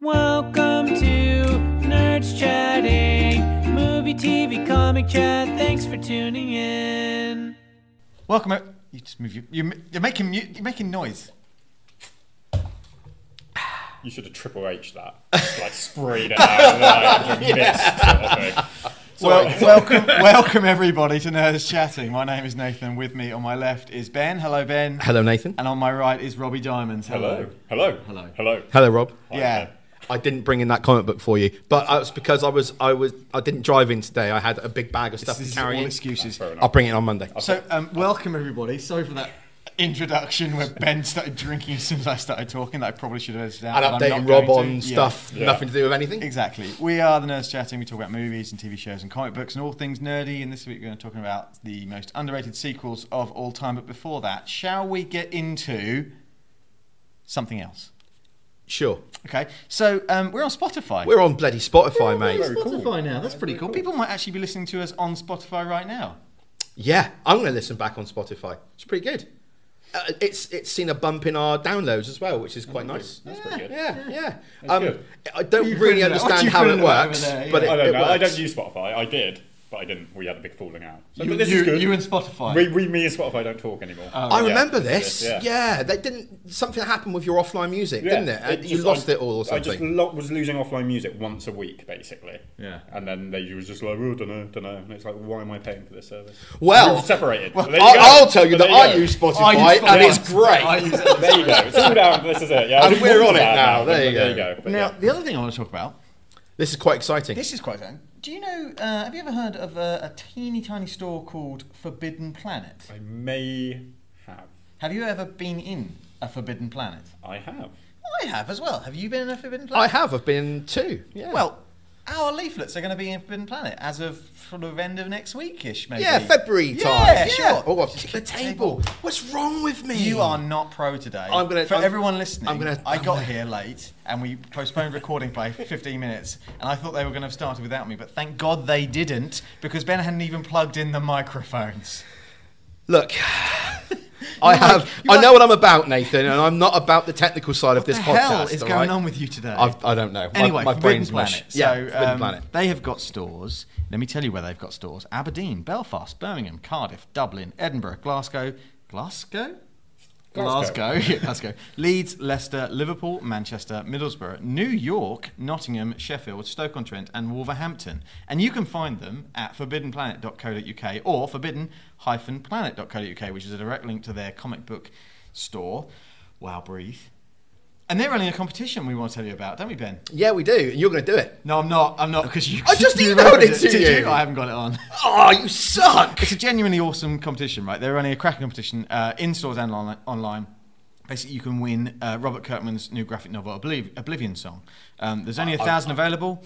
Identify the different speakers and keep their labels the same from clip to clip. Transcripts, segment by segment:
Speaker 1: Welcome to Nerdschatting, movie, TV, comic chat. Thanks for tuning in.
Speaker 2: Welcome. You just move. You're making noise.
Speaker 3: You should have Triple H that, like sprayed it out like a mist sort of thing.
Speaker 2: Welcome everybody to Nerdschatting. My name is Nathan. With me on my left is Ben. Hello, Ben.
Speaker 4: Hello, Nathan.
Speaker 2: And on my right is Robbie Diamonds.
Speaker 3: Hello. Hello.
Speaker 2: Hello.
Speaker 3: Hello.
Speaker 4: Hello, Rob.
Speaker 3: Hi,
Speaker 2: Yeah.
Speaker 3: Ben.
Speaker 4: I didn't bring in that comic book for you, but it's because I didn't drive in today. I had a big bag of stuff
Speaker 2: This
Speaker 4: to
Speaker 2: is
Speaker 4: carry
Speaker 2: all
Speaker 4: in.
Speaker 2: excuses.
Speaker 3: Fair enough.
Speaker 4: I'll bring it on Monday.
Speaker 2: So, welcome everybody. Sorry for that introduction where Ben started drinking as soon as I started talking. That I probably should have edited out.
Speaker 4: And
Speaker 2: but I'm
Speaker 4: updating
Speaker 2: not
Speaker 4: Rob
Speaker 2: going
Speaker 4: on
Speaker 2: to.
Speaker 4: stuff
Speaker 3: Yeah.
Speaker 4: nothing to do with anything.
Speaker 2: Exactly. We are the Nerdschatting. We talk about movies and TV shows and comic books and all things nerdy. And this week we're going to talk about the most underrated sequels of all time. But before that, shall we get into something else?
Speaker 4: Sure.
Speaker 2: Okay. So we're on Spotify.
Speaker 4: We're on bloody Spotify, mate.
Speaker 3: Very cool.
Speaker 2: Spotify now. That's pretty cool. People might actually be listening to us on Spotify right now.
Speaker 4: Yeah, I'm going to listen back on Spotify. It's pretty good. It's seen a bump in our downloads as well, which is quite nice.
Speaker 3: That's pretty good.
Speaker 4: Yeah.
Speaker 3: That's good.
Speaker 4: I don't
Speaker 2: You
Speaker 4: really
Speaker 2: couldn't- what
Speaker 4: understand
Speaker 2: you
Speaker 4: how it
Speaker 2: couldn't have
Speaker 4: works,
Speaker 2: over there,
Speaker 4: but
Speaker 2: yeah.
Speaker 3: I don't
Speaker 4: it
Speaker 3: know. I
Speaker 4: works.
Speaker 3: don't use Spotify. I did, but I didn't. We had a big falling out. So,
Speaker 2: You,
Speaker 3: but this is good.
Speaker 2: you and Spotify.
Speaker 3: Me and Spotify don't talk anymore.
Speaker 4: I
Speaker 3: Yeah.
Speaker 4: remember this.
Speaker 3: Yeah.
Speaker 4: Yeah, they didn't. Something happened with your offline music,
Speaker 3: Yeah.
Speaker 4: didn't it? You
Speaker 3: just-
Speaker 4: lost it all or
Speaker 3: I just
Speaker 4: something.
Speaker 3: was losing offline music once a week, basically.
Speaker 2: Yeah.
Speaker 3: And then they was just like, oh, don't know. And it's like, why am I paying for this service?
Speaker 4: Well,
Speaker 3: We're separated.
Speaker 4: Well,
Speaker 3: There you go.
Speaker 4: I'll tell you
Speaker 3: But
Speaker 4: that
Speaker 3: there
Speaker 4: I
Speaker 3: go.
Speaker 4: use Spotify,
Speaker 2: I use
Speaker 4: and
Speaker 2: Spotify.
Speaker 4: it's great.
Speaker 2: I use it.
Speaker 3: There you go. It's all down. This is it. Yeah, I
Speaker 4: And
Speaker 3: didn't
Speaker 4: we're
Speaker 3: want
Speaker 4: on
Speaker 3: to
Speaker 4: it
Speaker 3: that
Speaker 4: now.
Speaker 3: but
Speaker 4: There you
Speaker 3: There you
Speaker 4: go.
Speaker 3: go. But
Speaker 2: Now,
Speaker 3: yeah.
Speaker 2: the other thing I want to talk about.
Speaker 4: This is quite exciting.
Speaker 2: This is quite exciting. Do you know? Have you ever heard of a teeny tiny store called Forbidden Planet?
Speaker 3: I may have.
Speaker 2: Have you ever been in a Forbidden Planet?
Speaker 3: I have.
Speaker 2: I have as well. Have you been in a Forbidden
Speaker 4: I
Speaker 2: Planet?
Speaker 4: have. I've been two. Yeah.
Speaker 2: Well, our leaflets are going to be in Forbidden Planet as of sort of end of next week-ish, maybe.
Speaker 4: yeah, February time.
Speaker 2: Yeah, sure.
Speaker 4: Oh, I've kicked the table. What's wrong with me?
Speaker 2: You are not pro today. For everyone listening, I got here late and we postponed recording by 15 minutes and I thought they were going to have started without me, but thank God they didn't because Ben hadn't even plugged in the microphones.
Speaker 4: Look, I know what I'm about, Nathan, and I'm not about the technical side of this
Speaker 2: What
Speaker 4: podcast.
Speaker 2: the hell is
Speaker 4: all
Speaker 2: going
Speaker 4: right?
Speaker 2: on with you today?
Speaker 4: I don't know.
Speaker 2: Anyway,
Speaker 4: my
Speaker 2: Forbidden
Speaker 4: brain's
Speaker 2: Planet.
Speaker 4: mush.
Speaker 2: So,
Speaker 4: Yeah, Forbidden Planet.
Speaker 2: They have got stores. Let me tell you where they've got stores. Aberdeen, Belfast, Birmingham, Cardiff, Dublin, Edinburgh, Glasgow, Leeds, Leicester, Liverpool, Manchester, Middlesbrough, New York, Nottingham, Sheffield, Stoke-on-Trent and Wolverhampton. And you can find them at forbiddenplanet.co.uk or forbidden-planet.co.uk, which is a direct link to their comic book store. Wow, breathe. And they're running a competition we want to tell you about, don't we, Ben?
Speaker 4: Yeah, we do. And you're going to do it.
Speaker 2: No, I'm not, because you...
Speaker 4: I just
Speaker 2: you
Speaker 4: emailed
Speaker 2: wrote
Speaker 4: it to
Speaker 2: Did
Speaker 4: you.
Speaker 2: I haven't got it on.
Speaker 4: Oh, you suck.
Speaker 2: It's a genuinely awesome competition, right? They're running a cracking competition in stores and online. Basically, you can win Robert Kirkman's new graphic novel, Oblivion Song. There's only 1,000 available.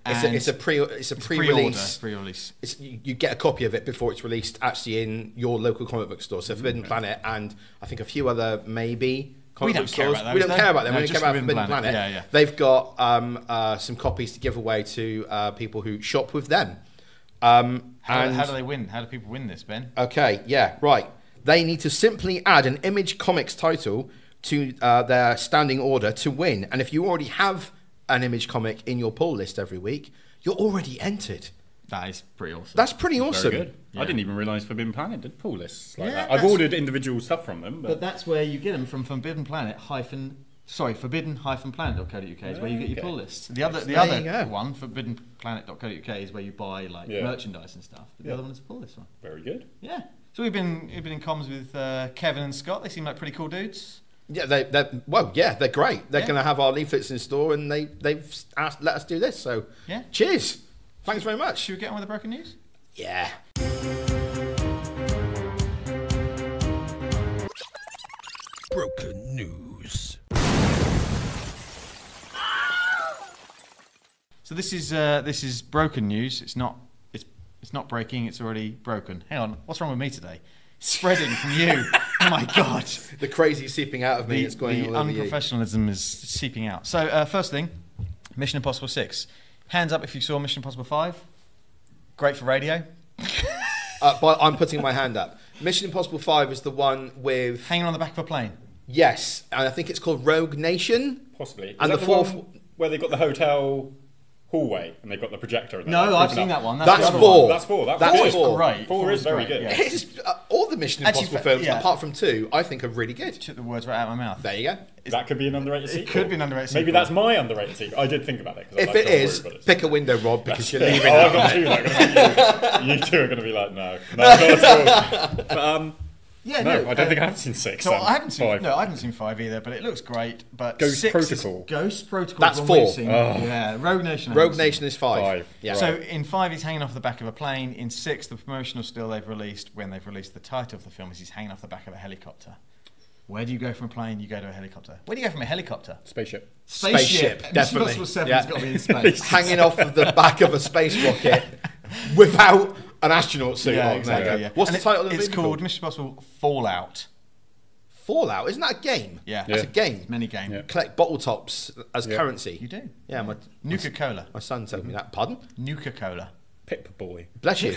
Speaker 4: It's a pre-release.
Speaker 2: Pre-release.
Speaker 4: You get a copy of it before it's released actually in your local comic book store. So Forbidden Planet and I think a few other maybe comic book
Speaker 2: care
Speaker 4: stores.
Speaker 2: about those,
Speaker 4: We don't
Speaker 2: though.
Speaker 4: care about them.
Speaker 2: No,
Speaker 4: we
Speaker 2: just
Speaker 4: care about
Speaker 2: Forbidden
Speaker 4: Forbidden Planet.
Speaker 2: Yeah.
Speaker 4: They've got some copies to give away to people who shop with them. How
Speaker 2: do they win? How do people win this, Ben?
Speaker 4: Okay, yeah, right. They need to simply add an Image Comics title to their standing order to win. And if you already have an Image comic in your pull list every week, you're already entered.
Speaker 2: That is pretty awesome.
Speaker 4: That's pretty awesome.
Speaker 3: Very good.
Speaker 2: Yeah.
Speaker 3: I didn't even realise Forbidden Planet did pull lists like
Speaker 2: Yeah,
Speaker 3: that. I've ordered individual stuff from them.
Speaker 2: But that's where you get them from forbidden-planet.co.uk is where you get your pull lists. The other one, forbiddenplanet.co.uk, is where you buy merchandise and stuff. But the other one is a pull list one.
Speaker 3: Very good.
Speaker 2: Yeah. So we've been in comms with Kevin and Scott. They seem like pretty cool dudes.
Speaker 4: Yeah, they're great. They're
Speaker 2: Yeah.
Speaker 4: going to have our leaflets in store, and they've let us do this. So,
Speaker 2: Yeah.
Speaker 4: cheers. Thanks very much.
Speaker 2: Should we get on with the broken news?
Speaker 4: Yeah.
Speaker 5: Broken news.
Speaker 2: So this is broken news. It's not breaking. It's already broken. Hang on. What's wrong with me today? It's spreading from you. Oh my God.
Speaker 4: The crazy seeping out of me is going
Speaker 2: The
Speaker 4: all over you.
Speaker 2: unprofessionalism is seeping out. So first thing, Mission Impossible 6. Hands up if you saw Mission Impossible 5. Great for radio.
Speaker 4: But I'm putting my hand up. Mission Impossible 5 is the one with...
Speaker 2: Hanging on the back of a plane.
Speaker 4: Yes, and I think it's called Rogue Nation.
Speaker 3: Possibly. Is
Speaker 4: And
Speaker 3: that
Speaker 4: the
Speaker 3: the
Speaker 4: fourth-
Speaker 3: one where they got the hotel hallway and they've got the projector? And
Speaker 2: No,
Speaker 3: they're
Speaker 2: I've
Speaker 3: creeping
Speaker 2: seen
Speaker 3: up?
Speaker 2: that one.
Speaker 4: That's
Speaker 2: the other
Speaker 4: four.
Speaker 2: one.
Speaker 3: That's four.
Speaker 4: That's
Speaker 2: Four is
Speaker 4: four.
Speaker 2: great.
Speaker 3: Four is very
Speaker 2: great,
Speaker 3: good.
Speaker 2: yeah.
Speaker 4: It's all the Mission
Speaker 2: Actually,
Speaker 4: Impossible films,
Speaker 2: yeah.
Speaker 4: apart from 2, I think are really good.
Speaker 2: Took the words right out of my mouth.
Speaker 4: There you go.
Speaker 3: That could be an underrated sequel.
Speaker 2: It could be an underrated
Speaker 3: Maybe
Speaker 2: sequel.
Speaker 3: that's my underrated sequel. I did think about it. 'Cause I
Speaker 4: If
Speaker 3: like
Speaker 4: it
Speaker 3: John Woo,
Speaker 4: is,
Speaker 3: but it's-
Speaker 4: pick a window, Rob, because you're leaving
Speaker 3: Oh, I've
Speaker 4: out.
Speaker 3: got two. Like, you two are going to be like, no, not at all. But
Speaker 2: Yeah,
Speaker 3: no, I don't think I have seen 6.
Speaker 2: So I haven't seen
Speaker 3: 5.
Speaker 2: No, I haven't seen 5 either, but it looks great. But
Speaker 3: Ghost
Speaker 2: 6
Speaker 3: Protocol.
Speaker 2: Ghost Protocol.
Speaker 4: That's
Speaker 2: is one we've
Speaker 4: 4.
Speaker 2: seen.
Speaker 3: Oh.
Speaker 2: Yeah, Rogue Nation. I
Speaker 4: Rogue
Speaker 2: haven't seen.
Speaker 4: Nation is 5.
Speaker 3: 5.
Speaker 4: Yeah.
Speaker 3: Right.
Speaker 2: So in 5, he's hanging off the back of a plane. In 6, the promotional still they've released, when they've released the title of the film, is he's hanging off the back of a helicopter. Where do you go from a plane? You go to a helicopter. Where do you go from a helicopter?
Speaker 3: Spaceship.
Speaker 4: Spaceship,
Speaker 2: Mission
Speaker 4: definitely.
Speaker 2: Impossible 7
Speaker 4: Yeah.
Speaker 2: has got to be in space.
Speaker 4: Hanging off of the back of a space rocket without an astronaut suit
Speaker 2: Yeah,
Speaker 4: on.
Speaker 2: exactly.
Speaker 4: There you
Speaker 2: Yeah.
Speaker 4: go. What's
Speaker 2: And
Speaker 4: the title of the
Speaker 2: It's
Speaker 4: movie
Speaker 2: called Mission Impossible Fallout.
Speaker 4: Fallout? Isn't that a game?
Speaker 2: Yeah.
Speaker 4: It's a
Speaker 3: Yeah.
Speaker 4: game.
Speaker 2: Mini game.
Speaker 3: Yeah.
Speaker 4: Collect bottle tops as
Speaker 3: Yeah.
Speaker 4: currency.
Speaker 2: You do.
Speaker 4: Yeah,
Speaker 2: Nuka-Cola.
Speaker 4: my son told me that. Pardon?
Speaker 2: Nuka-Cola.
Speaker 3: Pip Boy.
Speaker 4: Bless you.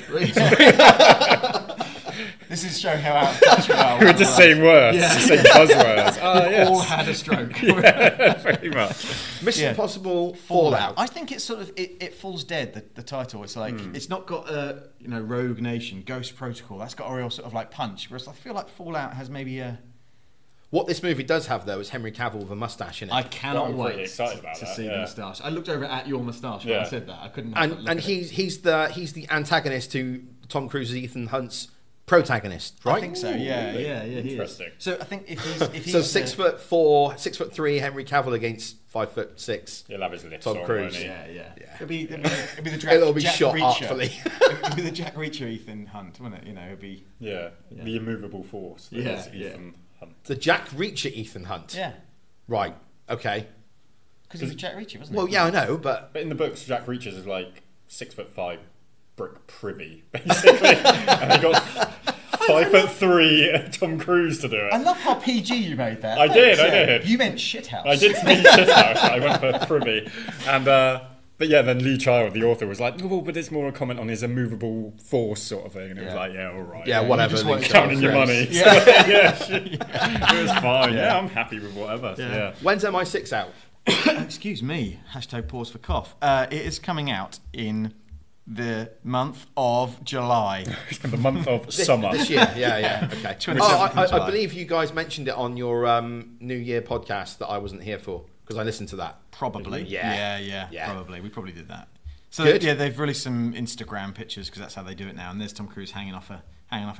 Speaker 2: This is showing how out of touch we are.
Speaker 3: With the same words, the same buzzwords. Ah,
Speaker 2: We've all
Speaker 3: yes.
Speaker 2: had a stroke.
Speaker 3: Pretty much.
Speaker 4: Mission
Speaker 2: Yeah.
Speaker 4: Impossible Fallout.
Speaker 2: I think it's sort of it falls dead. The title. It's like it's not got a Rogue Nation, Ghost Protocol. That's got a real sort of like punch. Whereas I feel like Fallout has maybe a.
Speaker 4: What this movie does have, though, is Henry Cavill with a mustache in it.
Speaker 2: I cannot
Speaker 3: I'm
Speaker 2: wait
Speaker 3: pretty excited about
Speaker 2: to
Speaker 3: that,
Speaker 2: see the
Speaker 3: yeah.
Speaker 2: moustache. I looked over at your moustache when I
Speaker 3: Yeah.
Speaker 2: said that. I couldn't. help but look
Speaker 4: and
Speaker 2: at it.
Speaker 4: he's the antagonist to Tom Cruise's Ethan Hunt's protagonist, right?
Speaker 2: I think so. Yeah,
Speaker 3: really?
Speaker 2: yeah, he is.
Speaker 3: Interesting.
Speaker 2: So I think if he's
Speaker 4: So 6'4", 6'3" Henry Cavill against 5'6".
Speaker 3: He'll have his lips
Speaker 4: Tom
Speaker 3: on,
Speaker 4: Cruise.
Speaker 3: won't he?
Speaker 2: Yeah.
Speaker 4: Yeah.
Speaker 2: It'll be the
Speaker 4: It'll be
Speaker 2: Jack
Speaker 4: shot
Speaker 2: Reacher.
Speaker 4: artfully.
Speaker 2: It'll be the Jack Reacher Ethan Hunt, won't it? It'll be.
Speaker 3: Yeah. The immovable force. that
Speaker 2: Yeah,
Speaker 3: is Ethan Hunt.
Speaker 4: The Jack Reacher Ethan Hunt.
Speaker 2: Yeah.
Speaker 4: Right. Okay.
Speaker 2: Because he's a Jack Reacher, wasn't
Speaker 4: Well,
Speaker 2: he?
Speaker 4: yeah, I know, but
Speaker 3: But in the books, Jack Reacher's is like 6'5" brick privy, basically. And they got 5'3" Tom Cruise to do
Speaker 2: I
Speaker 3: it.
Speaker 2: love how PG you made that.
Speaker 3: I did,
Speaker 2: Thanks,
Speaker 3: I
Speaker 2: yeah.
Speaker 3: did.
Speaker 2: You meant shithouse.
Speaker 3: I did mean shit house. I went for privy. And, but yeah, then Lee Child, the author, was like, "Oh, but it's more a comment on his immovable force sort of thing." And it was
Speaker 2: Yeah.
Speaker 3: like, "Yeah, all right.
Speaker 4: yeah,
Speaker 2: you
Speaker 4: whatever.
Speaker 2: just wanted to
Speaker 3: Counting your
Speaker 2: Cruise.
Speaker 3: money."
Speaker 2: Yeah.
Speaker 3: It was fine. Yeah, I'm happy with whatever. So, yeah.
Speaker 4: When's MI6 out?
Speaker 2: Excuse me. Hashtag pause for cough. It is coming out in the month of July.
Speaker 3: The month of summer.
Speaker 4: This year, yeah. Okay.
Speaker 2: 27th
Speaker 4: Oh,
Speaker 2: of
Speaker 4: I
Speaker 2: July.
Speaker 4: believe you guys mentioned it on your New Year podcast that I wasn't here for because I listened to that.
Speaker 2: Probably.
Speaker 4: Yeah.
Speaker 2: Yeah. Probably. We probably did that. So
Speaker 4: Good.
Speaker 2: yeah, they've released some Instagram pictures because that's how they do it now. And there's Tom Cruise hanging off a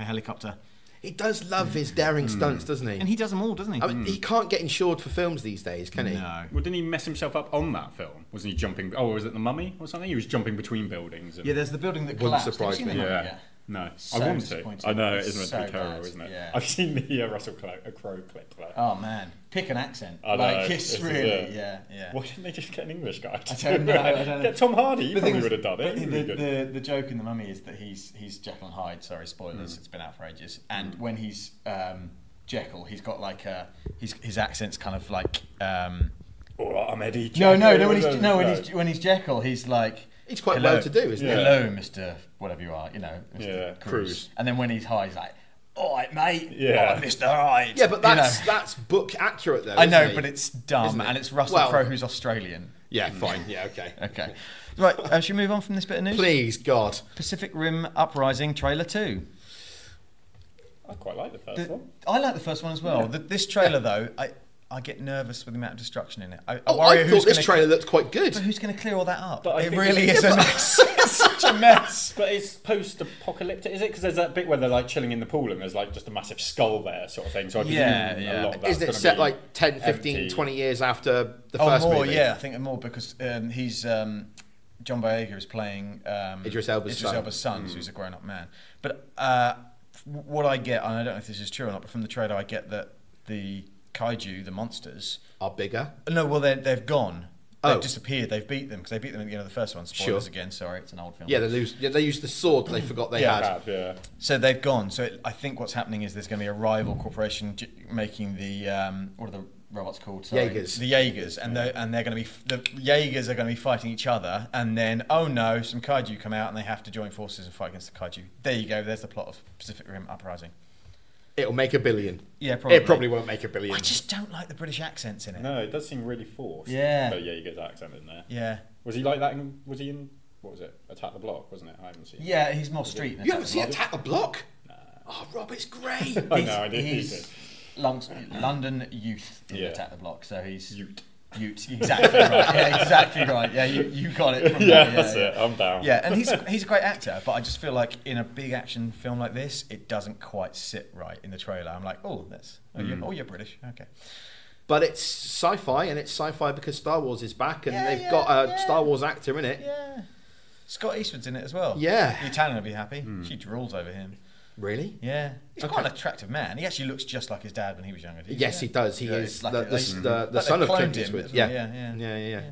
Speaker 2: helicopter,
Speaker 4: He does love his daring stunts, doesn't he?
Speaker 2: and he does them all, doesn't he?
Speaker 4: I mean, he can't get insured for films these days, can he?
Speaker 2: No.
Speaker 3: Well, didn't he mess himself up on that film? Wasn't he jumping? Oh, was it The Mummy or something? He was jumping between buildings. And,
Speaker 2: Yeah, there's the building that
Speaker 4: Wouldn't
Speaker 2: collapsed. Have you
Speaker 4: surprise
Speaker 2: seen
Speaker 4: me.
Speaker 2: the Mummy
Speaker 3: yeah.
Speaker 2: yet?
Speaker 3: No,
Speaker 2: So
Speaker 3: I want to.
Speaker 2: disappointing.
Speaker 3: I know it
Speaker 2: It's
Speaker 3: is meant to
Speaker 2: so
Speaker 3: be terrible,
Speaker 2: bad.
Speaker 3: isn't it?
Speaker 2: Yeah.
Speaker 3: I've seen the Russell Crowe clip though.
Speaker 2: Oh man, pick an accent.
Speaker 3: I know,
Speaker 2: Like
Speaker 3: this
Speaker 2: it's
Speaker 3: is
Speaker 2: really,
Speaker 3: it.
Speaker 2: yeah.
Speaker 3: Why didn't they just get an English guy?
Speaker 2: I don't know. I don't know.
Speaker 3: Get Tom Hardy. He
Speaker 2: The
Speaker 3: probably
Speaker 2: thing
Speaker 3: would
Speaker 2: is-
Speaker 3: have done it.
Speaker 2: but
Speaker 3: He'd be good.
Speaker 2: The joke in the Mummy is that he's Jekyll and Hyde. Sorry, spoilers. It's been out for ages. And when he's Jekyll, he's got like his accent's kind of like.
Speaker 3: All right, I'm Eddie.
Speaker 2: When he's Jekyll, he's like.
Speaker 4: He's quite
Speaker 2: "Hello."
Speaker 4: well to do, isn't
Speaker 3: Yeah.
Speaker 4: he?
Speaker 2: Hello, Mr. Whatever you are, Mr.
Speaker 3: Yeah,
Speaker 2: Cruise.
Speaker 3: Cruise.
Speaker 2: And then when he's high, he's like, "All right, mate.
Speaker 3: Yeah.
Speaker 2: All right, Mr. Hyde."
Speaker 4: Yeah, but
Speaker 2: You know.
Speaker 4: that's book accurate though.
Speaker 2: I know,
Speaker 4: isn't he?
Speaker 2: but it's dumb,
Speaker 4: Isn't it?
Speaker 2: and it's Russell
Speaker 4: Well-
Speaker 2: Crowe who's Australian.
Speaker 4: yeah, fine. Yeah, okay.
Speaker 2: Okay. Right, should we move on from this bit of news?
Speaker 4: Please, God.
Speaker 2: Pacific Rim Uprising trailer 2.
Speaker 3: I quite like the first one.
Speaker 2: I like the first one as well. This trailer, though, I get nervous with the amount of destruction in it. I
Speaker 4: Oh,
Speaker 2: worry
Speaker 4: I
Speaker 2: who's
Speaker 4: thought this
Speaker 2: gonna-
Speaker 4: trailer looked quite good.
Speaker 2: But who's going to clear all that up?
Speaker 3: But I
Speaker 2: It
Speaker 3: think
Speaker 2: really
Speaker 3: it's-
Speaker 2: is a mess. It's such a mess.
Speaker 3: But it's post-apocalyptic, is it? Because there's that bit where they're like chilling in the pool and there's like just a massive skull there, sort of thing. So I presume
Speaker 2: Yeah,
Speaker 3: a
Speaker 2: yeah.
Speaker 3: lot of that's
Speaker 4: Isn't it
Speaker 3: gonna
Speaker 4: set
Speaker 3: be
Speaker 4: like 10, 15,
Speaker 3: empty.
Speaker 4: 20 years after the
Speaker 2: Oh,
Speaker 4: first
Speaker 2: more,
Speaker 4: movie?
Speaker 2: yeah. I think more because he's John Boyega is playing
Speaker 4: Idris Elba's son.
Speaker 2: who's a grown-up man. But what I get, and I don't know if this is true or not, but from the trailer I get that the kaiju, the monsters,
Speaker 4: Are bigger.
Speaker 2: no, well they've gone. They've
Speaker 4: Oh.
Speaker 2: disappeared. They've beat them because they beat them at the end of the first one. Spoilers
Speaker 4: Sure.
Speaker 2: again. Sorry, it's an old film.
Speaker 4: Yeah, they used the sword that they forgot they
Speaker 2: Yeah.
Speaker 4: had.
Speaker 3: Bad, yeah.
Speaker 2: So they've gone. So I think what's happening is there's going to be a rival corporation making the what are the robots called? Sorry.
Speaker 4: Jaegers.
Speaker 2: The Jaegers, and they're going to be the Jaegers are going to be fighting each other, and then oh no, some kaiju come out and they have to join forces and fight against the kaiju. There you go. There's the plot of Pacific Rim Uprising.
Speaker 4: It'll make $1 billion.
Speaker 2: Yeah, probably.
Speaker 4: It probably won't make $1 billion.
Speaker 2: I just don't like the British accents in it.
Speaker 3: No, it does seem really forced.
Speaker 2: Yeah.
Speaker 3: But yeah, you get the accent in there.
Speaker 2: Yeah.
Speaker 3: Was he like that? Was he in? What was it? Attack the Block, wasn't it? I haven't seen.
Speaker 2: Yeah, he's more street.
Speaker 4: You haven't seen Attack the Block? Oh, Rob, it's great.
Speaker 3: I know, I did.
Speaker 2: He's London youth in
Speaker 3: Yeah.
Speaker 2: Attack the Block, so he's
Speaker 3: Ute.
Speaker 2: exactly right. Yeah, exactly right. Yeah, you got it. From
Speaker 3: Yeah,
Speaker 2: that.
Speaker 3: that's it. I'm down.
Speaker 2: Yeah, and he's a great actor, but I just feel like in a big action film like this, it doesn't quite sit right in the trailer. I'm like, you're British, okay.
Speaker 4: But it's sci-fi, and it's sci-fi because Star Wars is back, and they've got a Star Wars actor in it.
Speaker 2: Yeah. Scott Eastwood's in it as well.
Speaker 4: Yeah.
Speaker 2: The Italian will be happy. She drools over him.
Speaker 4: Really?
Speaker 2: Yeah. He's quite an attractive man. He actually looks just like his dad when he was younger.
Speaker 4: Yes, he does. He is
Speaker 2: it's like
Speaker 4: the son of Clint Eastwood.
Speaker 2: Yeah.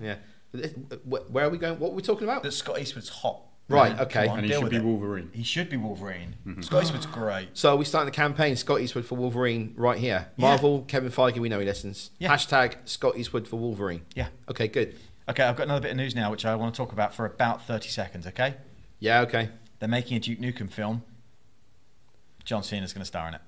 Speaker 4: Where are we going? What are we talking about?
Speaker 2: That Scott Eastwood's hot.
Speaker 4: Right,
Speaker 2: Man,
Speaker 4: okay.
Speaker 2: come on,
Speaker 3: And he
Speaker 2: deal
Speaker 3: should
Speaker 2: with
Speaker 3: be
Speaker 2: it.
Speaker 3: Wolverine.
Speaker 2: He should be Wolverine. Scott Eastwood's great.
Speaker 4: So we're starting the campaign, Scott Eastwood for Wolverine, right here. Marvel, Kevin Feige, we know he listens.
Speaker 2: Yeah.
Speaker 4: Hashtag Scott Eastwood for Wolverine.
Speaker 2: Yeah.
Speaker 4: Okay, good.
Speaker 2: Okay, I've got another bit of news now, which I want to talk about for about 30 seconds, okay?
Speaker 4: Yeah, okay.
Speaker 2: They're making a Duke Nukem film. John Cena's going to star in it.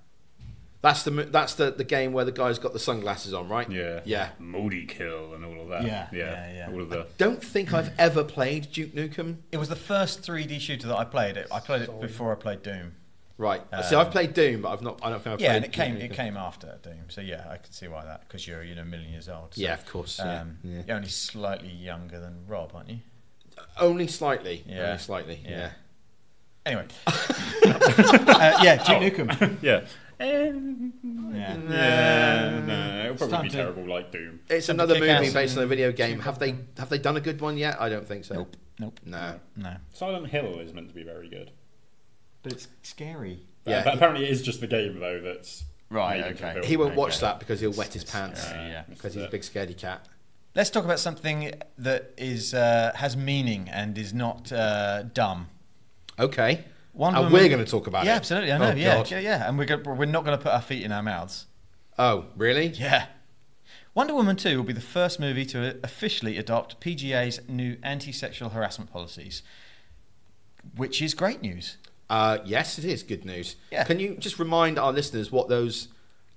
Speaker 4: That's the game where the guy's got the sunglasses on, right?
Speaker 3: Yeah.
Speaker 4: Yeah.
Speaker 3: Moody Kill and all of that.
Speaker 2: Yeah.
Speaker 3: All of the.
Speaker 4: Don't think I've ever played Duke Nukem.
Speaker 2: It was the first 3D shooter that I played. I played it before I played Doom.
Speaker 4: Right. So I've played Doom, but I don't think I've played.
Speaker 2: Yeah, and it
Speaker 4: Duke Nukem.
Speaker 2: came after Doom. So yeah, I can see why that, because you're a million years old. So,
Speaker 4: Yeah, of course. Yeah.
Speaker 2: You're only slightly younger than Rob, aren't you?
Speaker 4: Only slightly.
Speaker 2: Yeah.
Speaker 4: Only slightly. Yeah.
Speaker 2: Anyway. Duke Nukem.
Speaker 3: Yeah.
Speaker 2: Yeah.
Speaker 3: No, it'll
Speaker 2: time
Speaker 3: probably be
Speaker 2: to-
Speaker 3: terrible like Doom.
Speaker 4: It's
Speaker 2: Time to
Speaker 4: another
Speaker 2: kick
Speaker 4: movie
Speaker 2: ass
Speaker 4: based on a
Speaker 2: and-
Speaker 4: video game. Have they done a good one yet? I don't think so.
Speaker 2: Nope.
Speaker 4: No.
Speaker 2: No.
Speaker 3: Silent Hill is meant to be very good.
Speaker 2: But it's scary.
Speaker 4: Yeah.
Speaker 3: But apparently it is just the game though that's
Speaker 2: Right,
Speaker 3: made into
Speaker 2: okay.
Speaker 3: a film.
Speaker 4: He won't watch
Speaker 2: Okay.
Speaker 4: that because he'll wet his pants.
Speaker 2: Yeah.
Speaker 4: Because he's a big scaredy cat.
Speaker 2: Let's talk about something that is has meaning and is not dumb.
Speaker 4: Okay.
Speaker 2: Wonder
Speaker 4: And
Speaker 2: Woman-
Speaker 4: we're going to talk about it.
Speaker 2: Yeah, absolutely. I know.
Speaker 4: Oh,
Speaker 2: yeah,
Speaker 4: God.
Speaker 2: yeah. And we're not going to put our feet in our mouths.
Speaker 4: Oh, really?
Speaker 2: Yeah. Wonder Woman 2 will be the first movie to officially adopt PGA's new anti-sexual harassment policies, which is great news.
Speaker 4: Yes, it is good news.
Speaker 2: Yeah.
Speaker 4: Can you just remind our listeners what those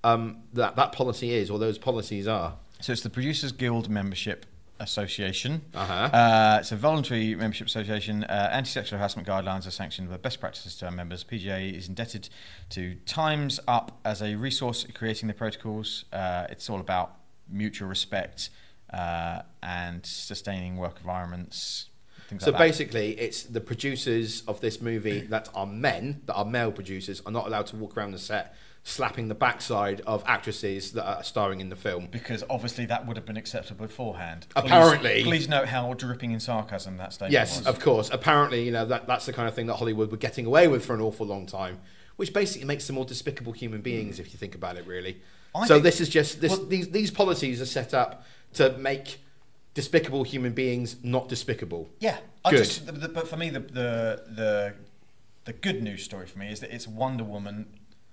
Speaker 4: that policy is, or those policies are?
Speaker 2: So it's the Producers Guild Membership Association.
Speaker 4: Uh-huh.
Speaker 2: It's a voluntary membership association. Anti-sexual harassment guidelines are sanctioned by best practices to our members. PGA is indebted to Time's Up as a resource creating the protocols. It's all about mutual respect and sustaining work environments. Things
Speaker 4: So
Speaker 2: like that.
Speaker 4: basically, it's the producers of this movie that are men, that are male producers, are not allowed to walk around the set slapping the backside of actresses that are starring in the film.
Speaker 2: Because obviously that would have been acceptable beforehand.
Speaker 4: Apparently.
Speaker 2: Please note how dripping in sarcasm that statement
Speaker 4: Yes,
Speaker 2: was.
Speaker 4: of course. Apparently, that's the kind of thing that Hollywood were getting away with for an awful long time, which basically makes them more despicable human beings if you think about it, really.
Speaker 2: I
Speaker 4: So
Speaker 2: think-
Speaker 4: this is just these policies are set up to make despicable human beings not despicable.
Speaker 2: Yeah,
Speaker 4: Good.
Speaker 2: But for me, the good news story for me is that it's Wonder Woman,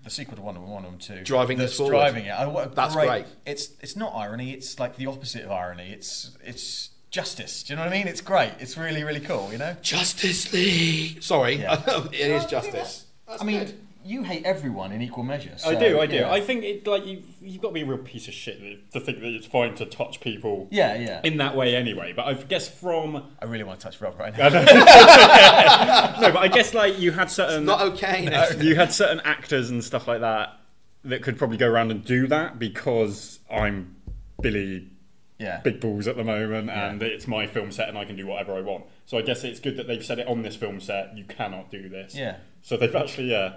Speaker 2: the sequel to Wonder Woman 2,
Speaker 4: Driving
Speaker 2: that's
Speaker 4: this forward.
Speaker 2: driving it. What a
Speaker 4: That's great.
Speaker 2: It's not irony. It's like the opposite of irony. It's justice. Do you know what I mean? It's great. It's really really cool. You know.
Speaker 4: Justice League. Sorry,
Speaker 2: Yeah.
Speaker 4: it is justice.
Speaker 2: I mean, you hate everyone in equal measure. So,
Speaker 3: I do.
Speaker 2: yeah.
Speaker 3: I think it like you've got to be a real piece of shit to think that it's fine to touch people
Speaker 2: Yeah.
Speaker 3: in that way anyway. But I guess from
Speaker 2: I really want to touch Rob right now.
Speaker 3: no, but I guess like you had certain
Speaker 4: Not okay. Nathan.
Speaker 3: you had certain actors and stuff like that could probably go around and do that because I'm Billy
Speaker 2: Yeah.
Speaker 3: Big Balls at the moment and it's my film set and I can do whatever I want. So I guess it's good that they've said it on this film set. You cannot do this.
Speaker 2: Yeah.
Speaker 3: So they've actually yeah,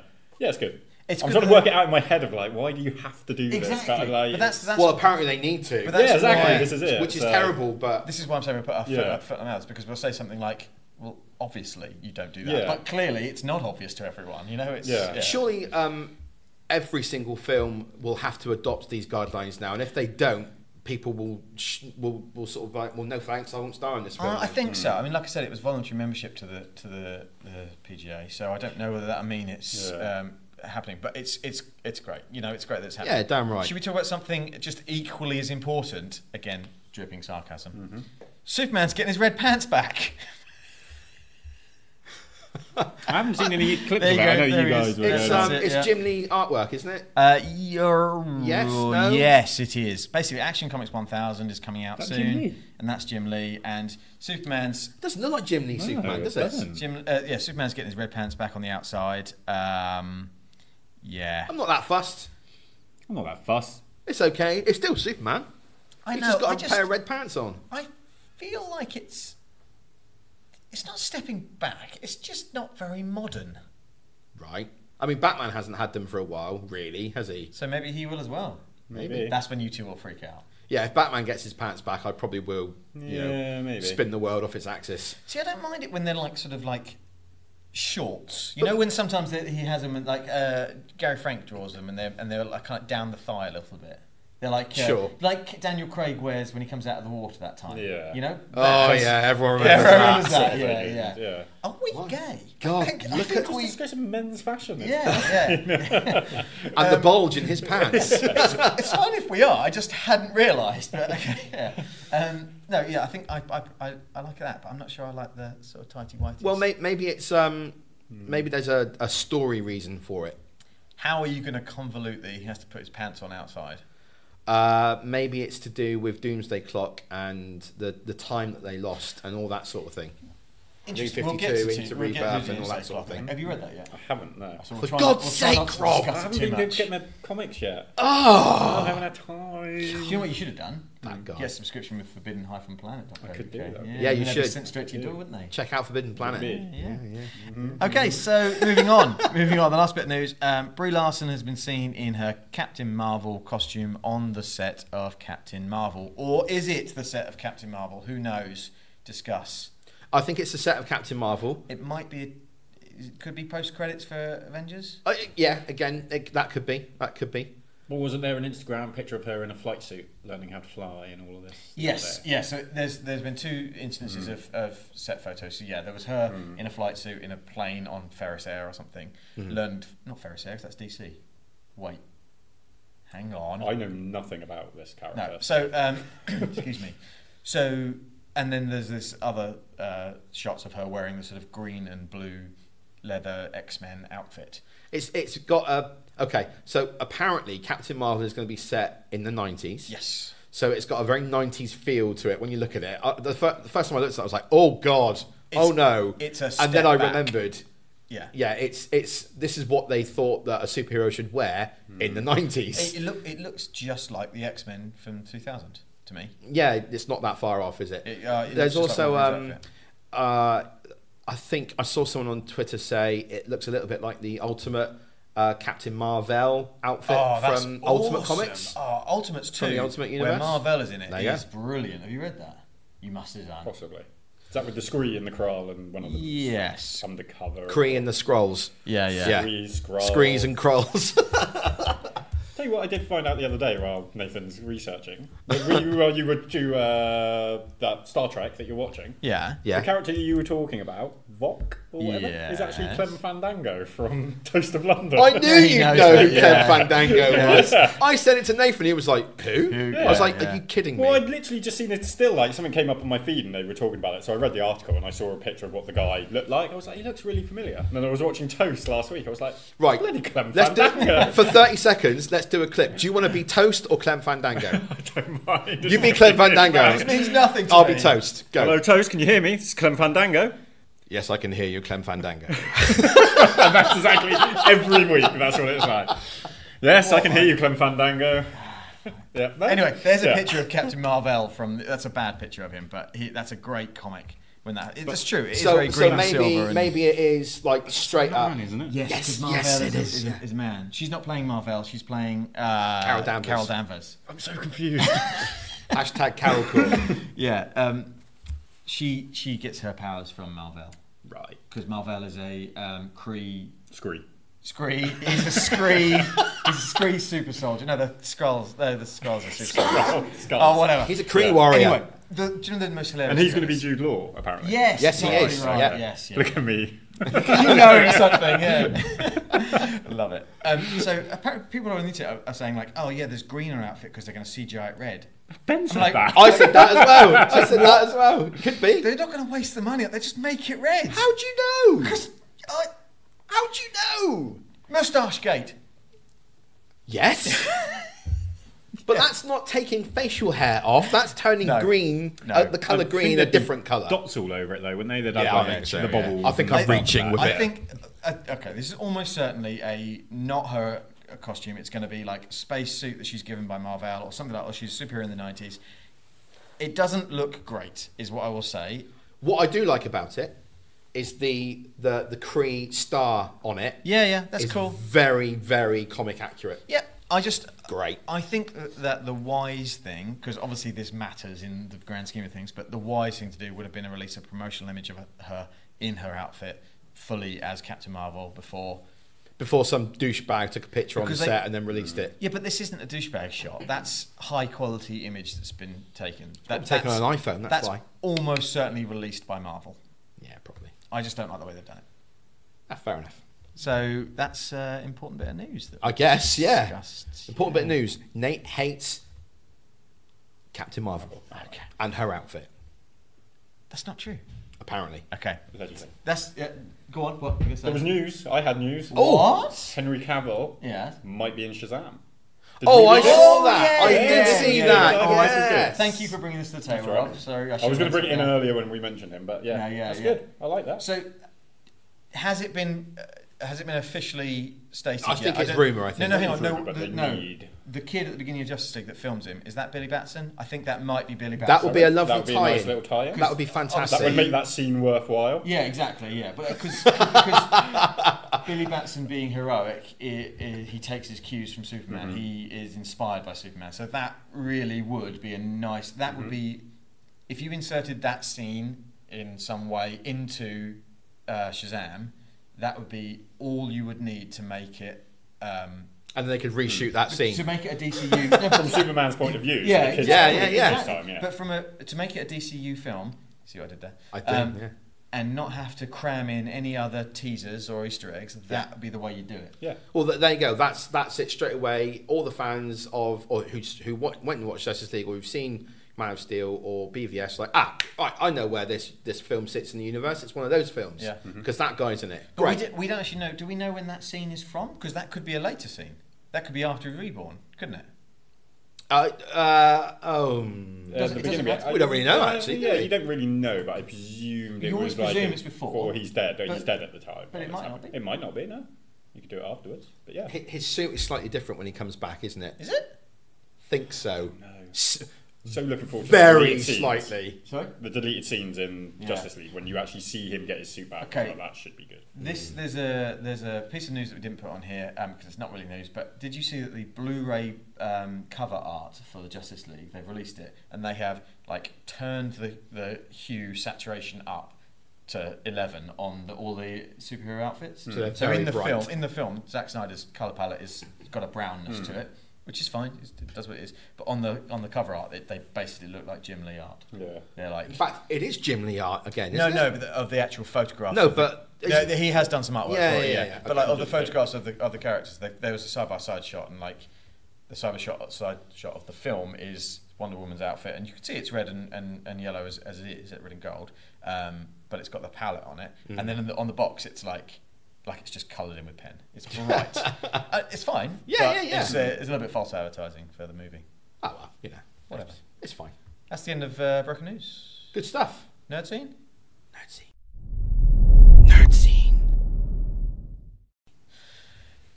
Speaker 3: it's good.
Speaker 2: It's
Speaker 3: I'm
Speaker 2: good
Speaker 3: trying to
Speaker 2: that-
Speaker 3: work it out in my head of like, why do you have to do this?
Speaker 2: Exactly.
Speaker 3: Like,
Speaker 2: But that's
Speaker 4: Well, apparently they need to.
Speaker 2: But that's
Speaker 3: yeah, exactly.
Speaker 2: why-
Speaker 3: This is it.
Speaker 4: which is
Speaker 3: So-
Speaker 4: terrible, but
Speaker 2: This is why I'm saying we put our
Speaker 3: Yeah.
Speaker 2: foot in our mouths, because we'll say something like, well, obviously you don't do that.
Speaker 3: Yeah.
Speaker 2: But clearly it's not obvious to everyone, you know? It's,
Speaker 3: Yeah.
Speaker 4: surely every single film will have to adopt these guidelines now, and if they don't, people will sort of like, well, no thanks, I won't star in this film.
Speaker 2: I think so. I mean, like I said, it was voluntary membership to the PGA, so I don't know whether that mean it's happening, but it's great. You know, it's great that it's happening.
Speaker 4: Yeah, damn right.
Speaker 2: Should we talk about something just equally as important? Again, dripping sarcasm. Superman's getting his red pants back.
Speaker 3: I haven't seen any clips
Speaker 2: There
Speaker 3: of
Speaker 2: you
Speaker 3: it.
Speaker 2: go,
Speaker 3: I know
Speaker 2: there
Speaker 3: you
Speaker 2: he
Speaker 3: guys
Speaker 2: is.
Speaker 3: were
Speaker 2: It's,
Speaker 3: going.
Speaker 4: It's Jim Lee artwork, isn't it?
Speaker 2: Yes,
Speaker 4: no?
Speaker 2: Yes, it is. Basically, Action Comics 1000 is coming out
Speaker 3: That's
Speaker 2: soon,
Speaker 3: Jim Lee?
Speaker 2: and that's Jim Lee. And Superman's
Speaker 4: It doesn't look like Jim Lee Superman,
Speaker 3: it
Speaker 4: does it?
Speaker 3: doesn't.
Speaker 2: Superman's getting his red pants back on the outside. Yeah,
Speaker 4: I'm not that fussed.
Speaker 3: I'm not that fussed.
Speaker 4: It's okay. It's still Superman.
Speaker 2: I
Speaker 4: He's
Speaker 2: know.
Speaker 4: just got a pair of red pants on.
Speaker 2: I feel like it's not stepping back. It's just not very modern.
Speaker 4: Right. I mean, Batman hasn't had them for a while, really, has he?
Speaker 2: So maybe he will as well.
Speaker 3: Maybe.
Speaker 2: That's when you two will freak out.
Speaker 4: Yeah, if Batman gets his pants back, I probably will,
Speaker 3: Maybe.
Speaker 4: spin the world off its axis.
Speaker 2: See, I don't mind it when they're like sort of like shorts. You know, when sometimes he has them like Gary Frank draws them and they're like kind of down the thigh a little bit. They're like
Speaker 4: Sure.
Speaker 2: like Daniel Craig wears when he comes out of the water that time.
Speaker 3: Yeah.
Speaker 2: You know.
Speaker 4: Oh, yeah, everyone remembers
Speaker 2: Everyone
Speaker 4: that.
Speaker 2: remembers that.
Speaker 3: Sort of
Speaker 2: Yeah,
Speaker 3: thing.
Speaker 2: yeah.
Speaker 3: Yeah.
Speaker 2: Are we gay?
Speaker 4: God,
Speaker 2: I think
Speaker 3: Just
Speaker 2: we.
Speaker 3: discuss men's fashion.
Speaker 2: Yeah.
Speaker 4: And the bulge in his pants.
Speaker 2: It's fine if we are. I just hadn't realised. But okay, yeah. No, yeah. I think I like that, but I'm not sure I like the sort of tighty whities.
Speaker 4: Well, maybe it's maybe there's a story reason for it.
Speaker 2: How are you going to convolute that he has to put his pants on outside?
Speaker 4: Maybe it's to do with Doomsday Clock and the time that they lost and all that sort of thing.
Speaker 2: Interesting.
Speaker 4: New 52 into
Speaker 2: we'll get
Speaker 4: Rebirth
Speaker 2: to
Speaker 4: and all that
Speaker 2: Doomsday
Speaker 4: sort of
Speaker 2: Clock.
Speaker 4: thing.
Speaker 2: Have you read that yet?
Speaker 3: I haven't, no.
Speaker 2: So
Speaker 4: For
Speaker 2: try
Speaker 4: God's
Speaker 2: we'll try not
Speaker 4: sake,
Speaker 2: to
Speaker 4: Rob!
Speaker 2: discuss
Speaker 3: I
Speaker 2: it
Speaker 3: haven't
Speaker 2: too
Speaker 3: been able
Speaker 2: much.
Speaker 3: to get my comics yet.
Speaker 4: Oh!
Speaker 3: I haven't had time.
Speaker 2: You know what you should have done?
Speaker 4: Thank God.
Speaker 2: Get a subscription with Forbidden-Planet.
Speaker 3: I could do that.
Speaker 4: Yeah, you
Speaker 2: they'd be
Speaker 4: should.
Speaker 2: sent straight to your door, wouldn't they?
Speaker 4: Check out Forbidden Planet.
Speaker 3: Maybe.
Speaker 2: Yeah. Okay, so moving on. The last bit of news. Brie Larson has been seen in her Captain Marvel costume on the set of Captain Marvel. Or is it the set of Captain Marvel? Who knows? Discuss.
Speaker 4: I think it's a set of Captain Marvel.
Speaker 2: It might be... It could be post-credits for Avengers?
Speaker 4: Yeah, again, that could be. That could be.
Speaker 3: Well, wasn't there an Instagram picture of her in a flight suit learning how to fly and all of this?
Speaker 2: Yes, yes. So there's been two instances of set photos. So yeah, there was her in a flight suit in a plane on Ferris Air or something. Not Ferris Air, 'cause that's DC. Wait, hang on.
Speaker 3: I know nothing about this character.
Speaker 2: No. So excuse me. So and then there's this other shots of her wearing the sort of green and blue leather X-Men outfit.
Speaker 4: It's got a... Okay, so apparently Captain Marvel is going to be set in the 90s.
Speaker 2: Yes.
Speaker 4: So it's got a very 90s feel to it when you look at it. The first time I looked at it, I was like, oh, God. Oh, no.
Speaker 2: It's a
Speaker 4: And then I
Speaker 2: step back.
Speaker 4: remembered...
Speaker 2: Yeah.
Speaker 4: Yeah, it's this is what they thought that a superhero should wear in the 90s.
Speaker 2: It looks just like the X-Men from 2000 to me.
Speaker 4: Yeah, it's not that far off, is it?
Speaker 2: It
Speaker 4: There's
Speaker 2: looks just like
Speaker 4: also
Speaker 2: Wolverine's outfit.
Speaker 4: I think I saw someone on Twitter say it looks a little bit like the Ultimate Captain Marvel outfit
Speaker 2: that's
Speaker 4: from Ultimate
Speaker 2: awesome.
Speaker 4: Comics.
Speaker 2: Oh, Ultimates 2,
Speaker 4: From the Ultimate
Speaker 2: where
Speaker 4: Universe.
Speaker 2: Marvel is in it,
Speaker 4: There you
Speaker 2: is
Speaker 4: go.
Speaker 2: brilliant. Have you read that? You must have done.
Speaker 3: Possibly. Is that with the Scree and the Kral and one of them?
Speaker 2: Yes.
Speaker 3: Undercover.
Speaker 4: Kree and the Scrolls.
Speaker 2: Yeah.
Speaker 4: Yeah.
Speaker 3: Scree, Skrull.
Speaker 4: Screes and Krolls.
Speaker 3: Tell you what I did find out the other day while Nathan's researching. While you were to that Star Trek that you're watching.
Speaker 2: Yeah.
Speaker 4: Yeah.
Speaker 3: The character you were talking about, Vok or whatever, is actually
Speaker 2: Yes.
Speaker 3: Clem Fandango from Toast of London.
Speaker 4: I knew
Speaker 2: He
Speaker 4: you'd
Speaker 2: knows
Speaker 4: know
Speaker 2: that,
Speaker 4: who
Speaker 2: yeah.
Speaker 4: Clem Fandango
Speaker 2: Yeah.
Speaker 4: was. I said it to Nathan. He was like, "Who?"
Speaker 2: Who?
Speaker 4: I was
Speaker 2: Yeah,
Speaker 4: like,
Speaker 2: yeah.
Speaker 4: "Are you kidding me?"
Speaker 3: Well, I'd literally just seen it still, like, something came up on my feed and they were talking about it, so I read the article and I saw a picture of what the guy looked like. I was like, he looks really familiar. And then I was watching Toast last week, I was like,
Speaker 4: Right.
Speaker 3: bloody Clem
Speaker 4: Let's do
Speaker 3: Fandango.
Speaker 4: for 30 seconds. Let's do a clip. Do you want to be Toast or Clem Fandango?
Speaker 3: I don't mind.
Speaker 4: You be Clem Fandango.
Speaker 2: This means nothing to
Speaker 4: I'll
Speaker 2: me.
Speaker 4: be Toast. Go.
Speaker 3: Hello, Toast, can you hear me? This is Clem Fandango.
Speaker 4: Yes, I can hear you, Clem Fandango.
Speaker 3: And that's exactly every week, that's what it's like. Yes, I can hear you, Clem Fandango. Yeah. no?
Speaker 2: Anyway, there's a
Speaker 3: Yeah.
Speaker 2: picture of Captain Marvel from. That's a bad picture of him, but that's a great comic. When that's true. It is very green and silver.
Speaker 4: maybe it is like straight up.
Speaker 3: Man, isn't it?
Speaker 2: Yes,
Speaker 4: Yes,
Speaker 2: because Marvel
Speaker 4: yes, it
Speaker 2: is
Speaker 4: is.
Speaker 2: a man. She's not playing Marvel. She's playing
Speaker 4: Carol Danvers.
Speaker 2: Carol Danvers.
Speaker 3: I'm so confused.
Speaker 4: Hashtag Carol Cool.
Speaker 2: Yeah. She gets her powers from Marvel
Speaker 3: Right.
Speaker 2: because Marvel is a Kree.
Speaker 3: Scree.
Speaker 2: Scree. He's a Scree. He's a Scree super soldier. No, the Skrulls. No, the Skrulls are super soldiers. Oh, whatever.
Speaker 4: He's a Kree
Speaker 3: Yeah.
Speaker 4: warrior.
Speaker 2: Anyway, do you know the most hilarious?
Speaker 3: And he's going to be
Speaker 2: bits?
Speaker 3: Jude Law, apparently.
Speaker 2: Yes.
Speaker 4: Yes, he
Speaker 2: right,
Speaker 4: is,
Speaker 2: Right,
Speaker 4: yeah.
Speaker 2: Yes. Yeah.
Speaker 3: Look at me.
Speaker 2: You know something, yeah. Love it. So apparently people on the internet are saying like, oh yeah, there's green on her outfit because they're going to CGI it red.
Speaker 3: Ben said
Speaker 2: like-
Speaker 3: that.
Speaker 4: I said that as well. I said that as well. Could be.
Speaker 2: They're not going to waste the money. They just make it red.
Speaker 4: How'd you know?
Speaker 2: Because
Speaker 4: How'd you know?
Speaker 2: Moustache Gate.
Speaker 4: Yes. But that's not taking facial hair off. That's turning green, the colour green, a different colour.
Speaker 3: Dots all over it though, wouldn't they? They'd
Speaker 4: Yeah,
Speaker 3: have
Speaker 4: I think so,
Speaker 3: the bobbles.
Speaker 4: I think
Speaker 3: and
Speaker 4: I'm
Speaker 3: stuff
Speaker 4: reaching
Speaker 3: like
Speaker 4: with
Speaker 3: that.
Speaker 4: it.
Speaker 2: I think, okay, this is almost certainly not her costume. It's going to be like a space suit that she's given by Marvel or something like that, or she's a superhero in the 90s. It doesn't look great, is what I will say.
Speaker 4: What I do like about it is the Kree star on it.
Speaker 2: Yeah, that's
Speaker 4: is
Speaker 2: cool.
Speaker 4: Very, very comic accurate.
Speaker 2: Yeah,
Speaker 4: Great.
Speaker 2: I think that the wise thing, because obviously this matters in the grand scheme of things, but the wise thing to do would have been to release a promotional image of her in her outfit fully as Captain Marvel
Speaker 4: Before some douchebag took a picture on the set and then released it.
Speaker 2: Yeah, but this isn't a douchebag shot. That's high quality image that's been taken.
Speaker 4: Taken on an iPhone, that's why.
Speaker 2: Almost certainly released by Marvel.
Speaker 4: Yeah, probably.
Speaker 2: I just don't like the way they've done it.
Speaker 4: Fair enough.
Speaker 2: So that's an important bit of news.
Speaker 4: I guess, yeah.
Speaker 2: Discussed.
Speaker 4: Important bit of news. Nate hates Captain Marvel and her outfit.
Speaker 2: That's not true.
Speaker 4: Apparently.
Speaker 2: Okay.
Speaker 3: Allegedly.
Speaker 2: That's go on. What?
Speaker 3: There was news. I had news.
Speaker 2: What?
Speaker 3: Henry Cavill
Speaker 2: Yeah.
Speaker 3: might be in Shazam.
Speaker 4: I saw that. I did see
Speaker 3: yeah,
Speaker 4: that.
Speaker 3: yeah, yeah.
Speaker 4: Yes.
Speaker 2: Thank you for bringing this to the table,
Speaker 3: That's right.
Speaker 2: Rob. Sorry,
Speaker 3: I was going to bring it in earlier when we mentioned him, but yeah, that's good. I like that.
Speaker 2: So, has it been officially stated
Speaker 4: I
Speaker 2: yet?
Speaker 4: think it's rumour, I think.
Speaker 2: No, hang on.
Speaker 3: It's rumour, but they need-
Speaker 2: The kid at the beginning of Justice League that films him, is that Billy Batson? I think that might be Billy Batson.
Speaker 4: That would be a lovely
Speaker 3: That would be a nice
Speaker 4: tie-in.
Speaker 3: little tie-in.
Speaker 4: That would be fantastic.
Speaker 3: That would make that scene worthwhile.
Speaker 2: Yeah, exactly. Yeah, but because Billy Batson being heroic, he takes his cues from Superman.
Speaker 3: Mm-hmm.
Speaker 2: He is inspired by Superman. So that really would be a nice. That would be if you inserted that scene in some way into Shazam. That would be all you would need to make it.
Speaker 4: And then they could reshoot that scene.
Speaker 2: To make it a DCU.
Speaker 3: From Superman's point of view.
Speaker 2: Yeah,
Speaker 3: so the kids
Speaker 4: yeah.
Speaker 3: this time, yeah.
Speaker 2: But to make it a DCU film, see what I did there?
Speaker 4: I did, yeah.
Speaker 2: And not have to cram in any other teasers or Easter eggs, that would be the way you do it.
Speaker 3: Yeah.
Speaker 4: Well, there you go. That's it straight away. All the fans who went and watched Justice League or who've seen Man of Steel or BVS, like, I know where this film sits in the universe. It's one of those films.
Speaker 2: Yeah.
Speaker 4: Because that guy's in it.
Speaker 2: But
Speaker 4: Great.
Speaker 2: we don't actually know. Do we know when that scene is from? Because that could be a later scene. That could be after Reborn, couldn't it?
Speaker 4: We don't really know, actually.
Speaker 3: Yeah, you don't really know, but I presumed it
Speaker 2: You
Speaker 3: was
Speaker 2: always
Speaker 3: like
Speaker 2: presume it's before.
Speaker 3: he's dead. He's dead at the time.
Speaker 2: But it might not be.
Speaker 3: It might not be, no. You could do it afterwards, but yeah.
Speaker 4: His suit is slightly different when he comes back, isn't it?
Speaker 2: Is it?
Speaker 4: Think so.
Speaker 3: No. So looking forward to
Speaker 4: Very
Speaker 3: the deleted scenes.
Speaker 4: slightly.
Speaker 2: Sorry?
Speaker 3: The deleted scenes in Justice League when you actually see him get his suit back.
Speaker 2: Okay.
Speaker 3: Like, that should be good.
Speaker 2: There's a piece of news that we didn't put on here because it's not really news. But did you see that the Blu-ray cover art for the Justice League, they've released it and they have like turned the hue saturation up to 11 on all the superhero outfits.
Speaker 4: So they're
Speaker 2: So
Speaker 4: very
Speaker 2: in
Speaker 4: bright.
Speaker 2: the film, Zack Snyder's color palette is got a brownness to it, which is fine. It does what it is. But on the cover art, they basically look like Jim Lee art.
Speaker 3: Yeah.
Speaker 2: They're like
Speaker 4: In fact, it is Jim Lee art again, isn't it?
Speaker 2: no, but of the actual photographs.
Speaker 4: No,
Speaker 2: of
Speaker 4: but
Speaker 2: no, he has done some artwork
Speaker 4: Yeah,
Speaker 2: for it.
Speaker 4: yeah,
Speaker 2: Yeah,
Speaker 4: yeah.
Speaker 2: But like
Speaker 3: Okay.
Speaker 2: of the photographs of the characters, there was a side by side shot, and like the side shot of the film is Wonder Woman's outfit, and you can see it's red and yellow as it is, red and gold. But it's got the palette on it, and then on the box it's like it's just coloured in with pen. It's bright. It's fine.
Speaker 4: Yeah,
Speaker 2: but
Speaker 4: yeah.
Speaker 2: It's a little bit false advertising for the movie.
Speaker 4: Oh, well, you know.
Speaker 2: Whatever.
Speaker 4: It's fine.
Speaker 2: That's the end of Broken News.
Speaker 4: Good stuff.
Speaker 2: Nerdscene?
Speaker 4: Nerdscene.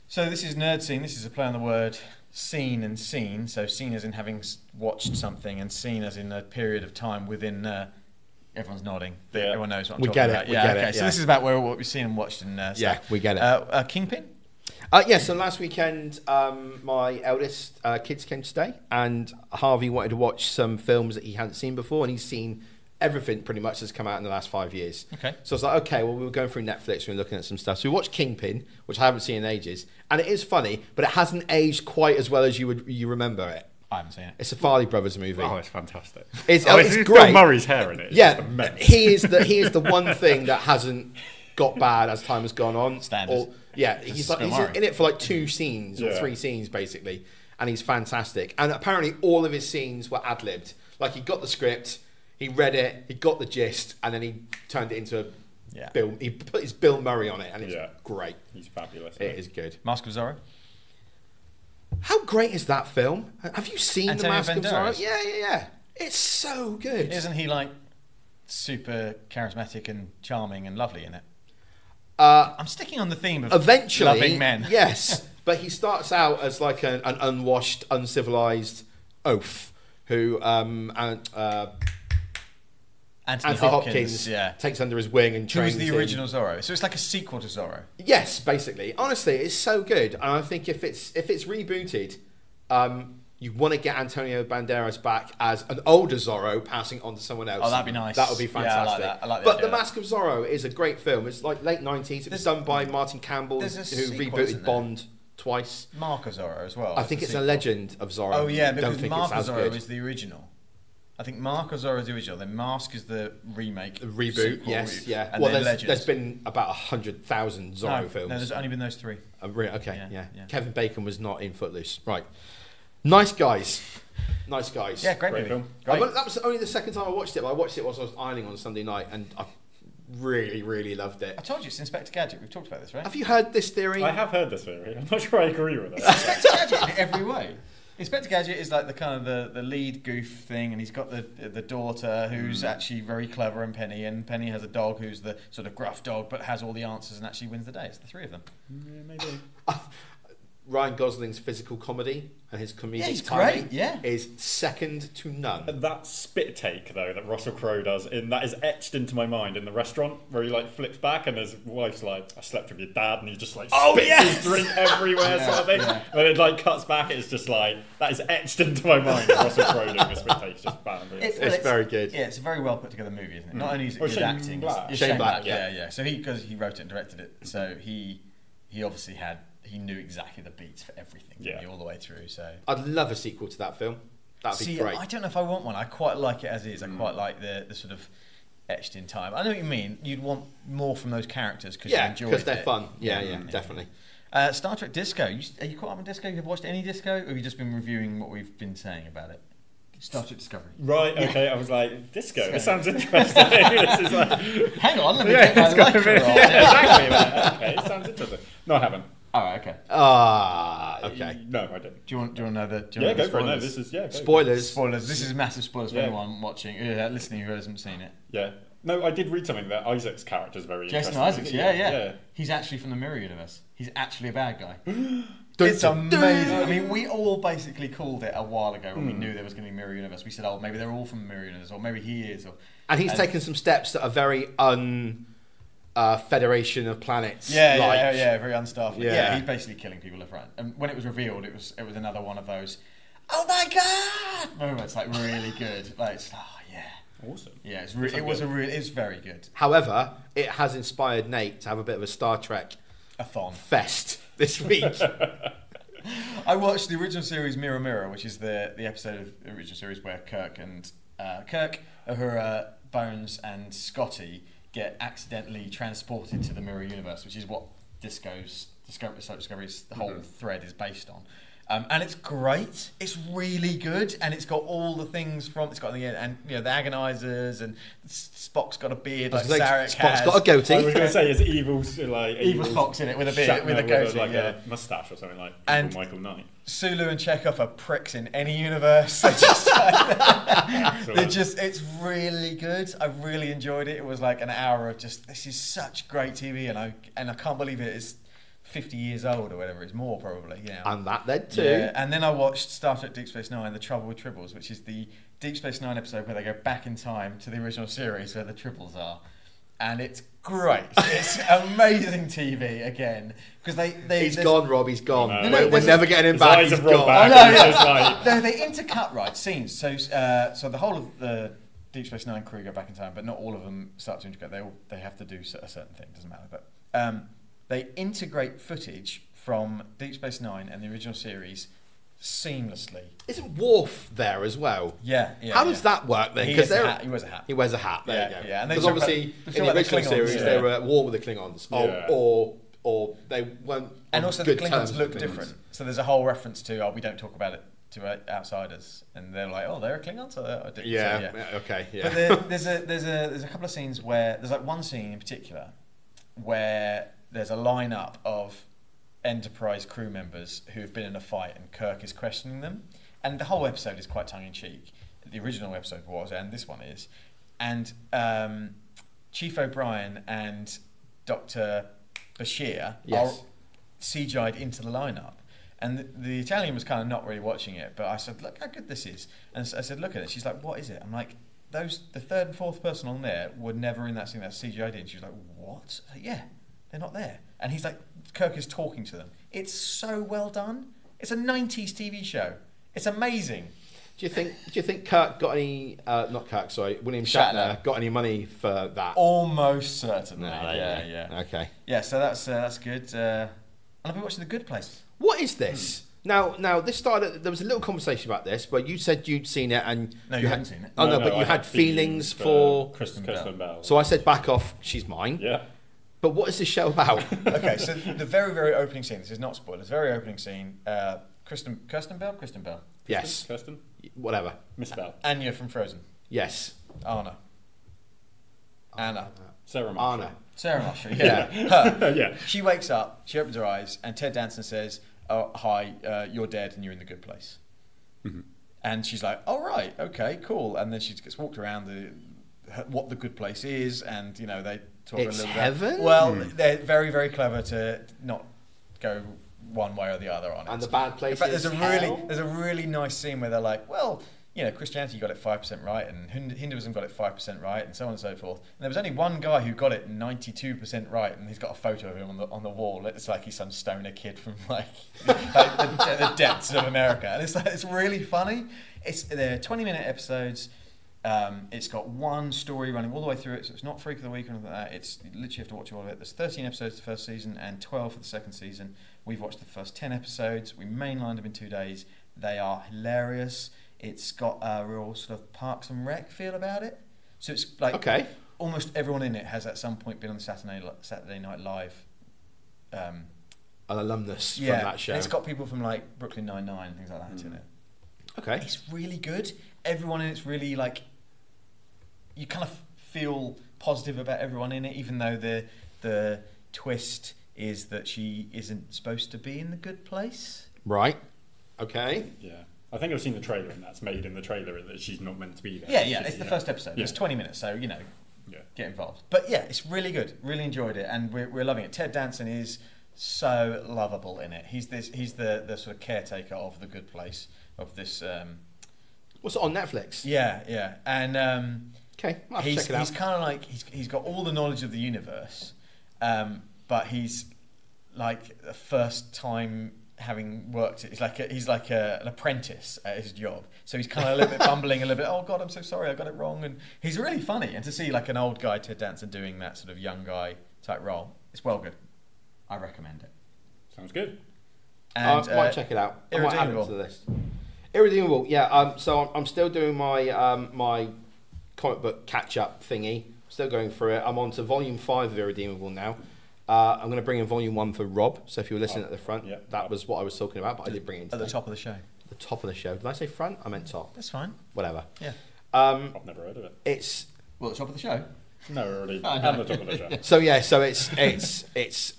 Speaker 2: So this is Nerdscene. This is a play on the word scene and scene. So scene as in having watched something, and scene as in a period of time within. Everyone's nodding.
Speaker 3: Yeah.
Speaker 2: Everyone knows what I'm
Speaker 4: We
Speaker 2: talking
Speaker 4: get it,
Speaker 2: about.
Speaker 4: we
Speaker 2: Yeah.
Speaker 4: get it,
Speaker 2: Okay. So
Speaker 4: yeah.
Speaker 2: this is about what we've seen and watched and stuff.
Speaker 4: Yeah, we get it.
Speaker 2: Kingpin.
Speaker 4: So last weekend, my eldest kids came to stay, and Harvey wanted to watch some films that he hadn't seen before, and he's seen everything pretty much that's come out in the last 5 years.
Speaker 2: Okay.
Speaker 4: So I was like, okay, well, we were going through Netflix, we were looking at some stuff. So we watched Kingpin, which I haven't seen in ages, and it is funny, but it hasn't aged quite as well as you remember it.
Speaker 2: I haven't seen it.
Speaker 4: It's a Farley Brothers movie.
Speaker 3: Oh, it's fantastic.
Speaker 4: It's
Speaker 3: Bill
Speaker 4: great.
Speaker 3: Murray's hair in it. It's
Speaker 4: Yeah,
Speaker 3: just immense.
Speaker 4: he is the one thing that hasn't got bad as time has gone on.
Speaker 2: Standard.
Speaker 4: He's
Speaker 2: Bill Murray.
Speaker 4: in it for like 2 scenes or
Speaker 3: Yeah.
Speaker 4: 3 scenes basically, and he's fantastic. And apparently all of his scenes were ad-libbed. Like he got the script, he read it, he got the gist, and then he turned it into
Speaker 2: Yeah.
Speaker 4: He put his Bill Murray on it, and it's great.
Speaker 3: He's fabulous.
Speaker 4: It is good.
Speaker 2: Mask of Zorro.
Speaker 4: How great is that film? Have you seen the
Speaker 2: Antonio
Speaker 4: Mask of
Speaker 2: Banderas?
Speaker 4: Zorro? Yeah. It's so good.
Speaker 2: Isn't he like super charismatic and charming and lovely in it? I'm sticking on the theme of
Speaker 4: Eventually,
Speaker 2: loving men.
Speaker 4: Yes, but he starts out as like an unwashed, uncivilized oaf who Anthony Hopkins takes under his wing and trains
Speaker 2: Who's the original Zorro? So it's like a sequel to Zorro.
Speaker 4: Yes, basically. Honestly, it's so good, and I think if it's rebooted, you want to get Antonio Banderas back as an older Zorro, passing on to someone else.
Speaker 2: Oh, that'd be nice.
Speaker 4: That would be fantastic.
Speaker 2: Yeah, I like that.
Speaker 4: But The Mask of Zorro is a great film. It's like late 90s. It was done by Martin Campbell, who rebooted Bond twice.
Speaker 2: Mark of Zorro as well.
Speaker 4: I think it's a Legend of Zorro.
Speaker 2: Oh yeah, because
Speaker 4: Don't think
Speaker 2: Mark
Speaker 4: it's
Speaker 2: of
Speaker 4: as
Speaker 2: Zorro
Speaker 4: good.
Speaker 2: is the original. I think Mark of Zorro is the original. Then Mask is the remake.
Speaker 4: Reboot,
Speaker 2: sequel,
Speaker 4: yes, yeah.
Speaker 2: And
Speaker 4: Well,
Speaker 2: then
Speaker 4: there's been about 100,000 Zorro films.
Speaker 2: No, there's only been those three.
Speaker 4: Okay,
Speaker 2: Yeah.
Speaker 4: Kevin Bacon was not in Footloose. Right. Nice Guys.
Speaker 2: Yeah, great movie.
Speaker 3: film.
Speaker 4: That was only the second time I watched it, but I watched it whilst I was ironing on Sunday night, and I really, really loved it.
Speaker 2: I told you it's Inspector Gadget. We've talked about this, right?
Speaker 4: Have you heard this theory?
Speaker 3: I have heard this theory. I'm not sure I agree with it.
Speaker 2: Inspector Gadget in every way. Inspector Gadget is like the kind of the lead goof thing, and he's got the daughter who's actually very clever, and Penny has a dog who's the sort of gruff dog, but has all the answers and actually wins the day. It's the three of them.
Speaker 3: Yeah, maybe.
Speaker 4: Ryan Gosling's physical comedy and his comedic
Speaker 2: he's
Speaker 4: timing
Speaker 2: great, yeah.
Speaker 4: is second to none.
Speaker 3: That spit take though that Russell Crowe does that is etched into my mind in the restaurant where he like flips back and his wife's like, "I slept with your dad," and he just like spits his drink everywhere sort of thing. Yeah. And it like cuts back, it's just like that is etched into my mind. Russell Crowe doing a spit take is just boundary.
Speaker 4: It's very good.
Speaker 2: Yeah, it's a very well put together movie, isn't it? Not only is it good
Speaker 3: Shane
Speaker 2: acting,
Speaker 3: Black.
Speaker 2: it's
Speaker 4: Shane Black, yeah.
Speaker 2: yeah. So because he wrote it and directed it, so he obviously he knew exactly the beats for everything, all the way through. So
Speaker 4: I'd love a sequel to that film. That'd be great.
Speaker 2: I don't know if I want one. I quite like it as is. I quite like the sort of etched in time. I know what you mean. You'd want more from those characters because you enjoy it.
Speaker 4: because they're fun. Yeah, definitely.
Speaker 2: Star Trek Disco. Are you caught up on Disco? Have you watched any Disco? Or have you just been reviewing what we've been saying about it? Star Trek Discovery.
Speaker 3: Right, okay, I was like, disco, this sounds interesting. This is like...
Speaker 2: Hang on, let me get my lighter on.
Speaker 3: Exactly. Okay, it sounds interesting. No, I haven't.
Speaker 2: Oh, okay.
Speaker 4: Okay.
Speaker 3: No, I didn't.
Speaker 2: Do you want to know the?
Speaker 3: Go for it. No, this is go.
Speaker 4: Spoilers.
Speaker 2: Spoilers. This is massive spoilers for anyone watching, listening who hasn't seen it.
Speaker 3: Yeah. No, I did read something that Isaac's character is very
Speaker 2: Jason
Speaker 3: interesting.
Speaker 2: Isaacs, yeah. He's actually from the Mirror Universe. He's actually a bad guy.
Speaker 4: Dun,
Speaker 2: It's
Speaker 4: dun,
Speaker 2: amazing.
Speaker 4: dun.
Speaker 2: I mean, we all basically called it a while ago when we knew there was going to be Mirror Universe. We said, oh, maybe they're all from the Mirror Universe, or maybe he is.
Speaker 4: And he's taken some steps that are very Federation of Planets.
Speaker 2: Very unstaffed.
Speaker 4: Yeah.
Speaker 2: Yeah, he's basically killing people left, right. And when it was revealed, it was another one of those. Oh my god! Moments like really good. Like,
Speaker 3: Awesome.
Speaker 2: yeah, it's very good.
Speaker 4: However, it has inspired Nate to have a bit of a Star Trek
Speaker 2: A thon.
Speaker 4: fest this week.
Speaker 2: I watched the original series Mirror Mirror, which is the episode of the original series where Kirk, Uhura, Bones, and Scotty get accidentally transported to the Mirror Universe, which is what Discovery's the whole thread is based on. And it's great. It's really good, and it's got all the things from. It's got the agonizers, and Spock's got a beard like Sarek has.
Speaker 4: Spock's got a goatee.
Speaker 3: I was going to say it's evil
Speaker 2: Spock's in it with a beard, with a goatee,
Speaker 3: a mustache or something like
Speaker 2: and
Speaker 3: Michael Knight.
Speaker 2: Sulu and Chekhov are pricks in any universe. They're just, it's really good. I really enjoyed it. It was like an hour of just, this is such great TV, and I can't believe it is 50 years old or whatever. It's more probably.
Speaker 4: And that led to.
Speaker 2: Yeah. And then I watched Star Trek Deep Space Nine: The Trouble with Tribbles, which is the Deep Space Nine episode where they go back in time to the original series where the Tribbles are. And it's great. It's amazing TV again because
Speaker 4: He's gone, Rob. He's gone.
Speaker 3: No,
Speaker 4: we're never getting him
Speaker 3: his
Speaker 4: back.
Speaker 3: eyes
Speaker 4: He's
Speaker 3: have rolled
Speaker 4: gone.
Speaker 3: back.
Speaker 2: No, they intercut scenes. So the whole of the Deep Space Nine crew go back in time, but not all of them start to integrate. They have to do a certain thing. Doesn't matter. But they integrate footage from Deep Space Nine and the original series seamlessly.
Speaker 4: Isn't Worf there as well?
Speaker 2: Yeah.
Speaker 4: How does that work then?
Speaker 2: He wears a hat. He wears a hat.
Speaker 4: He wears a hat. There you go.
Speaker 2: Yeah.
Speaker 4: Because obviously in the original series they were at war with the Klingons, or they weren't.
Speaker 2: And also the Klingons look different. So there's a whole reference to we don't talk about it to outsiders, and they're like, "Oh, they're a Klingon." So I did.
Speaker 4: Yeah.
Speaker 2: So, yeah.
Speaker 4: Okay. Yeah.
Speaker 2: But there's a couple of scenes where there's like one scene in particular where there's a lineup of Enterprise crew members who've been in a fight, and Kirk is questioning them, and the whole episode is quite tongue in cheek. The original episode was, and this one is, and Chief O'Brien and Dr. Bashir are CGI'd into the lineup. And the Italian was kind of not really watching it, but I said, "Look how good this is." And I said, "Look at it." She's like, "What is it?" I'm like, the third and fourth person on there were never in that scene. That's CGI'd in." She was like, "What?" I was like, "Yeah, they're not there." And he's like, Kirk is talking to them. It's so well done. It's a 90s TV show. It's amazing.
Speaker 4: Do you think Kirk got any? Not Kirk, sorry. William Shatner got any money for that?
Speaker 2: Almost certainly.
Speaker 4: No,
Speaker 2: yeah.
Speaker 4: Okay.
Speaker 2: Yeah, so that's good. And I'll be watching The Good Place.
Speaker 4: What is this? Now this started. There was a little conversation about this, where you said you'd seen it, and
Speaker 2: No, you hadn't seen it.
Speaker 4: Oh no,
Speaker 3: No,
Speaker 4: but you
Speaker 3: I
Speaker 4: had feelings for.
Speaker 3: Kristen Bell.
Speaker 4: So I said, back off. She's mine.
Speaker 3: Yeah.
Speaker 4: But what is this show about?
Speaker 2: Okay, so the very, very opening scene, this is not spoilers, very opening scene, Kristen Bell?
Speaker 4: Yes.
Speaker 3: Kirsten?
Speaker 4: Whatever.
Speaker 3: Miss Bell.
Speaker 2: Anya from Frozen.
Speaker 4: Yes.
Speaker 2: Anna.
Speaker 3: Sarah Marshall.
Speaker 4: Anna.
Speaker 2: Sarah Marshall, yeah. Her.
Speaker 3: Yeah.
Speaker 2: She wakes up, she opens her eyes, and Ted Danson says, "Oh, hi, you're dead and you're in the good place."
Speaker 3: Mhm.
Speaker 2: And she's like, "Oh, right, okay, cool." And then she gets walked around what the good place is, and, you know, they talk
Speaker 4: It's
Speaker 2: a little
Speaker 4: heaven?
Speaker 2: bit. Well, they're very, very clever to not go one way or the other on it.
Speaker 4: And the bad place
Speaker 2: In fact,
Speaker 4: is
Speaker 2: there's a really nice scene where they're like, well, you know, Christianity got it 5% right, and Hinduism got it 5% right, and so on and so forth. And there was only one guy who got it 92% right, and he's got a photo of him on the wall. It's like he's some stoner kid from like the depths of America, and it's really funny. They're 20-minute episodes. It's got one story running all the way through it, so it's not Freak of the Week or anything like that. You literally have to watch all of it. There's 13 episodes the first season and 12 for the second season. We've watched the first 10 episodes. We mainlined them in 2 days. They are hilarious. It's got a real sort of Parks and Rec feel about it. So it's like almost everyone in it has at some point been on the Saturday Night Live.
Speaker 4: An alumnus from
Speaker 2: Yeah,
Speaker 4: that show.
Speaker 2: and it's got people from like Brooklyn Nine-Nine and things like that in it.
Speaker 4: Okay.
Speaker 2: It's really good. Everyone in it's really like, you kind of feel positive about everyone in it, even though the twist is that she isn't supposed to be in the good place.
Speaker 4: Right. Okay.
Speaker 3: Yeah. I think I've seen the trailer, and that's made in the trailer that she's not meant to be there.
Speaker 2: Yeah, it's the first episode.
Speaker 3: Yeah.
Speaker 2: It's 20 minutes, so, you know,
Speaker 3: Yeah.
Speaker 2: get involved. But yeah, it's really good. Really enjoyed it, and we're loving it. Ted Danson is so lovable in it. He's the sort of caretaker of the good place, of this.
Speaker 4: What's it on Netflix?
Speaker 2: Yeah, and
Speaker 4: Okay, I'll check it out.
Speaker 2: he's kind of like he's got all the knowledge of the universe, but he's like the first time having worked. He's like an apprentice at his job, so he's kind of a little bit bumbling, a little bit. Oh God, I'm so sorry, I got it wrong. And he's really funny. And to see like an old guy Ted Danson doing that sort of young guy type role, it's well good. I recommend it.
Speaker 3: Sounds good.
Speaker 2: And
Speaker 4: I might check it out. I might add it
Speaker 2: Irredeemable.
Speaker 4: to the list. Irredeemable, yeah. So I'm still doing my my comic book catch up thingy. Still going through it. I'm on to volume 5 of Irredeemable now. I'm going to bring in volume 1 for Rob. So if you were listening at the front, that was what I was talking about. But I did bring it in
Speaker 2: at the top of the show.
Speaker 4: The top of the show. Did I say front? I meant top.
Speaker 2: That's fine.
Speaker 4: Whatever.
Speaker 2: Yeah.
Speaker 3: I've never heard of it.
Speaker 4: It's
Speaker 2: Well, at the top of the show.
Speaker 3: No, already at the top of the show.
Speaker 4: so yeah. So it's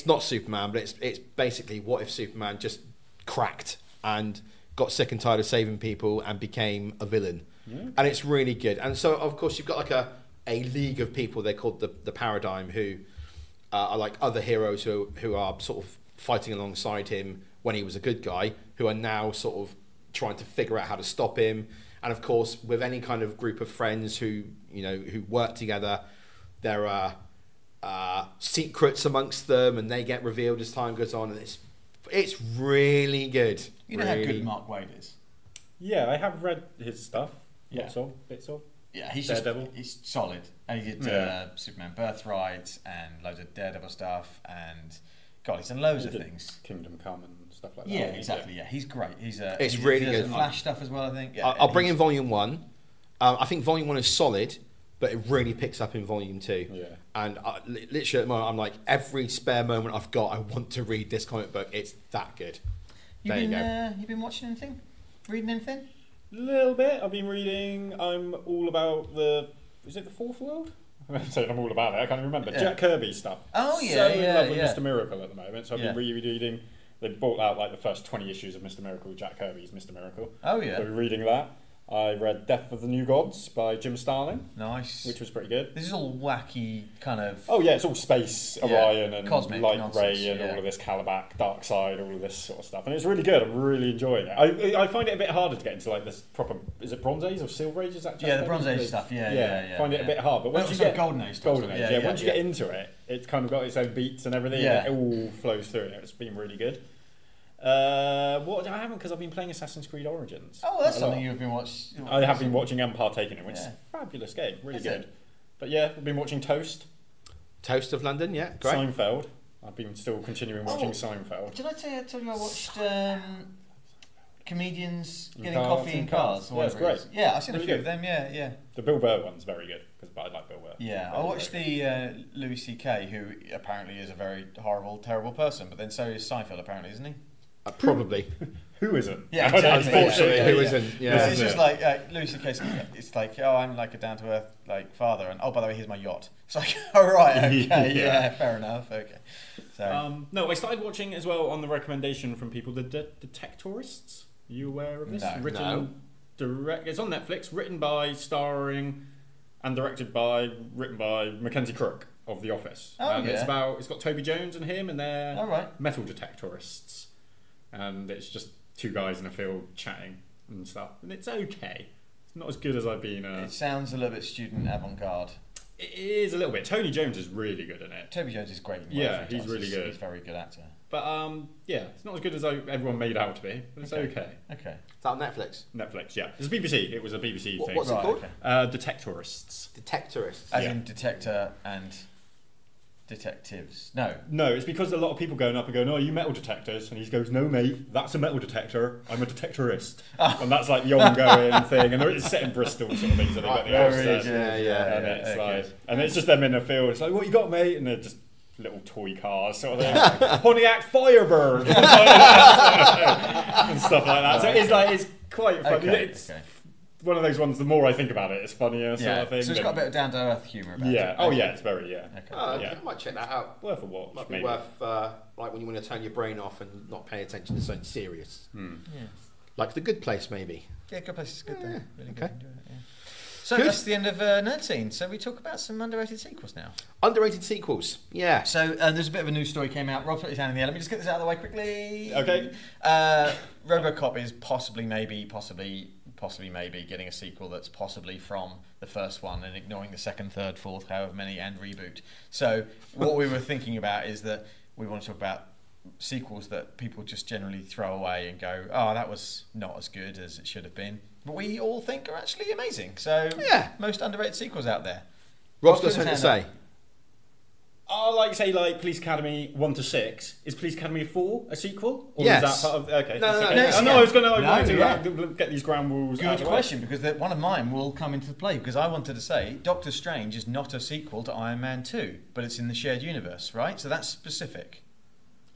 Speaker 4: not Superman, but it's basically what if Superman just cracked and got sick and tired of saving people and became a villain. And it's really good. And so of course you've got like a league of people, they're called the Paradigm, who are like other heroes who are sort of fighting alongside him when he was a good guy, who are now sort of trying to figure out how to stop him. And of course, with any kind of group of friends who work together, there are secrets amongst them, and they get revealed as time goes on. And it's really good.
Speaker 2: You know how good Mark Waid is.
Speaker 3: Yeah, I have read his stuff.
Speaker 2: Yeah.
Speaker 3: Bits of.
Speaker 2: Yeah, he's
Speaker 3: Daredevil.
Speaker 2: he's solid, and he did Superman Birthright and loads of Daredevil stuff, and God, he's done loads of things.
Speaker 3: Kingdom Come and stuff like that.
Speaker 2: Yeah, exactly. Yeah, he's great.
Speaker 4: It's really
Speaker 2: he does
Speaker 4: good.
Speaker 2: Flash stuff as well, I think. Yeah,
Speaker 4: I'll bring in volume 1. I think volume 1 is solid, but it really picks up in volume 2.
Speaker 3: Yeah.
Speaker 4: And literally at the moment, I'm like, every spare moment I've got, I want to read this comic book. It's that good.
Speaker 2: You've been watching anything? Reading anything?
Speaker 3: A little bit. I've been reading. I'm all about is it the Fourth World? I'm saying I'm all about it. I can't even remember. Jack Kirby stuff.
Speaker 2: Oh yeah,
Speaker 3: so in love with Mr. Miracle at the moment. So I've been rereading. They brought out like the first 20 issues of Mr. Miracle. Jack Kirby's Mr. Miracle.
Speaker 2: Oh yeah.
Speaker 3: So we're reading that. I read Death of the New Gods by Jim Starlin.
Speaker 2: Nice.
Speaker 3: Which was pretty good.
Speaker 2: This is all wacky kind of...
Speaker 3: Oh yeah, it's all space, Orion and
Speaker 2: cosmic
Speaker 3: Light
Speaker 2: nonsense,
Speaker 3: Ray and all of this Calabac, Dark Side, all of this sort of stuff. And it's really good. I'm really enjoying it. I find it a bit harder to get into like this proper... Is it Bronze Age or Silver Age? Is that
Speaker 2: the Bronze Age stuff. Yeah.
Speaker 3: Find it a bit hard. But once you get...
Speaker 2: Golden Age.
Speaker 3: Golden Age, yeah. Once you get into it, it's kind of got its own beats and everything.
Speaker 2: Yeah.
Speaker 3: And it all flows through it. It's been really good. What I haven't, because I've been playing Assassin's Creed Origins.
Speaker 2: Oh, that's something you've been watching.
Speaker 3: I have been watching and partaking in, which is a fabulous game, really good. But yeah, I've been watching Toast.
Speaker 4: Toast of London, yeah, great.
Speaker 3: Seinfeld. I've been still continuing watching Seinfeld.
Speaker 2: Did I tell you I watched comedians getting coffee in cars?
Speaker 3: Yeah, it's great.
Speaker 2: Yeah, I've seen a few of them. Yeah.
Speaker 3: The Bill Burr one's very good because I like Bill Burr.
Speaker 2: Yeah, I watched the Louis C.K., who apparently is a very horrible, terrible person, but then so is Seinfeld, apparently, isn't he?
Speaker 4: Probably.
Speaker 3: Who isn't?
Speaker 2: Yeah, exactly.
Speaker 4: Unfortunately, who isn't? Yeah.
Speaker 2: It's just like Louis C.K. It's like, oh, I'm like a down to earth like father, and oh, by the way, here's my yacht. It's like, all right, okay, yeah, fair enough, okay. So
Speaker 3: no, I started watching as well on the recommendation from people. The Detectorists. Are you aware of this?
Speaker 2: No.
Speaker 3: It's on Netflix. Written by, starring, and written by Mackenzie Crook of The Office.
Speaker 2: Oh,
Speaker 3: and it's got Toby Jones and him, and they're metal detectorists. And it's just two guys in a field chatting and stuff. And it's okay. It's not as good as I've been.
Speaker 2: It sounds a little bit student avant-garde.
Speaker 3: It is a little bit. Tony Jones is really good in it.
Speaker 2: Toby Jones is great.
Speaker 3: Yeah, he's really good.
Speaker 2: He's a very good actor.
Speaker 3: But it's not as good as everyone made out to be. But it's okay.
Speaker 2: Okay.
Speaker 4: Is that on Netflix?
Speaker 3: Netflix, yeah. It's BBC. It was a BBC thing.
Speaker 4: What's it called?
Speaker 3: Detectorists.
Speaker 4: Detectorists.
Speaker 2: As in detector and detectives. No,
Speaker 3: it's because a lot of people going up and going, "Oh, are you metal detectors?" And he goes, "No, mate, that's a metal detector. I'm a detectorist." And that's like the ongoing thing. And it's set in Bristol, sort of thing. So they got the
Speaker 2: very
Speaker 3: good. And it's like, and it's just them in a field. It's like, "What you got, mate?" And they're just little toy cars, sort of thing. Pontiac Firebird and stuff like that. So it's quite funny. It's one of those ones. The more I think about it, it's funnier sort of thing.
Speaker 2: So it's got a bit of down to earth humour about it.
Speaker 3: Yeah. Oh yeah, it's very
Speaker 4: Okay. I might check that out.
Speaker 3: Worth a watch.
Speaker 4: Might be worth like when you want to turn your brain off and not pay attention to something serious.
Speaker 2: Yeah.
Speaker 4: Like The Good Place, maybe.
Speaker 2: Yeah, Good Place is good.
Speaker 4: Yeah.
Speaker 2: Really
Speaker 4: Okay.
Speaker 2: good. So that's the end of Nerdscene. So we talk about some underrated sequels now.
Speaker 4: Underrated sequels, yeah.
Speaker 2: So there's a bit of a news story came out. Rob put his hand in the air. Let me just get this out of the way quickly.
Speaker 3: Okay.
Speaker 2: RoboCop is possibly maybe getting a sequel that's possibly from the first one and ignoring the second, third, fourth, however many, and reboot. So what we were thinking about is that we want to talk about sequels that people just generally throw away and go, oh, that was not as good as it should have been. But we all think are actually amazing. So most underrated sequels out there.
Speaker 4: Rob's got something to say.
Speaker 3: I like to say, Police Academy 1 to 6. Is Police Academy 4 a sequel? Or
Speaker 4: Yes.
Speaker 3: is that part of... Okay.
Speaker 4: No,
Speaker 3: I was going to get these ground rules out of
Speaker 2: Good
Speaker 3: the
Speaker 2: question, because one of mine will come into play, because I wanted to say Doctor Strange is not a sequel to Iron Man 2, but it's in the shared universe, right? So that's specific.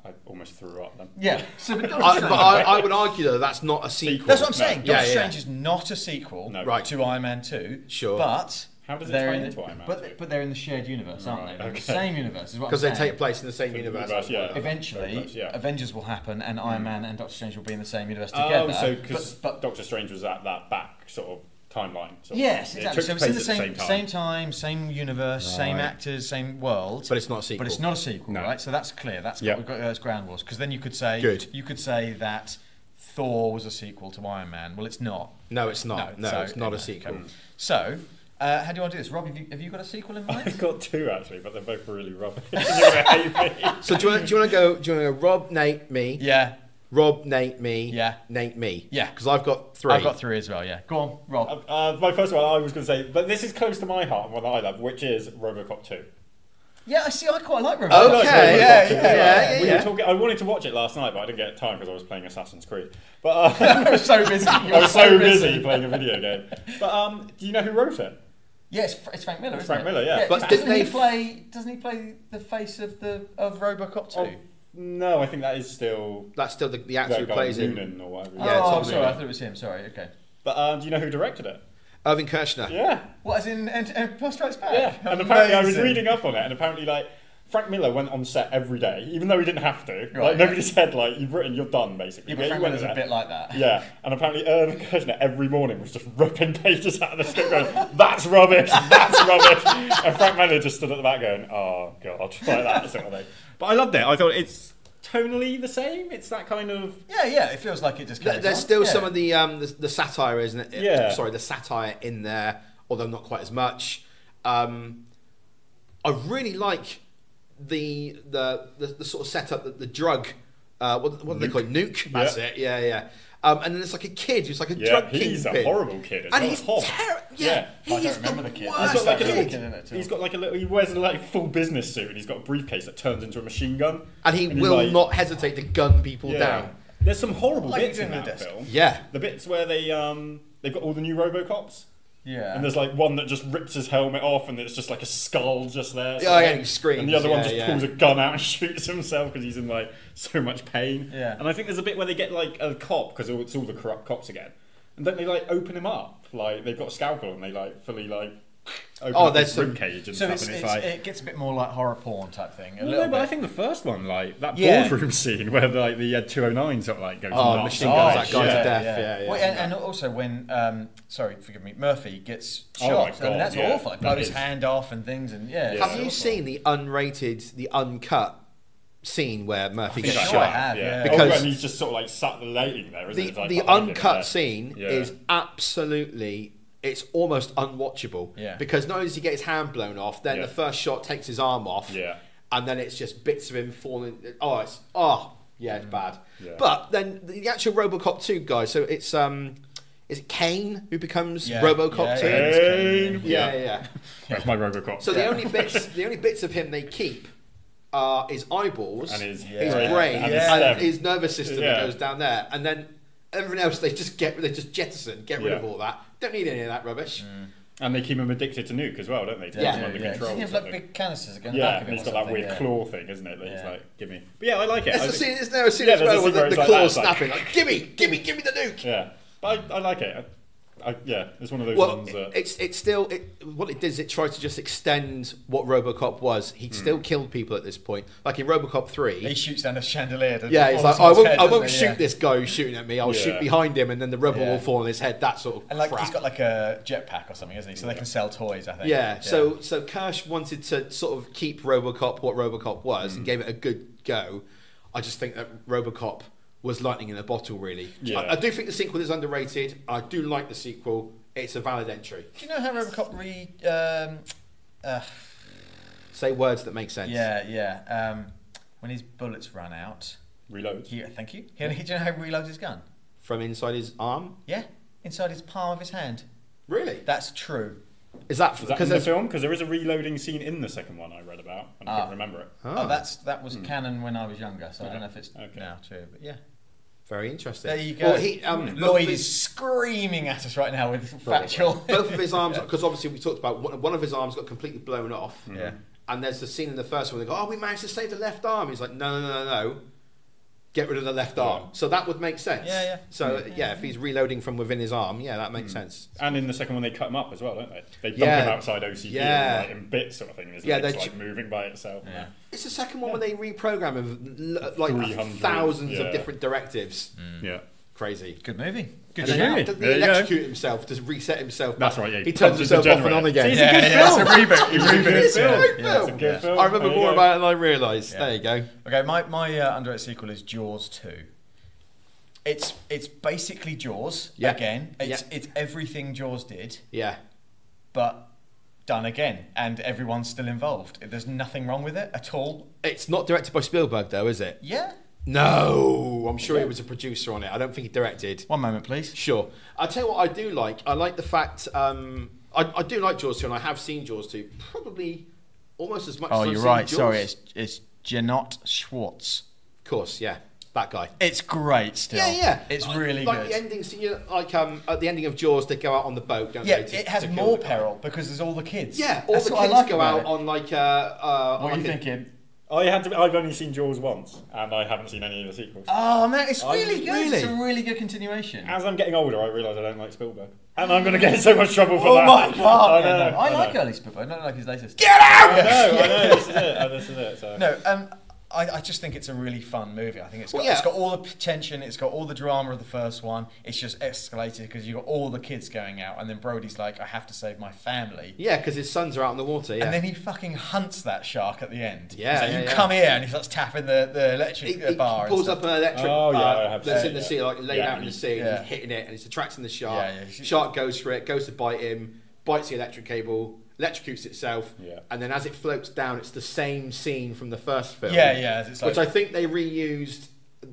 Speaker 3: I almost threw up then.
Speaker 2: Yeah. So, but
Speaker 4: I would argue, though, that's not a sequel.
Speaker 2: That's what I'm saying.
Speaker 4: Yeah,
Speaker 2: Doctor Strange is not a sequel to Iron Man 2.
Speaker 4: Sure.
Speaker 2: But...
Speaker 3: How does it tie into Iron Man 2?
Speaker 2: But they're in the shared universe, aren't they? They're in the
Speaker 3: Okay.
Speaker 2: same universe is what I'm
Speaker 4: Because
Speaker 2: saying.
Speaker 4: they take place in the same universe.
Speaker 3: Yeah.
Speaker 2: Eventually, Avengers will happen, and Iron Man and Doctor Strange will be in the same universe together.
Speaker 3: Oh, so because
Speaker 2: but
Speaker 3: Doctor Strange was at that back sort of timeline.
Speaker 2: yes, exactly. So it's in the
Speaker 3: same
Speaker 2: time, same universe, same actors, same world.
Speaker 4: But it's not a sequel.
Speaker 2: But it's not a sequel, right? So that's clear. We've got those ground rules. Because then you could say that Thor was a sequel to Iron Man. Well, it's not.
Speaker 4: No, it's not. No, it's not a sequel.
Speaker 2: Okay. So. How do you want to do this? Rob, have you got a sequel in mind?
Speaker 3: I've got two actually, but they're both really rubbish.
Speaker 4: So do you want to go Rob, Nate, me?
Speaker 2: Yeah.
Speaker 4: Rob, Nate, me.
Speaker 2: Yeah.
Speaker 4: Nate, me.
Speaker 2: Yeah.
Speaker 4: Because I've got three.
Speaker 2: I've got three as well, yeah. Go on, Rob.
Speaker 3: My first one I was going to say, but this is close to my heart and one that I love, which is RoboCop 2.
Speaker 2: Yeah, I quite like RoboCop.
Speaker 4: Okay.
Speaker 2: Yeah.
Speaker 3: I wanted to watch it last night, but I didn't get time because I was playing Assassin's Creed. But
Speaker 2: I was so busy.
Speaker 3: I was so busy playing a video game. But do you know who wrote it?
Speaker 2: Yeah, it's Frank Miller.
Speaker 3: It's Frank Miller, yeah.
Speaker 2: But doesn't he play the face of RoboCop 2?
Speaker 3: No, I think that is still...
Speaker 4: That's still the actor who
Speaker 3: that guy,
Speaker 4: plays him.
Speaker 3: Noonan or whatever.
Speaker 4: Yeah,
Speaker 1: oh,
Speaker 4: Tom
Speaker 1: sorry,
Speaker 4: Noonan.
Speaker 1: I thought it was him. Sorry, okay.
Speaker 3: But do you know who directed it?
Speaker 4: Irving Kershner.
Speaker 3: Yeah.
Speaker 1: What, as in Empire Strikes Back?
Speaker 3: Yeah, and apparently I was
Speaker 1: Amazing.
Speaker 3: reading up on it, and apparently like Frank Miller went on set every day, even though he didn't have to.
Speaker 1: Right,
Speaker 3: Like nobody said like you've written, you're done basically.
Speaker 1: Yeah, but
Speaker 3: he
Speaker 1: Frank
Speaker 3: went
Speaker 1: Miller's a
Speaker 3: there.
Speaker 1: bit like that.
Speaker 3: Yeah, and apparently Irving Kershner every morning was just ripping pages out of the script going, that's rubbish, that's rubbish. And Frank Miller just stood at the back going, oh god, like that sort of thing. But I loved it. I thought it's tonally the same. It's that kind of...
Speaker 1: Yeah, it feels like it just carries
Speaker 4: There's
Speaker 1: on.
Speaker 4: still
Speaker 1: Yeah.
Speaker 4: some of the satire, isn't it?
Speaker 3: Yeah.
Speaker 4: Sorry, the satire in there, although not quite as much. I really like the sort of setup, the drug. What do they call it? Nuke. That's it. Yeah. And then there's like a kid who's like a drug kingpin.
Speaker 3: he's a horrible kid.
Speaker 4: And he's terrible. Yeah,
Speaker 1: I don't
Speaker 4: he is
Speaker 1: remember
Speaker 4: the
Speaker 1: the kid.
Speaker 4: worst
Speaker 3: He's got like a
Speaker 4: kid.
Speaker 3: little, he's got like a little. He wears a like full business suit, and he's got a briefcase that turns into a machine gun.
Speaker 4: And he
Speaker 3: he's
Speaker 4: will
Speaker 3: like-
Speaker 4: not hesitate to gun people down.
Speaker 3: There's some horrible
Speaker 1: Like
Speaker 3: bits
Speaker 1: you
Speaker 3: in
Speaker 1: do in
Speaker 3: that
Speaker 1: the
Speaker 3: film.
Speaker 4: Yeah.
Speaker 3: The bits where they've got all the new RoboCops.
Speaker 1: Yeah.
Speaker 3: And there's like one that just rips his helmet off, and it's just like a skull just there.
Speaker 4: Yeah, and he screams.
Speaker 3: And the other one
Speaker 4: Yeah,
Speaker 3: just pulls a gun out and shoots himself because he's in like so much pain.
Speaker 1: Yeah.
Speaker 3: And I think there's a bit where they get like a cop because it's all the corrupt cops again, and then they like open him up, like they've got a scalpel and they like fully like open up
Speaker 4: there's
Speaker 3: his
Speaker 4: some-
Speaker 3: rib cage and
Speaker 1: So
Speaker 3: stuff, and it's like.
Speaker 1: it gets a bit more like horror porn type thing.
Speaker 3: Well, no, but I think the first one, like that
Speaker 1: Yeah.
Speaker 3: boardroom scene where like the 209 sort of like goes
Speaker 4: Oh,
Speaker 3: nuts.
Speaker 4: machine guns that guy to death. Yeah.
Speaker 1: Well, and also when, sorry, forgive me, Murphy gets
Speaker 3: Oh
Speaker 1: shot.
Speaker 3: my
Speaker 1: I mean,
Speaker 3: God,
Speaker 1: that's
Speaker 3: yeah.
Speaker 1: awful. Like,
Speaker 3: That
Speaker 1: blow his
Speaker 3: is.
Speaker 1: hand off and things, and
Speaker 3: Yeah.
Speaker 1: yeah.
Speaker 4: Have you seen the unrated, the uncut scene where Murphy gets
Speaker 1: sure I
Speaker 4: shot?
Speaker 1: have, yeah.
Speaker 4: Because
Speaker 3: and he's just sort of like sat laying there, isn't
Speaker 4: the
Speaker 3: it? It's like
Speaker 4: the
Speaker 3: behind him,
Speaker 4: uncut
Speaker 3: yeah.
Speaker 4: scene
Speaker 3: Yeah.
Speaker 4: is absolutely, it's almost unwatchable.
Speaker 1: Yeah.
Speaker 4: Because not only does he get his hand blown off, then
Speaker 3: Yeah.
Speaker 4: the first shot takes his arm off.
Speaker 3: Yeah.
Speaker 4: And then it's just bits of him falling. It's bad.
Speaker 3: Yeah.
Speaker 4: But then the actual RoboCop 2 guy, so it's is it Kane who becomes
Speaker 1: Yeah.
Speaker 4: RoboCop
Speaker 1: Yeah,
Speaker 4: 2?
Speaker 3: Kane.
Speaker 4: Yeah.
Speaker 3: That's my RoboCop.
Speaker 4: So the only bits of him they keep are his eyeballs,
Speaker 3: And his
Speaker 4: brain,
Speaker 3: and
Speaker 1: his
Speaker 4: and
Speaker 3: stem.
Speaker 4: his nervous system
Speaker 3: Yeah.
Speaker 4: that goes down there, and then everything else they just jettison, get rid of
Speaker 3: Yeah.
Speaker 4: all that. Don't need any of that rubbish.
Speaker 3: And they keep him addicted to nuke as well, don't they? To
Speaker 4: Yeah.
Speaker 3: keep him under control.
Speaker 1: Doesn't he
Speaker 3: or
Speaker 1: have like
Speaker 3: something.
Speaker 1: big canisters again?
Speaker 3: Yeah,
Speaker 1: back of
Speaker 3: and
Speaker 1: him
Speaker 3: he's
Speaker 1: or
Speaker 3: got that
Speaker 1: something,
Speaker 3: weird
Speaker 1: yeah.
Speaker 3: claw thing, isn't it? That he's
Speaker 1: Yeah.
Speaker 3: like, give me. But yeah, I like it.
Speaker 4: There's
Speaker 3: I
Speaker 4: a
Speaker 3: think-
Speaker 4: scene, isn't there a scene
Speaker 3: Yeah,
Speaker 4: as
Speaker 3: there's a
Speaker 4: well
Speaker 3: scene
Speaker 4: with
Speaker 3: where
Speaker 4: the
Speaker 3: it's like
Speaker 4: claws
Speaker 3: that, it's like-
Speaker 4: snapping, like give me the nuke.
Speaker 3: Yeah, but I like it. Yeah, it's one of those
Speaker 4: Well,
Speaker 3: ones that.
Speaker 4: it's still what it did is it tried to just extend what RoboCop was. He still killed people at this point, like in RoboCop 3.
Speaker 1: He shoots down a chandelier.
Speaker 4: Yeah, he's like, I won't shoot this guy who's shooting at me. I'll
Speaker 3: Yeah.
Speaker 4: shoot behind him, and then the rubble
Speaker 1: Yeah.
Speaker 4: will fall on his head. That sort of
Speaker 1: And like
Speaker 4: crap.
Speaker 1: he's got like a jetpack or something, isn't he? So they can sell toys, I think.
Speaker 4: Yeah, so Kirsch wanted to sort of keep RoboCop what RoboCop was and gave it a good go. I just think that RoboCop was lightning in a bottle, really.
Speaker 3: Yeah.
Speaker 4: I do think the sequel is underrated. I do like the sequel. It's a valid entry.
Speaker 1: Do you know how RoboCop
Speaker 4: Say words that make sense.
Speaker 1: when his bullets run out,
Speaker 3: Reloads.
Speaker 1: thank you. Do you know how he reloads his gun?
Speaker 4: From inside his arm?
Speaker 1: Yeah, inside his palm of his hand.
Speaker 4: Really?
Speaker 1: That's true.
Speaker 4: Is that
Speaker 3: Is that
Speaker 4: because
Speaker 3: in the
Speaker 4: there's
Speaker 3: film? Because there is a reloading scene in the second one I read about, and I couldn't remember it.
Speaker 1: Oh, that was canon when I was younger, so I don't know if it's
Speaker 3: Okay.
Speaker 1: now true, but yeah.
Speaker 4: very interesting.
Speaker 1: There you go.
Speaker 4: Well,
Speaker 1: Lloyd is screaming at us right now with factual.
Speaker 4: both of his arms, because obviously we talked about one of his arms got completely blown off.
Speaker 1: Yeah.
Speaker 4: And there's the scene in the first one. They go, "Oh, we managed to save the left arm." He's like, "No. Get rid of the left arm." So that would make sense.
Speaker 1: Yeah.
Speaker 4: So if he's reloading from within his arm, that makes sense.
Speaker 3: And in the second one, they cut him up as well, don't they? They dump
Speaker 4: Yeah.
Speaker 3: him outside OCD
Speaker 4: Yeah.
Speaker 3: and, like, in bits, sort of thing. His
Speaker 4: Yeah,
Speaker 3: legs,
Speaker 4: they
Speaker 3: like moving by itself.
Speaker 1: Yeah.
Speaker 4: It's the second one where they reprogram of like
Speaker 3: 300,
Speaker 4: thousands of
Speaker 3: yeah.
Speaker 4: different directives.
Speaker 3: Yeah.
Speaker 4: Crazy.
Speaker 1: Good movie. Good
Speaker 4: And
Speaker 1: show.
Speaker 4: then
Speaker 3: movie.
Speaker 4: doesn't
Speaker 3: There
Speaker 4: he
Speaker 3: you go.
Speaker 4: electrocute himself to reset himself back?
Speaker 3: That's right, yeah.
Speaker 4: He turns
Speaker 3: punches
Speaker 4: himself
Speaker 3: the
Speaker 4: off and on
Speaker 3: generator.
Speaker 4: again.
Speaker 3: See, it's a good film.
Speaker 1: It's a reboot. He rebooted
Speaker 4: It's a
Speaker 1: it.
Speaker 4: great
Speaker 1: Yeah,
Speaker 4: film.
Speaker 3: It's a good film.
Speaker 4: I remember
Speaker 3: There you
Speaker 4: more
Speaker 3: go.
Speaker 4: about it than I realised.
Speaker 1: Yeah.
Speaker 4: There you go.
Speaker 1: Okay, my underrated sequel is Jaws 2. It's basically Jaws
Speaker 4: Yeah.
Speaker 1: again. It's
Speaker 4: Yeah.
Speaker 1: it's everything Jaws did,
Speaker 4: Yeah.
Speaker 1: but done again, and everyone's still involved. There's nothing wrong with it at all.
Speaker 4: It's not directed by Spielberg, though, is it?
Speaker 1: Yeah.
Speaker 4: No, I'm sure he was a producer on it. I don't think he directed.
Speaker 1: One moment, please.
Speaker 4: Sure. I'll tell you what I do like. I like the fact I do like Jaws 2, and I have seen Jaws 2 probably almost as much as
Speaker 1: Oh,
Speaker 4: I've
Speaker 1: you're
Speaker 4: seen
Speaker 1: right.
Speaker 4: Jaws.
Speaker 1: Sorry, it's Janot Schwartz.
Speaker 4: Of course, yeah. That guy.
Speaker 1: It's great still.
Speaker 4: Yeah.
Speaker 1: It's really
Speaker 4: like
Speaker 1: good.
Speaker 4: the ending scene, like at the ending of Jaws, they go out on the boat, don't
Speaker 1: Yeah,
Speaker 4: they? to-
Speaker 1: it has
Speaker 4: to kill
Speaker 1: more
Speaker 4: the guy.
Speaker 1: peril because there's all the kids.
Speaker 4: Yeah, all
Speaker 1: That's
Speaker 4: the
Speaker 1: what I
Speaker 4: kids
Speaker 1: like
Speaker 4: go
Speaker 1: about
Speaker 4: out
Speaker 1: it.
Speaker 4: on like.
Speaker 1: What are
Speaker 4: like
Speaker 1: you
Speaker 4: a-
Speaker 1: thinking?
Speaker 3: I've only seen Jaws once, and I haven't seen any of the sequels.
Speaker 2: Oh man, it's really good.
Speaker 4: really?
Speaker 2: It's a really good continuation.
Speaker 3: As I'm getting older, I realise I don't like Spielberg, and I'm going to get in so much trouble for
Speaker 2: Oh
Speaker 3: that.
Speaker 2: my god!
Speaker 3: I know.
Speaker 2: I like early Spielberg. I don't like his latest.
Speaker 4: Get out!
Speaker 3: I know. This is it. So.
Speaker 1: No, I just think it's a really fun movie. I think it's got,
Speaker 4: Well,
Speaker 1: it's got all the tension, it's got all the drama of the first one. It's just escalated because you've got all the kids going out, and then Brody's like, I have to save my family.
Speaker 4: Yeah, because his sons are out in the water. Yeah.
Speaker 1: And then he fucking hunts that shark at the end.
Speaker 4: Yeah,
Speaker 1: He's like,
Speaker 4: yeah,
Speaker 1: you
Speaker 4: yeah.
Speaker 1: come here, and he starts tapping the electric
Speaker 4: He
Speaker 1: bar.
Speaker 4: pulls
Speaker 1: and
Speaker 4: up an electric
Speaker 3: Oh, yeah, I have
Speaker 4: that's
Speaker 3: seen
Speaker 4: in the
Speaker 3: it,
Speaker 4: sea, like laid
Speaker 3: yeah.
Speaker 4: out in the sea, and
Speaker 1: Yeah.
Speaker 4: he's hitting it, and it's attracting the shark.
Speaker 1: Yeah, yeah.
Speaker 4: Shark goes for it, goes to bite him, bites the electric cable, electrocutes itself,
Speaker 3: Yeah.
Speaker 4: and then as it floats down, it's the same scene from the first film.
Speaker 1: Yeah. It's like,
Speaker 4: Which I think they reused,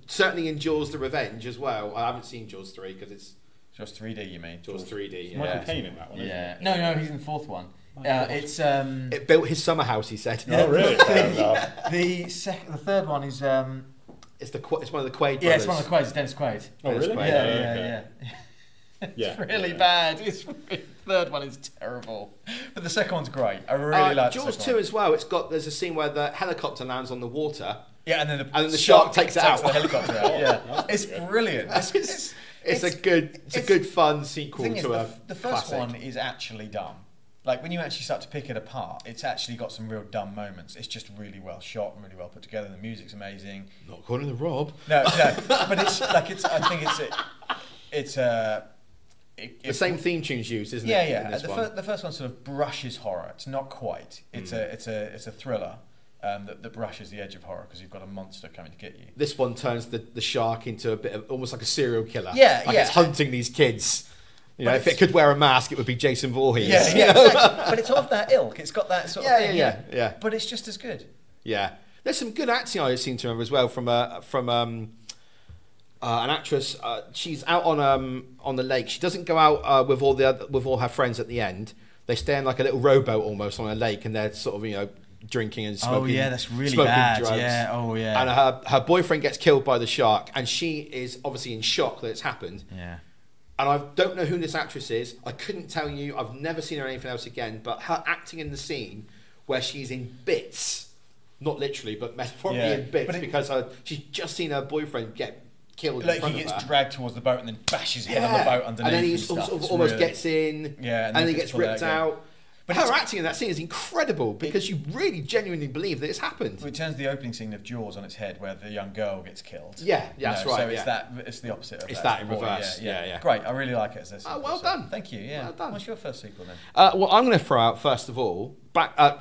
Speaker 4: certainly in Jaws: The Revenge as well. I haven't seen Jaws 3 because it's
Speaker 1: just 3D, you mean?
Speaker 4: Jaws 3D.
Speaker 3: Michael
Speaker 4: Yeah.
Speaker 3: Caine in that one. Isn't
Speaker 1: Yeah.
Speaker 3: it?
Speaker 1: No, he's in the fourth one. It's
Speaker 4: It built his summer house, he said.
Speaker 3: Oh really? Fair enough.
Speaker 1: the third one is
Speaker 4: It's one of the Quaid brothers.
Speaker 1: yeah, it's one of the Quays. It's Dennis Quaid.
Speaker 3: Oh really?
Speaker 4: Quaid.
Speaker 1: Yeah.
Speaker 3: Yeah.
Speaker 1: It's really bad. The third one is terrible, but the second one's great. I really like
Speaker 4: Jaws
Speaker 1: the second
Speaker 4: 2
Speaker 1: one.
Speaker 4: as well. There's a scene where the helicopter lands on the water.
Speaker 1: Yeah, and then
Speaker 4: the shark takes it out.
Speaker 1: the helicopter out. Yeah,
Speaker 3: That's
Speaker 1: it's
Speaker 3: good.
Speaker 1: brilliant.
Speaker 4: It's a good fun sequel
Speaker 1: thing is,
Speaker 4: to
Speaker 1: the first
Speaker 4: classic.
Speaker 1: one is actually dumb. Like when you actually start to pick it apart, it's actually got some real dumb moments. It's just really well shot and really well put together. The music's amazing.
Speaker 4: Not according to Rob.
Speaker 1: No, but it's like I think
Speaker 4: The same theme tunes used, isn't
Speaker 1: Yeah,
Speaker 4: it?
Speaker 1: yeah.
Speaker 4: in this one?
Speaker 1: The first one sort of brushes horror. It's not quite. It's a thriller that brushes the edge of horror because you've got a monster coming to get you.
Speaker 4: This one turns the shark into a bit of almost like a serial killer.
Speaker 1: Yeah,
Speaker 4: like
Speaker 1: yeah.
Speaker 4: it's hunting these kids. You know,
Speaker 1: But
Speaker 4: if it could wear a mask, it would be Jason Voorhees.
Speaker 1: Yeah, exactly. But it's of that ilk. It's got that sort of thing.
Speaker 4: Yeah.
Speaker 1: But it's just as good.
Speaker 4: Yeah. There's some good acting I seem to remember as well from an actress. She's out on the lake. She doesn't go out with all her friends at the end. They stay in like a little rowboat almost on a lake, and they're sort of drinking and smoking.
Speaker 2: Oh yeah, that's really
Speaker 4: smoking
Speaker 2: bad.
Speaker 4: drugs.
Speaker 2: Yeah. Oh yeah.
Speaker 4: And her boyfriend gets killed by the shark, and she is obviously in shock that it's happened.
Speaker 2: yeah.
Speaker 4: And I don't know who this actress is. I couldn't tell you. I've never seen her in anything else again. But her acting in the scene where she's in bits, not literally, but metaphorically
Speaker 1: Yeah.
Speaker 4: in bits,
Speaker 1: But
Speaker 4: because she's just seen her boyfriend get killed in
Speaker 1: Like
Speaker 4: front
Speaker 1: he
Speaker 4: of
Speaker 1: gets
Speaker 4: her.
Speaker 1: dragged towards the boat and then bashes his head on the boat underneath.
Speaker 4: and then he
Speaker 1: stuff.
Speaker 4: sort of
Speaker 1: It's
Speaker 4: almost
Speaker 1: really-
Speaker 4: gets in,
Speaker 1: Yeah,
Speaker 4: and then he gets
Speaker 1: pulled
Speaker 4: ripped
Speaker 1: again.
Speaker 4: out. But
Speaker 1: But
Speaker 4: her
Speaker 1: it's-
Speaker 4: acting in that scene is incredible because you really genuinely believe that it's happened.
Speaker 1: Well, it turns the opening scene of Jaws on its head, where the young girl gets killed.
Speaker 4: Yeah, that's right,
Speaker 1: So it's
Speaker 4: yeah.
Speaker 1: it's the opposite of
Speaker 4: It's
Speaker 1: that.
Speaker 4: that in
Speaker 1: Boy,
Speaker 4: reverse, yeah.
Speaker 1: Great, I really like it as a sequel.
Speaker 4: well
Speaker 1: so
Speaker 4: done.
Speaker 1: Thank you. Yeah.
Speaker 4: Well done.
Speaker 1: What's your first sequel then?
Speaker 4: Well, I'm going to throw out first of all, I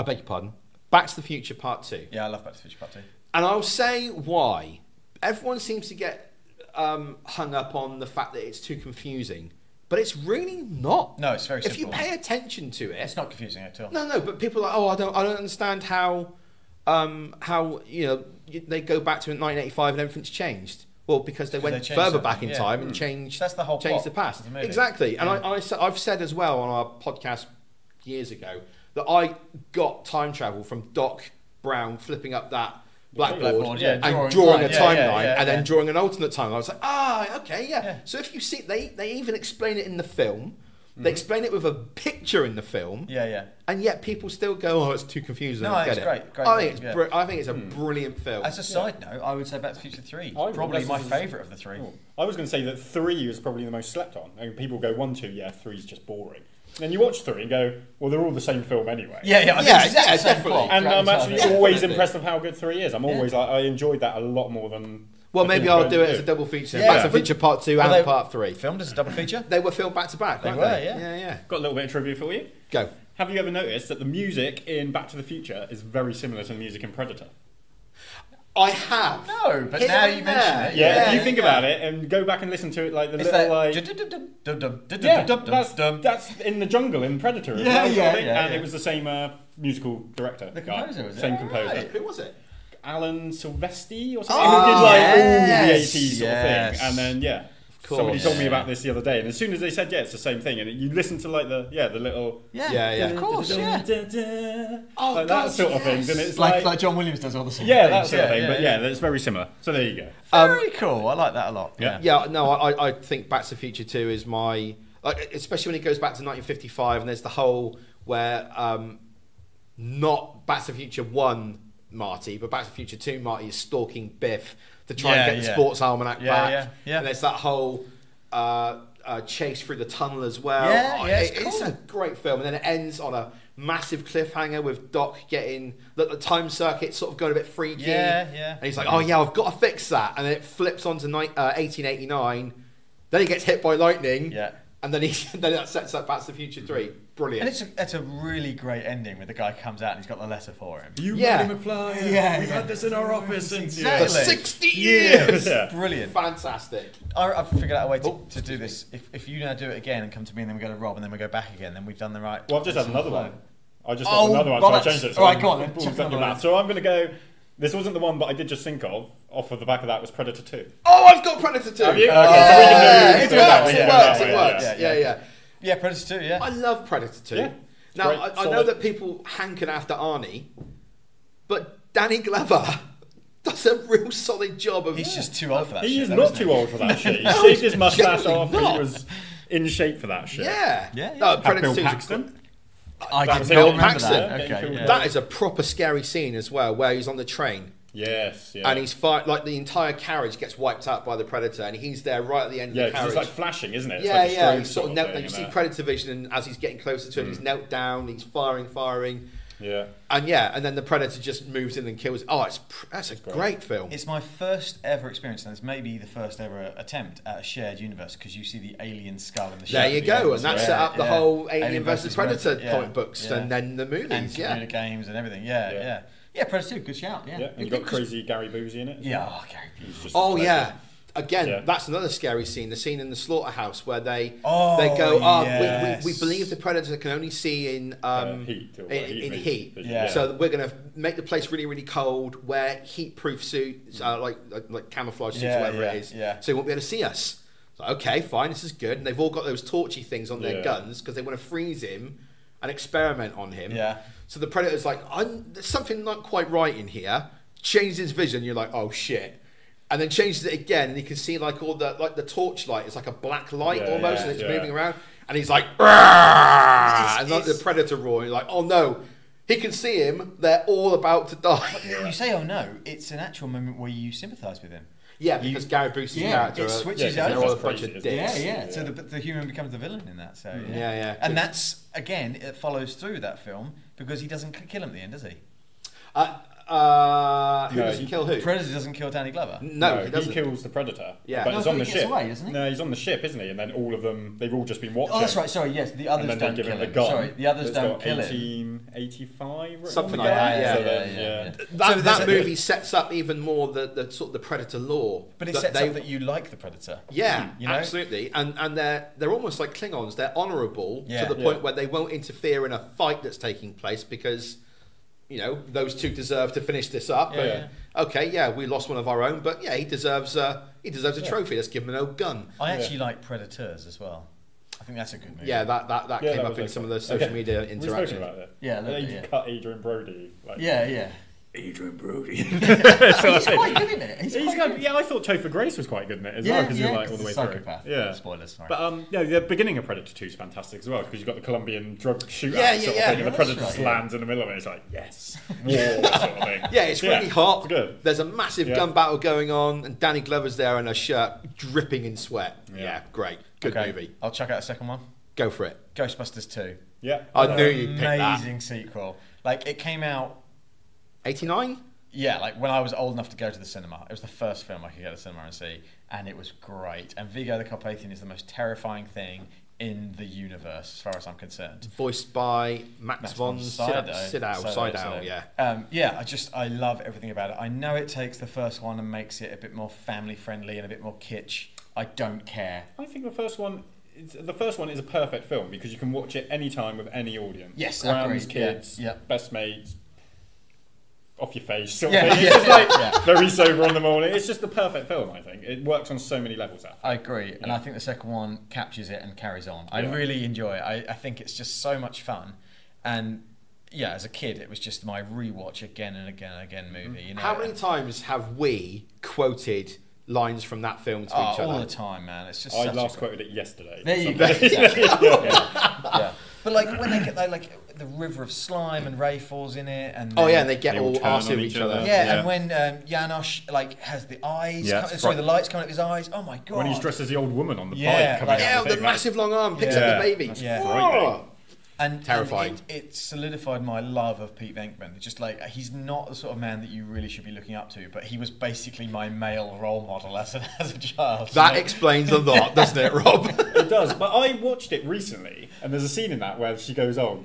Speaker 4: beg your pardon, Back to the Future Part 2.
Speaker 1: Yeah, I love Back to the Future Part 2.
Speaker 4: And I'll say why. Everyone seems to get hung up on the fact that it's too confusing, but it's really not.
Speaker 1: No, it's very
Speaker 4: If you
Speaker 1: simple.
Speaker 4: pay attention to it,
Speaker 1: It's not confusing at all.
Speaker 4: no. But people are like, oh, I don't understand how they go back to 1985 and everything's changed. Well, because they
Speaker 1: Because
Speaker 4: went
Speaker 1: they changed
Speaker 4: further
Speaker 1: something,
Speaker 4: back in
Speaker 1: yeah.
Speaker 4: time and changed.
Speaker 1: That's the whole
Speaker 4: changed
Speaker 1: plot
Speaker 4: the past.
Speaker 1: of the movie.
Speaker 4: Exactly. And
Speaker 1: Yeah.
Speaker 4: I've said as well on our podcast years ago that I got time travel from Doc Brown flipping up that blackboard,
Speaker 1: Blackboard, yeah,
Speaker 4: and drawing a
Speaker 1: yeah,
Speaker 4: timeline
Speaker 1: yeah,
Speaker 4: and then
Speaker 1: yeah.
Speaker 4: drawing an alternate timeline. I was like, okay, yeah.
Speaker 1: Yeah.
Speaker 4: So if you see, they even explain it in the film. They explain it with a picture in the film.
Speaker 1: Yeah, yeah.
Speaker 4: And yet people still go, oh, it's too confusing.
Speaker 1: No,
Speaker 4: I don't
Speaker 1: it's
Speaker 4: get it.
Speaker 1: great
Speaker 4: I think it's
Speaker 1: film,
Speaker 4: I think it's a brilliant film.
Speaker 1: As a side note, I would say Back to the Future 3.
Speaker 3: I-
Speaker 1: Probably
Speaker 3: that's-
Speaker 1: my favourite of the three.
Speaker 3: Oh. I was going to say that 3 is probably the most slept on. I mean, people go 1, 2, yeah, 3 is just boring. Then you watch 3 and go, well, they're all the same film anyway.
Speaker 1: Yeah, yeah. I think
Speaker 4: Yeah,
Speaker 1: it's the exact
Speaker 4: yeah,
Speaker 1: same
Speaker 4: definitely.
Speaker 1: plot
Speaker 3: And
Speaker 1: throughout
Speaker 3: I'm
Speaker 1: the
Speaker 3: actually
Speaker 1: entire-
Speaker 3: always
Speaker 4: Definitely.
Speaker 3: impressed with how good 3 is. I'm always like, I enjoyed that a lot more than.
Speaker 4: Well,
Speaker 3: the
Speaker 4: maybe
Speaker 3: things
Speaker 4: I'll
Speaker 3: I'm
Speaker 4: do
Speaker 3: going
Speaker 4: it
Speaker 3: to
Speaker 4: as a double feature.
Speaker 1: Yeah,
Speaker 4: Back to
Speaker 1: but-
Speaker 4: the Future Part 2
Speaker 1: Well,
Speaker 4: and
Speaker 1: they-
Speaker 4: Part 3.
Speaker 1: Filmed as a double feature.
Speaker 4: They were filmed back to back,
Speaker 1: They
Speaker 4: weren't
Speaker 1: were,
Speaker 4: they?
Speaker 1: yeah.
Speaker 4: Yeah.
Speaker 3: Got a little bit of trivia for you.
Speaker 4: Go.
Speaker 3: Have you ever noticed that the music in Back to the Future is very similar to the music in Predator?
Speaker 4: I have.
Speaker 1: No, but
Speaker 4: Here
Speaker 1: now
Speaker 4: and
Speaker 1: you mention
Speaker 4: there.
Speaker 1: it.
Speaker 3: Yeah, if you think about it and go back and listen to it, like the
Speaker 1: It's
Speaker 3: little
Speaker 1: that.
Speaker 3: like. Yeah, that's in the jungle in Predator. As
Speaker 1: Yeah,
Speaker 3: well,
Speaker 1: yeah,
Speaker 3: I think.
Speaker 1: yeah,
Speaker 3: And
Speaker 1: yeah.
Speaker 3: it was the same musical director.
Speaker 1: The
Speaker 3: guy.
Speaker 1: composer, was it?
Speaker 3: Same
Speaker 1: Oh,
Speaker 3: composer.
Speaker 1: right.
Speaker 4: Who was it?
Speaker 3: Alan Silvestri or something.
Speaker 1: Oh,
Speaker 3: who did like all the
Speaker 1: yes,
Speaker 3: 80s sort of
Speaker 1: yes.
Speaker 3: thing. And then, yeah.
Speaker 4: course.
Speaker 3: Somebody told me
Speaker 1: Yeah.
Speaker 3: about this the other day, and as soon as they said, yeah, it's the same thing, and you listen to like the little
Speaker 4: Yeah.
Speaker 1: Of course, yeah.
Speaker 4: Oh,
Speaker 3: like
Speaker 4: God,
Speaker 3: that sort of
Speaker 4: yes.
Speaker 3: things, and it's
Speaker 2: Like John Williams does all the same
Speaker 3: yeah,
Speaker 2: things.
Speaker 3: that sort of thing. But yeah, it's very similar. So there you go.
Speaker 2: Very cool. I like that a lot.
Speaker 3: Yeah.
Speaker 4: Yeah, no, I think Back to the Future 2 is my... especially when it goes back to 1955 and there's the whole where not Back to the Future 1 Marty, but Back to the Future 2 Marty is stalking Biff to try and get the sports almanac back. And there's that whole chase through the tunnel as well. It's a great film. And then it ends on a massive cliffhanger with Doc getting the time circuit sort of going a bit freaky. And he's like, oh yeah, I've got to fix that. And then it flips onto 1889. Then he gets hit by lightning. And then then that sets up Back to the Future 3. Brilliant.
Speaker 1: And it's a really great ending where the guy comes out and he's got the letter for him.
Speaker 3: You Marty McFly. We've had this in our office since
Speaker 4: for 60 years.
Speaker 1: Brilliant.
Speaker 4: Fantastic.
Speaker 1: I've figured out a way to do this. If you now do it again and come to me and then we go to Rob and then we go back again, then we've done the right.
Speaker 3: Well, I've just had another one. I just got another one, so I changed it. So
Speaker 1: Alright, go on then.
Speaker 3: So I'm going to go. This wasn't the one, but I did just think of. Off of the back of that was Predator 2.
Speaker 4: Oh, I've got Predator 2.
Speaker 3: Have you?
Speaker 4: It works.
Speaker 1: Yeah, Predator 2,
Speaker 4: I love Predator 2.
Speaker 3: Yeah,
Speaker 4: now, I know that people hankered after Arnie, but Danny Glover does a real solid job of...
Speaker 1: He's just too old for that shit.
Speaker 3: He is not too old for that shit. He shaved his mustache off. He was in shape for that shit.
Speaker 4: Predator
Speaker 3: Bill
Speaker 4: 2
Speaker 3: Paxton.
Speaker 1: I
Speaker 3: That was
Speaker 1: did
Speaker 3: it.
Speaker 1: not
Speaker 4: Bill
Speaker 1: remember
Speaker 4: Paxton.
Speaker 1: that. Okay,
Speaker 4: That is a proper scary scene as well, where he's on the train.
Speaker 3: Yes,
Speaker 4: And he's like the entire carriage gets wiped out by the Predator, and he's there right at the end of the carriage.
Speaker 3: Yeah, because it's like flashing, isn't it? It's like a
Speaker 4: He's sort of knelt down. You see Predator vision, and as he's getting closer to him, he's knelt down. He's firing. And then the Predator just moves in and kills. Oh, that's a great film.
Speaker 1: It's my first ever experience, and it's maybe the first ever attempt at a shared universe because you see the alien skull in the
Speaker 4: There you go, and that set up the whole Alien versus Predator comic books, and then the movies,
Speaker 1: and computer games and everything. Yeah, Predator 2, good shout.
Speaker 3: And you got crazy Gary Busey in it.
Speaker 1: Yeah, Gary Busey.
Speaker 4: Oh yeah. Again, that's another scary scene. The scene in the slaughterhouse where they go, we believe the Predator can only see in heat. So we're going to make the place really, really cold, wear heat-proof suits, like camouflage suits, whatever it is, so he won't be able to see us. So, okay, fine, this is good. And they've all got those torchy things on their guns because they want to freeze him and experiment on him. So the Predator's like, there's something not quite right in here. Changes his vision. You're like, oh shit. And then changes it again, and you can see like all the torchlight. It's like a black light almost, and it's moving around. And he's like, and like the Predator roar. You're like, oh no, he can see him. They're all about to die.
Speaker 1: You say, oh no, it's an actual moment where you sympathise with him.
Speaker 4: Yeah, because Gary Busey's character,
Speaker 1: it switches over.
Speaker 4: They're all a bunch of dicks.
Speaker 1: So the human becomes the villain in that. So
Speaker 4: and
Speaker 1: that's again, it follows through that film because he doesn't kill him at the end, does he?
Speaker 4: Who doesn't kill who?
Speaker 1: Predator doesn't kill Danny Glover.
Speaker 4: No,
Speaker 3: he kills the Predator.
Speaker 4: Yeah,
Speaker 3: but he's on the ship.
Speaker 1: Away, doesn't he?
Speaker 3: No, he's on the ship, isn't he? And then all of them, they've all just been watching.
Speaker 1: Oh, that's right. Sorry, yes, the others don't kill him. Sorry, the others don't kill him.
Speaker 3: 1885,
Speaker 4: something like that.
Speaker 3: Yeah.
Speaker 4: That movie sets up even more the sort of the Predator lore.
Speaker 1: But it sets up that you like the Predator.
Speaker 4: Yeah, absolutely. And they're almost like Klingons. They're honourable to the point where they won't interfere in a fight that's taking place because, you know, those two deserve to finish this up. We lost one of our own, but he deserves a trophy. Let's give him an old gun.
Speaker 1: I actually like Predators as well. I think that's a good movie.
Speaker 4: Yeah, that came up in some of the social media interactions.
Speaker 3: About it.
Speaker 1: Yeah,
Speaker 3: cut Adrian Brody.
Speaker 1: Adrian
Speaker 3: Brody.
Speaker 1: He's quite good in it.
Speaker 3: I thought Topher Grace was quite good in it as well because you're like all the way
Speaker 1: psychopath.
Speaker 3: through. Yeah,
Speaker 1: spoilers. Sorry.
Speaker 3: But the beginning of Predator 2 is fantastic as well because you've got the Colombian drug shootout sort of thing, and the Predator just lands in the middle of it. It's like war sort of thing.
Speaker 4: Yeah, it's really hot.
Speaker 3: It's good.
Speaker 4: There's a massive gun battle going on, and Danny Glover's there in a shirt dripping in sweat. Yeah, great, good movie.
Speaker 1: I'll chuck out a second one.
Speaker 4: Go for it.
Speaker 1: Ghostbusters 2.
Speaker 3: Yeah,
Speaker 4: I knew you'd pick that.
Speaker 1: Amazing sequel. Like it came out
Speaker 4: 89.
Speaker 1: Yeah, like when I was old enough to go to the cinema. It was the first film I could go to the cinema and see, and it was great. And Vigo the Carpathian is the most terrifying thing in the universe, as far as I'm concerned.
Speaker 4: Voiced by Max von Sydow.
Speaker 1: I love everything about it. I know it takes the first one and makes it a bit more family friendly and a bit more kitsch. I don't care.
Speaker 3: I think the first one is a perfect film because you can watch it anytime with any audience.
Speaker 1: Yes,
Speaker 3: Grounds, kids, best mates. Off your face, sort
Speaker 1: of
Speaker 3: thing. It's just very sober on the morning. It's just the perfect film, I think. It works on so many levels.
Speaker 1: I agree, and I think the second one captures it and carries on. I really enjoy it. I think it's just so much fun, and as a kid, it was just my rewatch again and again and again movie. You know?
Speaker 4: How many times have we quoted lines from that film to each other?
Speaker 1: All the time, man. It's just.
Speaker 3: I last quoted it yesterday.
Speaker 1: There you go. Yeah. But like when they get the river of slime and Ray falls in it, and
Speaker 4: Oh yeah, and they get
Speaker 3: They all
Speaker 4: all
Speaker 3: turn
Speaker 4: arsey
Speaker 3: on
Speaker 4: with
Speaker 3: each
Speaker 4: each other.
Speaker 3: other.
Speaker 1: yeah,
Speaker 3: Yeah.
Speaker 1: and when Janosch like has the eyes,
Speaker 3: Yeah,
Speaker 1: the lights coming out of his eyes. Oh my god!
Speaker 3: When he's dressed as the old woman on the
Speaker 1: Yeah,
Speaker 3: bike coming
Speaker 1: like-
Speaker 3: out
Speaker 4: Yeah,
Speaker 3: of
Speaker 4: with the
Speaker 3: thing,
Speaker 4: massive long arm picks
Speaker 3: Yeah.
Speaker 4: up the baby.
Speaker 3: That's
Speaker 1: Yeah.
Speaker 3: frightening.
Speaker 1: And
Speaker 4: Terrifying.
Speaker 1: it solidified my love of Pete Venkman. It's just like he's not the sort of man that you really should be looking up to, but he was basically my male role model as a child.
Speaker 4: That explains a lot, doesn't it, Rob?
Speaker 3: It does, but I watched it recently, and there's a scene in that where she goes, "Oh,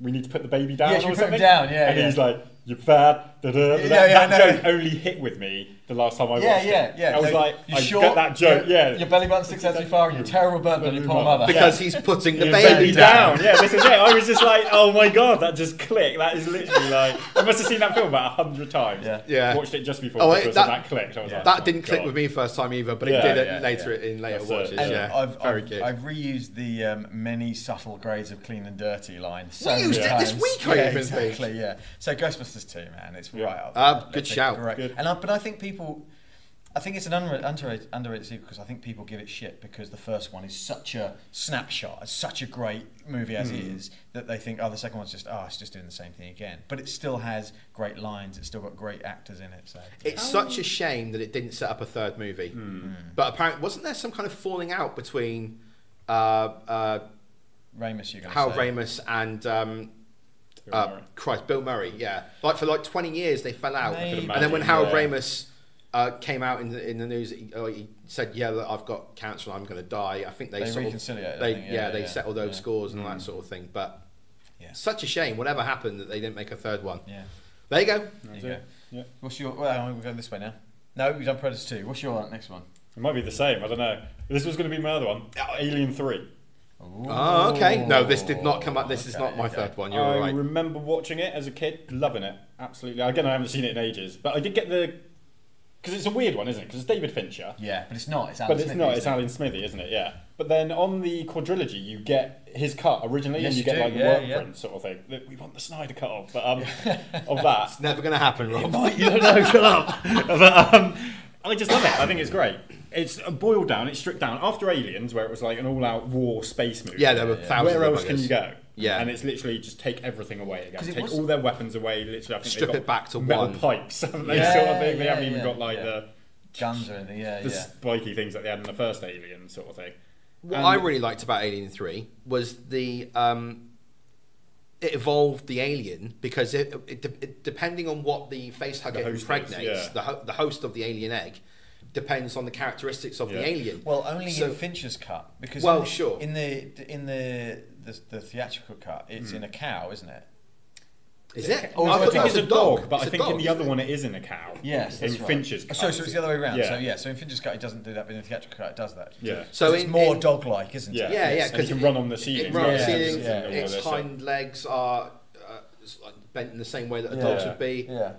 Speaker 3: we need to put the baby down?"
Speaker 1: Yeah,
Speaker 3: or
Speaker 1: she put him
Speaker 3: something?"
Speaker 1: down, yeah,
Speaker 3: and
Speaker 1: yeah.
Speaker 3: he's like, "You're fat." Da, da, da.
Speaker 1: Yeah,
Speaker 3: That
Speaker 1: no.
Speaker 3: joke only hit with me the last time I watched it.
Speaker 1: yeah.
Speaker 3: I was
Speaker 1: No,
Speaker 3: like,
Speaker 1: you're
Speaker 3: I
Speaker 1: short,
Speaker 3: get that joke.
Speaker 1: Your belly button sticks out too far, and you're a terrible burden on your poor mother.
Speaker 4: Because he's putting the
Speaker 3: Your
Speaker 4: baby down.
Speaker 3: Yeah, this is it. I was just like, oh my god, that just clicked. That is literally like, I must have seen that film about 100 times.
Speaker 1: Yeah.
Speaker 4: Yeah.
Speaker 3: Watched it just before
Speaker 4: Oh,
Speaker 3: because that clicked. I was like,
Speaker 4: That
Speaker 3: oh
Speaker 4: didn't
Speaker 3: my
Speaker 4: click
Speaker 3: God.
Speaker 4: with me first time either, but
Speaker 3: Yeah,
Speaker 4: it did
Speaker 1: yeah,
Speaker 4: later
Speaker 1: yeah.
Speaker 4: in later
Speaker 3: That's it.
Speaker 4: watches.
Speaker 1: And
Speaker 4: Yeah, very good.
Speaker 1: I've reused the many subtle grades of clean and dirty line. So
Speaker 4: We used
Speaker 1: many
Speaker 4: it this
Speaker 1: times.
Speaker 4: week, I
Speaker 1: yeah,
Speaker 4: even think.
Speaker 1: exactly, yeah. So Ghostbusters 2, man, it's
Speaker 3: Yeah.
Speaker 1: right up there.
Speaker 4: Good
Speaker 1: It's a
Speaker 4: shout.
Speaker 1: great-
Speaker 3: Good.
Speaker 1: But I think I think it's an underrated sequel because I think people give it shit because the first one is such a snapshot, it's such a great movie as it is, that they think, oh, the second one's just, it's just doing the same thing again. But it still has great lines, it's still got great actors in it. So
Speaker 4: It's such a shame that it didn't set up a third movie. But apparently, wasn't there some kind of falling out between
Speaker 1: Ramis, you're going to
Speaker 4: Harold
Speaker 1: say.
Speaker 4: Ramis and
Speaker 3: Bill Murray.
Speaker 4: Bill Murray? Yeah, like for 20 years they fell out,
Speaker 1: Maybe.
Speaker 4: and then when
Speaker 3: imagine,
Speaker 4: Harold
Speaker 3: yeah.
Speaker 4: Ramis came out in the news, he said, "Yeah, look, I've got cancer, and I'm going to die." I think they sort of
Speaker 1: reconciliated, I
Speaker 4: they
Speaker 1: think,
Speaker 4: they settled those scores and all that sort of thing. But such a shame, whatever happened, that they didn't make a third one.
Speaker 1: Yeah.
Speaker 4: There you go.
Speaker 1: There you go.
Speaker 3: Yeah.
Speaker 1: What's your? Well, we're going this way now. No, we've done Predator 2. What's your next one?
Speaker 3: It might be the same. I don't know. This was going to be my other one. Alien 3.
Speaker 4: Oh, okay. No, this did not come up. This is not my
Speaker 1: okay.
Speaker 4: third one. You're
Speaker 3: I
Speaker 4: all right.
Speaker 3: remember watching it as a kid, loving it. Absolutely. Again, I haven't seen it in ages, but I did get the. Because it's a weird one, isn't it? Because it's David Fincher.
Speaker 1: Yeah, but it's not. It's Alan
Speaker 3: But it's
Speaker 1: Smithy,
Speaker 3: not.
Speaker 1: isn't
Speaker 3: It's
Speaker 1: it?
Speaker 3: Alan Smithy, isn't it? Yeah. But then on the quadrilogy, you get his cut originally,
Speaker 1: Yes,
Speaker 3: and you
Speaker 1: you
Speaker 3: get
Speaker 1: do,
Speaker 3: like the
Speaker 1: yeah,
Speaker 3: work
Speaker 1: yeah.
Speaker 3: print sort of thing. Look, we want the Snyder cut of, but of that.
Speaker 4: It's never going to happen, Rob.
Speaker 3: You don't know, shut up. But I just love it. I think it's great. It's boiled down. It's stripped down after Aliens, where it was like an all-out war space movie.
Speaker 4: Yeah, there were thousands.
Speaker 3: Where
Speaker 4: of
Speaker 3: else can
Speaker 4: buggers.
Speaker 3: you go?
Speaker 4: Yeah.
Speaker 3: And it's literally just take everything away again.
Speaker 1: 'Cause it
Speaker 3: Take
Speaker 1: was-
Speaker 3: all their weapons away. Literally, I think
Speaker 4: Strip
Speaker 3: they've got
Speaker 4: it back to
Speaker 3: metal
Speaker 4: one.
Speaker 3: pipes, haven't they?
Speaker 1: Yeah,
Speaker 3: Sort of thing. They
Speaker 1: yeah,
Speaker 3: haven't even
Speaker 1: yeah,
Speaker 3: got like
Speaker 1: yeah. Guns or anything. Yeah,
Speaker 3: the
Speaker 1: yeah.
Speaker 3: spiky things that they had in the first Alien sort of thing.
Speaker 4: What
Speaker 3: And-
Speaker 4: I really liked about Alien 3 was the it evolved the alien because it depending on what the facehugger
Speaker 3: The host
Speaker 4: impregnates,
Speaker 3: is, yeah.
Speaker 4: the host of the alien egg depends on the characteristics of the
Speaker 3: Yeah.
Speaker 4: alien.
Speaker 1: Well, only
Speaker 4: So-
Speaker 1: in Fincher's cut because
Speaker 4: Well, sure.
Speaker 1: in the theatrical cut, it's in a cow, isn't it?
Speaker 4: Is it?
Speaker 3: Oh,
Speaker 4: I
Speaker 3: I
Speaker 4: thought
Speaker 3: think
Speaker 4: that
Speaker 3: it's
Speaker 4: was
Speaker 3: a dog, but
Speaker 4: It's
Speaker 3: I
Speaker 4: a
Speaker 3: think in
Speaker 4: dog,
Speaker 3: the other
Speaker 4: isn't
Speaker 3: one it is in a cow.
Speaker 1: Yes,
Speaker 3: in
Speaker 1: that's right.
Speaker 3: Fincher's
Speaker 1: So
Speaker 3: cut.
Speaker 1: it's the other way around.
Speaker 3: Yeah.
Speaker 1: So in Fincher's cut, it doesn't do that, but in the theatrical cut, it does that.
Speaker 3: Yeah.
Speaker 4: So
Speaker 1: it's
Speaker 4: in-
Speaker 1: more
Speaker 4: in-
Speaker 1: dog-like, isn't
Speaker 3: Yeah.
Speaker 1: it?
Speaker 4: Yeah, yeah,
Speaker 3: And
Speaker 4: because
Speaker 3: it can run on the ceiling.
Speaker 4: It runs on the
Speaker 1: Yeah,
Speaker 4: ceiling.
Speaker 1: yeah, yeah.
Speaker 4: Its hind legs are like bent in the same way that a dog should be.
Speaker 1: Yeah.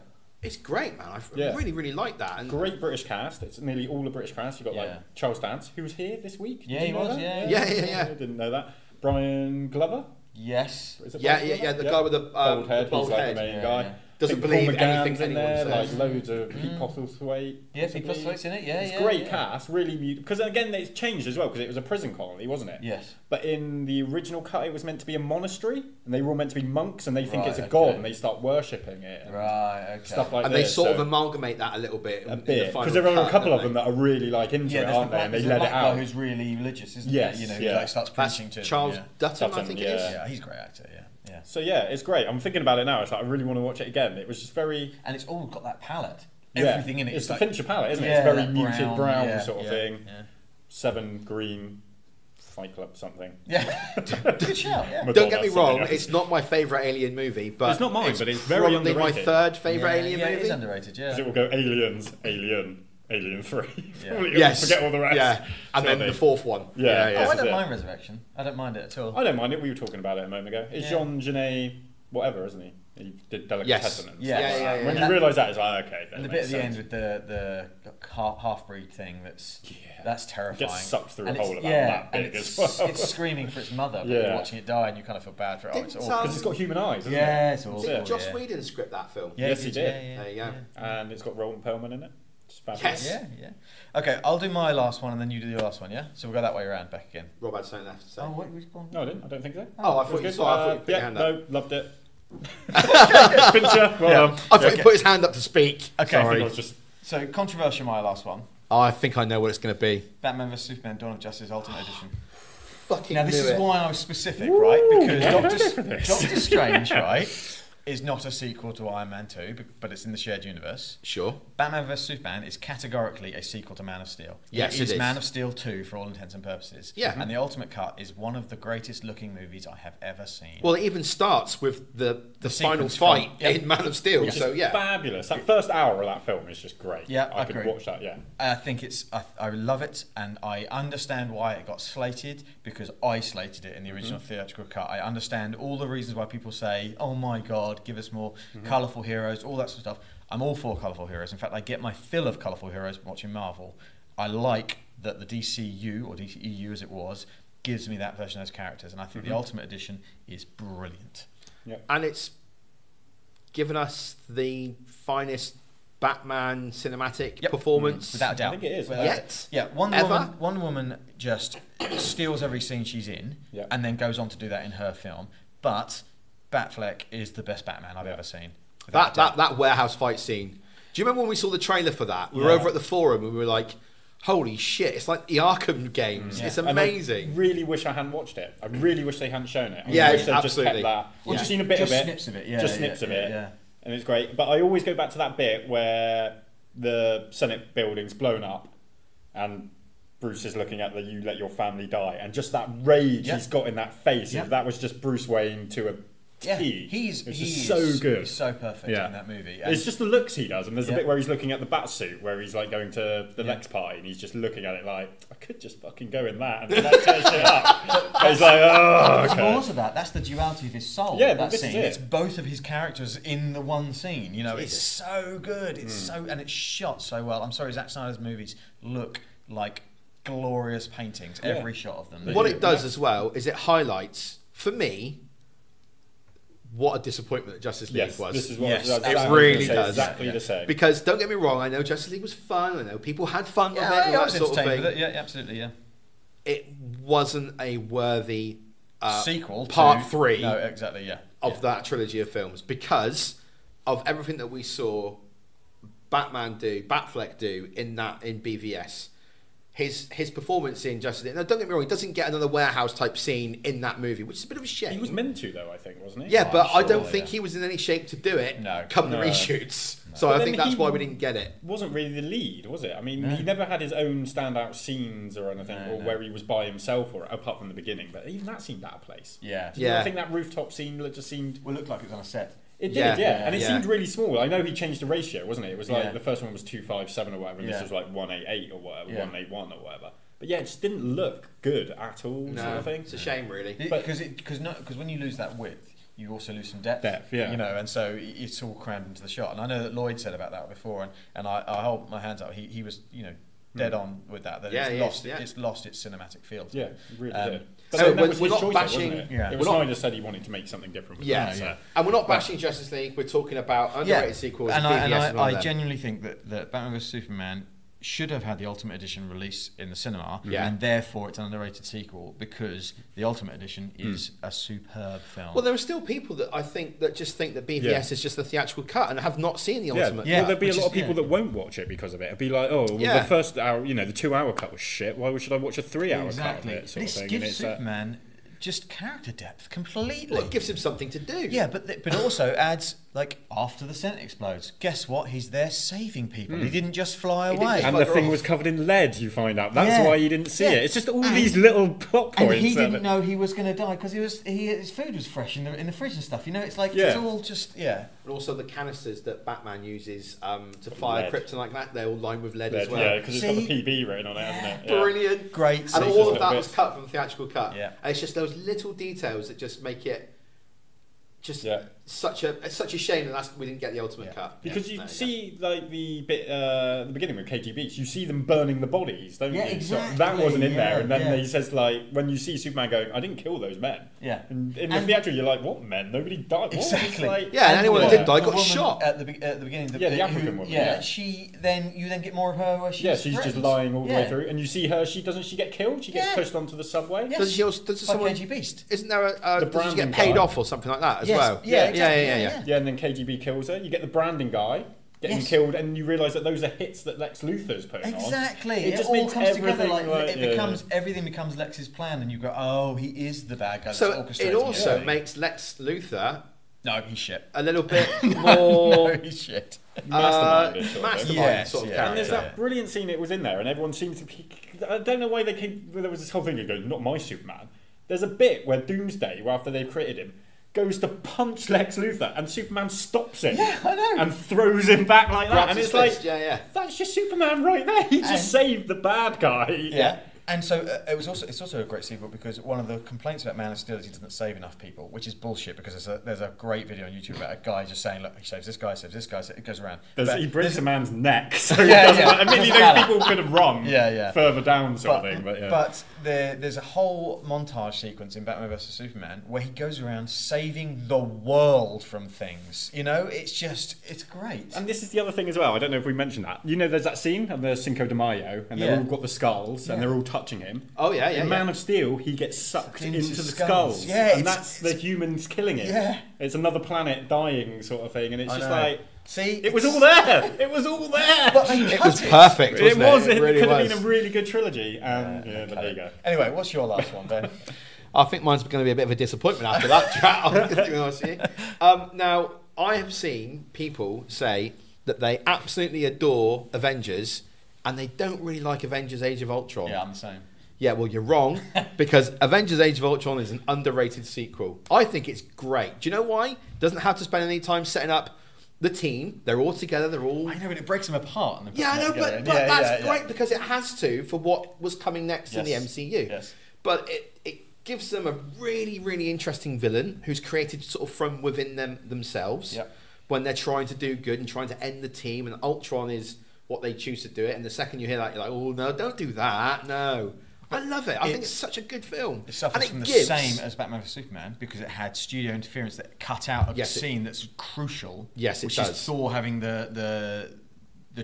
Speaker 4: It's great, man. I
Speaker 3: Yeah.
Speaker 4: really, really like that. And
Speaker 3: Great British cast. It's nearly all a British cast. You've got
Speaker 1: Yeah.
Speaker 3: like Charles Dance, who was here this week.
Speaker 1: Yeah,
Speaker 3: Did
Speaker 1: he
Speaker 3: you know
Speaker 1: was,
Speaker 3: that?
Speaker 1: yeah.
Speaker 4: Yeah.
Speaker 3: I didn't know that. Brian Glover.
Speaker 1: Yes.
Speaker 3: Is it
Speaker 4: Yeah,
Speaker 3: Brian
Speaker 4: yeah,
Speaker 3: Glover?
Speaker 4: the guy with the
Speaker 3: bald head.
Speaker 4: bald
Speaker 3: He's like
Speaker 4: head.
Speaker 3: the main
Speaker 1: Yeah,
Speaker 3: guy.
Speaker 1: yeah.
Speaker 4: Doesn't
Speaker 3: I think Paul
Speaker 4: believe anything
Speaker 3: McGann's in
Speaker 4: anyone
Speaker 3: there.
Speaker 4: says.
Speaker 3: Like loads of Pete Postlethwaite.
Speaker 1: Yeah, Pete
Speaker 3: possibly.
Speaker 1: Postlethwaite's in it. Yeah,
Speaker 3: It's
Speaker 1: yeah.
Speaker 3: great
Speaker 1: yeah.
Speaker 3: cast. Really, because again, it's changed as well because it was a prison colony, wasn't it?
Speaker 1: Yes.
Speaker 3: But in the original cut, it was meant to be a monastery, and they were all meant to be monks, and they think
Speaker 1: Right,
Speaker 3: it's a
Speaker 1: okay.
Speaker 3: god, and they start worshipping it. And
Speaker 1: Right. Okay.
Speaker 3: Stuff like
Speaker 4: and
Speaker 3: this.
Speaker 4: they sort of
Speaker 3: so-
Speaker 4: amalgamate that a little bit.
Speaker 3: a
Speaker 4: in the
Speaker 3: bit
Speaker 4: final
Speaker 3: because there are a
Speaker 4: cut,
Speaker 3: couple
Speaker 4: don't
Speaker 3: of them
Speaker 4: they?
Speaker 3: that are really like into
Speaker 1: Yeah,
Speaker 3: it,
Speaker 1: there's
Speaker 3: aren't
Speaker 1: the
Speaker 3: they? And they
Speaker 1: there's
Speaker 3: let
Speaker 1: the
Speaker 3: it
Speaker 1: black guy
Speaker 3: out.
Speaker 1: who's really religious, isn't
Speaker 3: Yes,
Speaker 1: he? You know,
Speaker 3: yeah.
Speaker 1: who like starts
Speaker 4: That's
Speaker 1: preaching to them,
Speaker 4: Charles
Speaker 1: yeah.
Speaker 4: Dutton, I
Speaker 3: Dutton,
Speaker 4: think
Speaker 3: yeah.
Speaker 4: it is.
Speaker 1: Yeah, he's a great actor. Yeah. Yeah.
Speaker 3: So yeah, it's great. I'm thinking about it now. It's like I really want to watch it again. It was just very
Speaker 1: And it's all got that palette.
Speaker 3: yeah,
Speaker 1: Everything in it.
Speaker 3: It's
Speaker 1: is
Speaker 3: the
Speaker 1: like,
Speaker 3: Fincher palette, isn't it?
Speaker 1: yeah,
Speaker 3: It's very
Speaker 1: that
Speaker 3: muted brown
Speaker 1: yeah,
Speaker 3: sort of
Speaker 1: yeah,
Speaker 3: thing.
Speaker 1: Yeah.
Speaker 3: 7 green, Fight Club something.
Speaker 1: Yeah. Good shout. Yeah.
Speaker 4: Don't get me
Speaker 3: Madonna,
Speaker 4: wrong,
Speaker 3: something else.
Speaker 4: it's not my favourite Alien movie, but
Speaker 3: It's not mine, but it's very
Speaker 4: probably my
Speaker 3: underrated.
Speaker 4: third favourite
Speaker 1: yeah,
Speaker 4: Alien
Speaker 1: yeah,
Speaker 4: movie.
Speaker 1: it is underrated. Yeah.
Speaker 3: Because it will go Aliens, Alien, Alien 3.
Speaker 1: Yeah.
Speaker 3: Probably
Speaker 4: Yes,
Speaker 3: forget all the rest.
Speaker 4: Yeah, and
Speaker 3: So
Speaker 4: then
Speaker 3: they-
Speaker 4: the fourth one.
Speaker 3: Yeah,
Speaker 1: Oh,
Speaker 3: yeah.
Speaker 1: I
Speaker 3: This is
Speaker 1: don't
Speaker 3: it.
Speaker 1: mind Resurrection. I don't mind it at all.
Speaker 3: I don't mind it. We were talking about it a moment ago. It's
Speaker 1: Yeah.
Speaker 3: Jean Genet, whatever, isn't he? He did Delicatessen and
Speaker 1: Yeah.
Speaker 3: stuff
Speaker 1: Yeah,
Speaker 3: like
Speaker 4: yeah,
Speaker 3: that. When
Speaker 4: yeah.
Speaker 3: you realise that, it's like, okay. that
Speaker 1: And the
Speaker 3: makes
Speaker 1: bit at the
Speaker 3: sense.
Speaker 1: end with the half-breed thing, that's terrifying.
Speaker 3: Gets sucked through a
Speaker 1: And
Speaker 3: hole
Speaker 1: it's-
Speaker 3: about
Speaker 1: yeah,
Speaker 3: that
Speaker 1: and
Speaker 3: big
Speaker 1: it's,
Speaker 3: as well.
Speaker 1: it's screaming for its mother, but
Speaker 3: Yeah.
Speaker 1: you're watching it die and you kind of feel bad for it. Oh, it's
Speaker 4: Didn't,
Speaker 1: awful.
Speaker 3: Because it's got human eyes, isn't
Speaker 1: Yeah,
Speaker 3: it?
Speaker 1: it's awful.
Speaker 3: That's it.
Speaker 4: Did Joss
Speaker 1: yeah.
Speaker 4: Whedon script that film?
Speaker 1: Yeah,
Speaker 3: Yes, he did.
Speaker 1: Yeah,
Speaker 4: There you go.
Speaker 3: And it's got Roland Perlman in it. It's fabulous.
Speaker 4: Yes.
Speaker 1: Yeah, yeah. Okay, I'll do my last one and then you do your last one, yeah? So we'll go that way around, back again.
Speaker 4: Rob had something left to say.
Speaker 1: Oh, what was going on?
Speaker 3: No, I didn't. I don't think so.
Speaker 4: Oh, I thought you put your hand up.
Speaker 3: No, loved it. Fincher, well done.
Speaker 4: I thought he put his hand up to speak.
Speaker 1: Okay,
Speaker 3: I think
Speaker 4: Sorry.
Speaker 3: I was just.
Speaker 1: So, controversial, my last one.
Speaker 4: Oh, I think I know what it's going to be.
Speaker 1: Batman vs Superman: Dawn of Justice Ultimate Edition.
Speaker 4: Fucking
Speaker 1: Now, this
Speaker 4: knew
Speaker 1: is
Speaker 4: it.
Speaker 1: why I was specific, right? Because
Speaker 3: for this.
Speaker 1: Doctor Strange, right, is not a sequel to Iron Man 2, but it's in the shared universe.
Speaker 4: Sure.
Speaker 1: Batman vs Superman is categorically a sequel to Man of Steel.
Speaker 4: Yes,
Speaker 1: it is
Speaker 4: it is.
Speaker 1: Man of Steel 2 for all intents and purposes.
Speaker 4: Yeah.
Speaker 1: And the Ultimate Cut is one of the greatest looking movies I have ever seen.
Speaker 4: Well, it even starts with the final
Speaker 1: sequence
Speaker 4: fight
Speaker 1: from- yep.
Speaker 4: in Man of Steel.
Speaker 3: Which
Speaker 4: So
Speaker 3: is
Speaker 4: yeah.
Speaker 3: fabulous. That first hour of that film is just great.
Speaker 1: Yeah,
Speaker 3: I could
Speaker 1: agree.
Speaker 3: watch that. Yeah.
Speaker 1: I think it's. I love it, and I understand why it got slated because I slated it in the original theatrical cut. I understand all the reasons why people say, "Oh my God, give us more colourful heroes," all that sort of stuff. I'm all for colourful heroes. In fact, I get my fill of colourful heroes watching Marvel. I like that the DCU or DCEU as it was gives me that version of those characters, and I think the Ultimate Edition is brilliant.
Speaker 4: And it's given us the finest Batman cinematic
Speaker 1: Yep.
Speaker 4: performance.
Speaker 1: Without a doubt.
Speaker 3: I think it is.
Speaker 1: Without-
Speaker 4: Yet.
Speaker 1: Yeah,
Speaker 4: Ever?
Speaker 1: One Woman just steals every scene she's in
Speaker 3: Yeah.
Speaker 1: and then goes on to do that in her film. But Batfleck is the best Batman I've ever seen. Without a doubt.
Speaker 4: That warehouse fight scene. Do you remember when we saw the trailer for that? We were
Speaker 3: Yeah.
Speaker 4: over at the forum and we were like, holy shit, it's like the Arkham games.
Speaker 1: Yeah.
Speaker 4: It's
Speaker 3: And I
Speaker 4: amazing.
Speaker 3: really wish I hadn't watched it. I really wish they hadn't shown it. I
Speaker 4: Yeah,
Speaker 3: wish they'd just
Speaker 4: absolutely.
Speaker 3: kept that. Or
Speaker 4: Yeah.
Speaker 3: just seen a bit
Speaker 1: Just
Speaker 3: of it.
Speaker 1: snips of it, yeah,
Speaker 3: Just
Speaker 1: yeah,
Speaker 3: snips of
Speaker 1: yeah,
Speaker 3: it.
Speaker 1: yeah.
Speaker 3: And it's great. But I always go back to that bit where the Senate building's blown up and Bruce is looking at the "you let your family die," and just that rage
Speaker 1: Yeah.
Speaker 3: he's got in that face.
Speaker 1: Yeah.
Speaker 3: If that was just Bruce Wayne to a
Speaker 1: Yeah,
Speaker 3: T.
Speaker 1: he's
Speaker 3: just
Speaker 1: is
Speaker 3: so good.
Speaker 1: He's so perfect
Speaker 3: Yeah.
Speaker 1: in that movie.
Speaker 3: It's just the looks he does, and there's a
Speaker 1: Yeah.
Speaker 3: bit where he's looking at the bat suit, where he's like going to the
Speaker 1: Yeah.
Speaker 3: Lex party, and he's just looking at it like, I could just fucking go in that and like tear shit up. And he's like, oh,
Speaker 1: There's
Speaker 3: okay.
Speaker 1: more to that. That's the duality of his soul.
Speaker 3: Yeah,
Speaker 1: that
Speaker 3: this is
Speaker 1: scene.
Speaker 3: it.
Speaker 1: It's both of his characters in the one scene. You know, it's
Speaker 4: Jesus.
Speaker 1: so good. It's so and it's shot so well. I'm sorry, Zack Snyder's movies look like glorious paintings.
Speaker 3: Yeah.
Speaker 1: Every shot of them.
Speaker 3: They
Speaker 4: What
Speaker 3: do,
Speaker 4: it does
Speaker 3: yeah.
Speaker 4: as well is it highlights, for me, what a disappointment that Justice League
Speaker 3: Yes,
Speaker 4: was.
Speaker 3: this is what
Speaker 1: Yes,
Speaker 3: I was
Speaker 1: it
Speaker 3: exactly
Speaker 4: really
Speaker 3: gonna say
Speaker 4: does.
Speaker 3: exactly
Speaker 1: Yeah.
Speaker 3: the same.
Speaker 4: Because don't get me wrong, I know Justice League was fun. I know people had fun with it.
Speaker 1: Yeah,
Speaker 4: and
Speaker 1: I
Speaker 4: all
Speaker 1: was
Speaker 4: that sort of
Speaker 1: entertained
Speaker 4: thing.
Speaker 1: with it. Yeah, absolutely. Yeah.
Speaker 4: It wasn't a worthy
Speaker 1: Sequel
Speaker 4: part
Speaker 1: to,
Speaker 4: 3
Speaker 1: No, exactly. Yeah.
Speaker 4: of that trilogy of films because of everything that we saw Batfleck do in BVS. His performance in Justice League. Now, don't get me wrong, he doesn't get another warehouse type scene in that movie, which is a bit of a shame.
Speaker 3: He was meant to, though, I think, wasn't he?
Speaker 4: Yeah, but
Speaker 1: I'm
Speaker 4: I don't
Speaker 1: sure,
Speaker 4: think
Speaker 1: yeah.
Speaker 4: he was in any shape to do it.
Speaker 1: No.
Speaker 4: Come the
Speaker 3: No.
Speaker 4: reshoots. So
Speaker 3: But
Speaker 4: I
Speaker 3: then
Speaker 4: think that's
Speaker 3: he
Speaker 4: why we didn't get it.
Speaker 3: wasn't really the lead, was it? I mean,
Speaker 1: No.
Speaker 3: he never had his own standout scenes or anything,
Speaker 1: No,
Speaker 3: or
Speaker 1: no.
Speaker 3: where he was by himself, or apart from the beginning. But even that seemed out of place.
Speaker 1: Yeah.
Speaker 4: Yeah.
Speaker 3: I think that rooftop scene just seemed.
Speaker 1: Well, it looked like it was on a set.
Speaker 3: It did,
Speaker 4: Yeah.
Speaker 3: yeah, and it
Speaker 4: Yeah.
Speaker 3: seemed really small. I know he changed the ratio, wasn't it? It was like
Speaker 1: Yeah.
Speaker 3: the first one was 257 or whatever, and
Speaker 1: Yeah.
Speaker 3: this was like 188 or whatever,
Speaker 1: Yeah.
Speaker 3: 181 or whatever. But yeah, it just didn't look good at all, sort of thing.
Speaker 4: It's a shame, really.
Speaker 3: But-
Speaker 1: Because when you lose that width, you also lose some depth.
Speaker 3: Depth, yeah.
Speaker 1: You know, and so it's all crammed into the shot. And I know that Lloyd said about that before, and I hold my hands up. He was dead on with that. That
Speaker 4: Yeah,
Speaker 1: it's
Speaker 4: he
Speaker 1: lost
Speaker 4: is, yeah.
Speaker 1: it's lost its cinematic feel. to
Speaker 3: Yeah,
Speaker 1: it.
Speaker 3: it really
Speaker 1: Um,
Speaker 3: did.
Speaker 4: so
Speaker 3: But then that
Speaker 4: we're
Speaker 3: was
Speaker 4: not
Speaker 3: his choice,
Speaker 4: bashing-
Speaker 3: wasn't it?
Speaker 1: Yeah.
Speaker 3: It was
Speaker 4: We're not-
Speaker 3: Snyder said he wanted to make something different with
Speaker 4: Yeah,
Speaker 3: that. So.
Speaker 4: and we're not bashing Justice League. We're talking about underrated sequels.
Speaker 1: And
Speaker 4: BVS and all
Speaker 1: I
Speaker 4: that.
Speaker 1: genuinely think that Batman vs Superman should have had the Ultimate Edition release in the cinema,
Speaker 4: Yeah.
Speaker 1: and therefore it's an underrated sequel because the Ultimate Edition is a superb film.
Speaker 4: Well, there are still people that I think that just think that BVS is just the theatrical cut and have not seen the
Speaker 3: Yeah,
Speaker 4: Ultimate.
Speaker 1: Yeah.
Speaker 3: well, there'll be a
Speaker 1: which
Speaker 3: lot
Speaker 1: is-
Speaker 3: of people
Speaker 1: yeah.
Speaker 3: that won't watch it because of it. It'll be like, oh, well,
Speaker 4: Yeah.
Speaker 3: the first hour, the 2-hour cut was shit. Why should I watch a 3-hour
Speaker 1: exactly.
Speaker 3: cut of it? Sort of
Speaker 1: This
Speaker 3: thing.
Speaker 1: gives
Speaker 3: And it's,
Speaker 1: Superman just character depth completely.
Speaker 4: Well, it gives him something to do.
Speaker 1: Yeah, but also adds, like, after the Senate explodes, guess what? He's there saving people. He didn't just fly
Speaker 4: He didn't
Speaker 1: away.
Speaker 4: just
Speaker 3: and the
Speaker 4: bugger
Speaker 3: thing
Speaker 4: off.
Speaker 3: was covered in lead, you find out. That's
Speaker 1: Yeah.
Speaker 3: why you didn't see
Speaker 1: Yeah.
Speaker 3: it. It's just all
Speaker 1: And-
Speaker 3: these little plot
Speaker 1: And
Speaker 3: points.
Speaker 1: he
Speaker 3: that-
Speaker 1: didn't know he was going to die because his food was fresh in the fridge and stuff. You know, it's like it's
Speaker 3: Yeah.
Speaker 1: all just yeah.
Speaker 4: And also the canisters that Batman uses to fire
Speaker 3: Lead.
Speaker 4: kryptonite like that, they're all lined with lead as
Speaker 3: Lead,
Speaker 4: well.
Speaker 3: yeah, because it's got the
Speaker 1: See?
Speaker 3: PB written on it, hasn't it? Yeah.
Speaker 4: Brilliant.
Speaker 1: Great.
Speaker 4: And
Speaker 1: sequel.
Speaker 4: all of
Speaker 3: little
Speaker 4: that was
Speaker 3: bits.
Speaker 4: cut from the theatrical cut.
Speaker 1: Yeah.
Speaker 4: And it's just those little details that just make it just
Speaker 3: Yeah.
Speaker 4: it's such a shame that we didn't get the ultimate cut.
Speaker 3: Because you see, like the bit the beginning with KGB, you see them burning the bodies, don't you?
Speaker 1: Exactly.
Speaker 3: So that wasn't in there, and then he says like, when you see Superman going, "I didn't kill those men."
Speaker 1: Yeah.
Speaker 3: And in the theatre, you're like, "What men? Nobody died."
Speaker 1: Exactly.
Speaker 3: Like,
Speaker 4: and anyone that did die got
Speaker 1: woman
Speaker 4: shot
Speaker 1: at the beginning.
Speaker 3: the African woman.
Speaker 1: Yeah, she you then get more of her where she's
Speaker 3: she's just
Speaker 1: threatened.
Speaker 3: lying all the way through, and you see her. She get killed. She gets pushed onto the subway.
Speaker 1: Yes.
Speaker 4: does someone
Speaker 1: KG Beast.
Speaker 4: Isn't there
Speaker 3: The
Speaker 4: does she get
Speaker 3: branding
Speaker 4: paid
Speaker 3: guy.
Speaker 4: off or something like that as
Speaker 1: Yes.
Speaker 4: well?
Speaker 1: Yeah, exactly.
Speaker 3: Yeah, and then KGB kills her. You get the branding guy getting killed, and you realise that those are hits that Lex Luthor's putting on.
Speaker 1: Exactly.
Speaker 3: It just
Speaker 1: all
Speaker 3: makes
Speaker 1: comes together.
Speaker 3: everything
Speaker 1: Everything becomes Lex's plan, and you go, "Oh, he is the bad guy." That's
Speaker 4: So
Speaker 1: orchestrating
Speaker 4: it also
Speaker 1: it.
Speaker 4: makes Lex Luthor
Speaker 1: No, he's shit.
Speaker 4: a little bit more
Speaker 1: No, he's shit.
Speaker 3: Mastermind sort of thing.
Speaker 4: mastermind sort of
Speaker 1: Yeah.
Speaker 4: character.
Speaker 3: And there's that brilliant scene that was in there, and everyone seems to be. I don't know why there was this whole thing that goes, "Not my Superman." There's a bit where Doomsday, after they've created him, goes to punch Lex Luthor, and Superman stops him.
Speaker 1: Yeah, I know.
Speaker 3: And throws him back like that,
Speaker 4: Grabs
Speaker 3: and
Speaker 4: his
Speaker 3: it's like,
Speaker 4: fist, yeah.
Speaker 3: that's your Superman right there. He just saved the bad guy.
Speaker 1: Yeah. And so it's also a great sequel because one of the complaints about Man of Steel is he doesn't save enough people, which is bullshit because there's a great video on YouTube about a guy just saying, look, he saves this guy, it goes around.
Speaker 3: He breaks a man's neck, so
Speaker 1: Yeah,
Speaker 3: he doesn't.
Speaker 1: yeah.
Speaker 3: Admittedly, those people could have run further down, sort of thing.
Speaker 1: But there's a whole montage sequence in Batman vs Superman where he goes around saving the world from things. You know, it's great.
Speaker 3: And this is the other thing as well. I don't know if we mentioned that. You know, there's that scene of the Cinco de Mayo, and they've all got the skulls, and they're all touching him.
Speaker 4: Oh yeah.
Speaker 3: In Man of Steel, he gets sucked into the skulls.
Speaker 1: Yeah,
Speaker 3: and that's the humans killing him.
Speaker 1: Yeah.
Speaker 3: It's another planet dying, sort of thing, and it's just
Speaker 1: know.
Speaker 3: like.
Speaker 1: See,
Speaker 3: It was all there. It was all there.
Speaker 1: But they
Speaker 4: It
Speaker 1: cut
Speaker 4: was perfect, wasn't it?
Speaker 3: It was. It
Speaker 4: really
Speaker 3: could have
Speaker 4: was.
Speaker 3: been a really good trilogy. And but there you go.
Speaker 1: Anyway, what's your last one, Ben?
Speaker 4: I think mine's going to be a bit of a disappointment after that chat. I'm going to be honest with you. Now, I have seen people say that they absolutely adore Avengers, and they don't really like Avengers: Age of Ultron.
Speaker 1: Yeah, I'm the same.
Speaker 4: Yeah, well, you're wrong, because Avengers: Age of Ultron is an underrated sequel. I think it's great. Do you know why? Doesn't have to spend any time setting up the team. They're all together. They're all.
Speaker 1: I know, but it breaks them apart. And
Speaker 4: Yeah, I know, but that's great because it has to for what was coming next in the
Speaker 1: Yes.
Speaker 4: MCU.
Speaker 1: Yes.
Speaker 4: But it gives them a really, really interesting villain who's created sort of from within themselves
Speaker 1: Yep.
Speaker 4: when they're trying to do good and trying to end the team. And Ultron is what they choose to do it. And the second you hear that, you're like, oh, no, don't do that. No. I love it. I think it's such a good film.
Speaker 1: It suffers
Speaker 4: and
Speaker 1: from the same as Batman vs Superman because it had studio interference that cut out a scene that's crucial.
Speaker 4: Yes, it
Speaker 1: which
Speaker 4: does.
Speaker 1: is Thor having the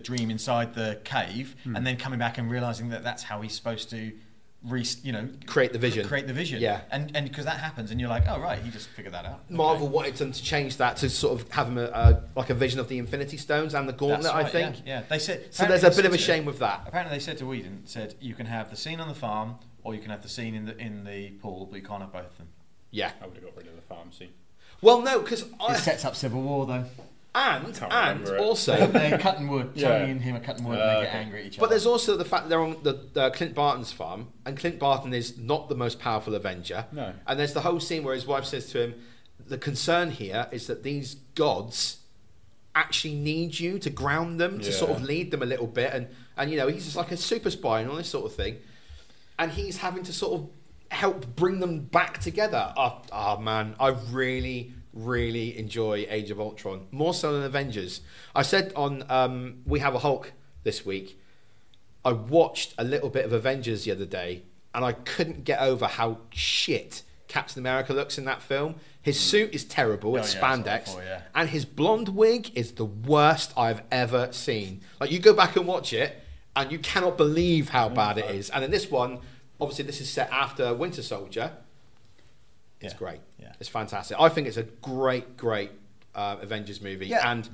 Speaker 1: dream inside the cave and then coming back and realizing that that's how he's supposed to
Speaker 4: create the vision. Yeah.
Speaker 1: And because that happens and you're like, oh right, he just figured that out.
Speaker 4: Marvel wanted them to change that to sort of have him like a vision of the Infinity Stones and the Gauntlet.
Speaker 1: That's right,
Speaker 4: I think.
Speaker 1: Yeah. They said
Speaker 4: So there's a bit of a shame with that.
Speaker 1: Apparently they said to Whedon, you can have the scene on the farm or you can have the scene in the pool, but you can't have both of them.
Speaker 4: Yeah.
Speaker 3: I would have got rid of the farm scene.
Speaker 4: Well, no, because
Speaker 1: It sets up Civil War though.
Speaker 4: and
Speaker 3: remember it.
Speaker 4: also.
Speaker 1: They're cutting wood.
Speaker 3: Yeah.
Speaker 1: Tony and him are cutting wood and they get angry at each other.
Speaker 4: But there's also the fact that they're on the Clint Barton's farm, and Clint Barton is not the most powerful Avenger.
Speaker 3: No.
Speaker 4: And there's the whole scene where his wife says to him, the concern here is that these gods actually need you to ground them, to sort of lead them a little bit. And you know, he's just like a super spy and all this sort of thing. And he's having to sort of help bring them back together. Oh man, I really enjoy Age of Ultron more so than Avengers. I said on We Have a Hulk this week, I watched a little bit of Avengers the other day and I couldn't get over how shit Captain America looks in that film. His suit is terrible, it's spandex,
Speaker 1: awful, yeah.
Speaker 4: and his blonde wig is the worst I've ever seen. Like, you go back and watch it and you cannot believe how bad it is. And in this one, obviously this is set after Winter Soldier. It's great.
Speaker 1: Yeah.
Speaker 4: It's fantastic. I think it's a great Avengers movie.
Speaker 1: Yeah.
Speaker 4: And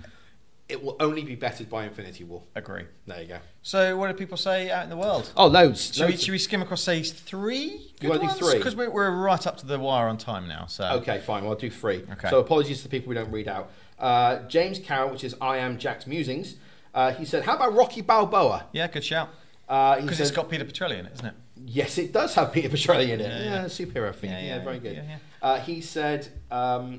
Speaker 4: it will only be bettered by Infinity War.
Speaker 1: Agree.
Speaker 4: There you go.
Speaker 1: So what do people say out in the world?
Speaker 4: Oh, loads.
Speaker 1: Should we skim across, say, three?
Speaker 4: You wanna do three?
Speaker 1: Because we're right up to the wire on time now. So
Speaker 4: Okay, fine. Well, I'll do three.
Speaker 1: Okay.
Speaker 4: So apologies to the people we don't read out. James Carroll, which is I Am Jack's Musings, he said, how about Rocky Balboa?
Speaker 1: Yeah, good shout.
Speaker 4: He
Speaker 1: Because
Speaker 4: said,
Speaker 1: it's got Peter Petrelli in it, isn't it?
Speaker 4: yes, it does have Peter Petrelli in it.
Speaker 1: Yeah.
Speaker 4: Superhero thing. Yeah, very good.
Speaker 1: yeah.
Speaker 4: He said,
Speaker 1: I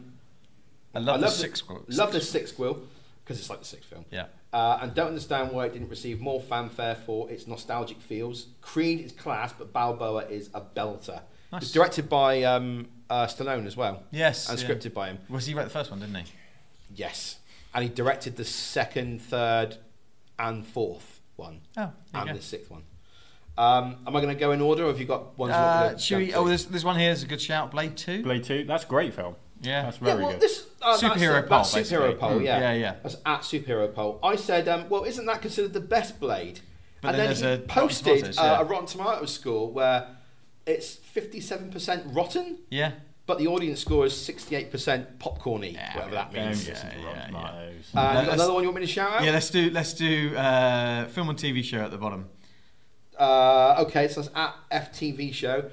Speaker 1: love the sixth one.
Speaker 4: Love the sixth will, because it's like the sixth film.
Speaker 1: Yeah.
Speaker 4: And don't understand why it didn't receive more fanfare for its nostalgic feels. Creed is class, but Balboa is a belter.
Speaker 2: Nice.
Speaker 4: It's directed by Stallone as well.
Speaker 2: Yes.
Speaker 4: And scripted by him.
Speaker 2: Was he wrote the first one, didn't he?
Speaker 4: Yes. And he directed the second, third, and fourth one.
Speaker 2: Oh,
Speaker 4: and the sixth one. Am I going to go in order, or have you got ones?
Speaker 2: There's one here. There's a good shout. Blade 2.
Speaker 3: Blade 2. That's a great film.
Speaker 2: Yeah.
Speaker 3: That's very good.
Speaker 2: Superhero
Speaker 4: that's
Speaker 2: poll,
Speaker 4: Superhero poll,
Speaker 2: yeah.
Speaker 4: That's at Superhero poll. I said, well, isn't that considered the best Blade?
Speaker 2: But
Speaker 4: and then he posted a Rotten Tomatoes score where it's 57% rotten.
Speaker 2: Yeah.
Speaker 4: But the audience score is 68% popcorny, whatever that means.
Speaker 3: You
Speaker 4: got another one you want me to shout out?
Speaker 2: Yeah, let's do film and TV show at the bottom.
Speaker 4: Okay, so that's at FTV show.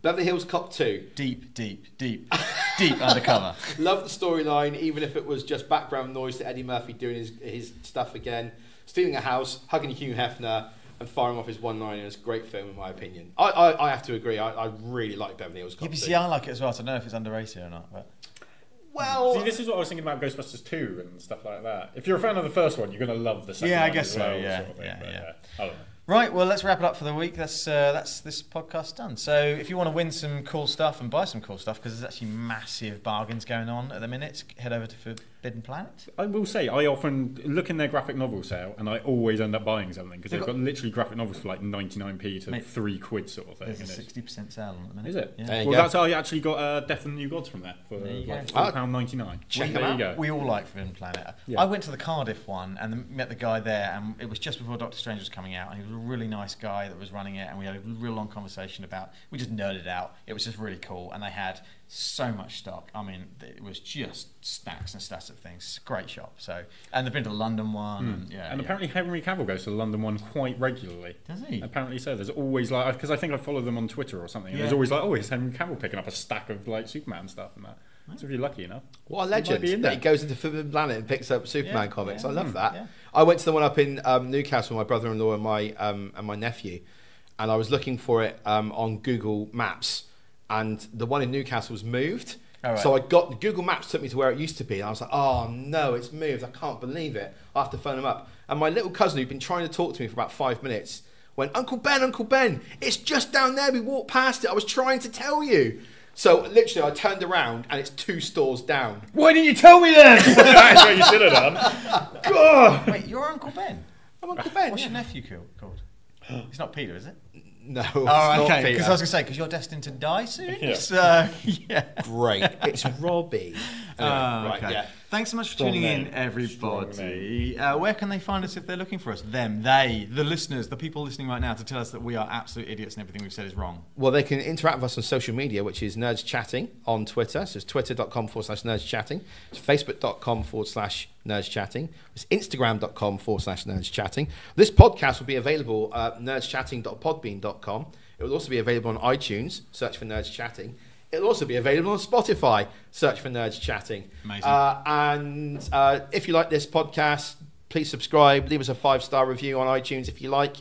Speaker 4: Beverly Hills Cop 2.
Speaker 2: Deep undercover.
Speaker 4: Love the storyline, even if it was just background noise to Eddie Murphy doing his stuff again. Stealing a house, hugging Hugh Hefner, and firing off his one-liners. Great film, in my opinion. I have to agree. I really like Beverly Hills Cop 2.
Speaker 1: Yeah, but see, I like it as well, so I don't know if it's underrated or not. But
Speaker 4: well,
Speaker 3: see, this is what I was thinking about Ghostbusters 2 and stuff like that. If you're a fan of the first one, you're going to love the second one.
Speaker 2: Yeah, I guess
Speaker 3: as well,
Speaker 2: so. Yeah,
Speaker 3: sort of thing,
Speaker 2: yeah.
Speaker 3: I don't know.
Speaker 1: right, well, let's wrap it up for the week. That's this podcast done. So if you want to win some cool stuff and buy some cool stuff, because there's actually massive bargains going on at the minute, head over to Forbidden Planet.
Speaker 3: I will say, I often look in their graphic novel sale and I always end up buying something because they've got literally graphic novels for like 99p to £3 sort of thing.
Speaker 1: There's a 60% sale on at the minute.
Speaker 3: Is it?
Speaker 1: Yeah.
Speaker 3: Well, that's how I actually got Death and the New Gods from there for like £4.99.
Speaker 4: Check
Speaker 3: there
Speaker 4: them
Speaker 3: you go.
Speaker 1: We all like Forbidden Planet.
Speaker 3: Yeah.
Speaker 1: I went to the Cardiff one and met the guy there, and it was just before Doctor Strange was coming out, and he was a really nice guy that was running it, and we had a real long conversation about. We just nerded out. It was just really cool, and they had so much stock. I mean, it was just stacks and stacks of things. Great shop. So, and they've been to the London one. And
Speaker 3: apparently Henry Cavill goes to the London one quite regularly.
Speaker 1: Does he?
Speaker 3: Apparently so. There's always like, because I think I follow them on Twitter or something. And there's always like, is Henry Cavill picking up a stack of like Superman stuff and that. So if you're lucky enough.
Speaker 4: What a legend that he goes into Forbidden Planet and picks up Superman comics. I love that.
Speaker 1: Yeah.
Speaker 4: I went to the one up in Newcastle with my brother-in-law and my nephew, and I was looking for it on Google Maps, and the one in Newcastle was moved.
Speaker 1: Right.
Speaker 4: So Google Maps took me to where it used to be, and I was like, oh no, it's moved. I can't believe it. I have to phone him up. And my little cousin, who'd been trying to talk to me for about 5 minutes, went, Uncle Ben, it's just down there. We walked past it. I was trying to tell you. So literally, I turned around and it's 2 stores down.
Speaker 3: Why didn't you tell me then? That's what you should have done. God.
Speaker 1: Wait, you're Uncle Ben?
Speaker 4: I'm Uncle Ben.
Speaker 1: What's your nephew called? It's not Peter, is it?
Speaker 4: No.
Speaker 1: Oh, okay. Because I was going to say, because you're destined to die soon.
Speaker 3: Yeah.
Speaker 1: So, yeah.
Speaker 4: Great. It's Robbie. Anyway, right,
Speaker 2: okay.
Speaker 4: yeah.
Speaker 2: Thanks so much for
Speaker 3: Strong
Speaker 2: tuning
Speaker 3: name.
Speaker 2: in, everybody.
Speaker 3: Strong name.
Speaker 2: Where can they find us if they're looking for us? Them, they, the listeners, the people listening right now to tell us that we are absolute idiots and everything we've said is wrong.
Speaker 4: Well, they can interact with us on social media, which is Nerdschatting on Twitter. So it's twitter.com/Nerdschatting. It's facebook.com/Nerdschatting. It's instagram.com/Nerdschatting. This podcast will be available at nerdschatting.podbean.com. It will also be available on iTunes. Search for Nerdschatting. It'll also be available on Spotify. Search for Nerdschatting.
Speaker 2: Amazing.
Speaker 4: And if you like this podcast, please subscribe. Leave us a 5-star review on iTunes if you like.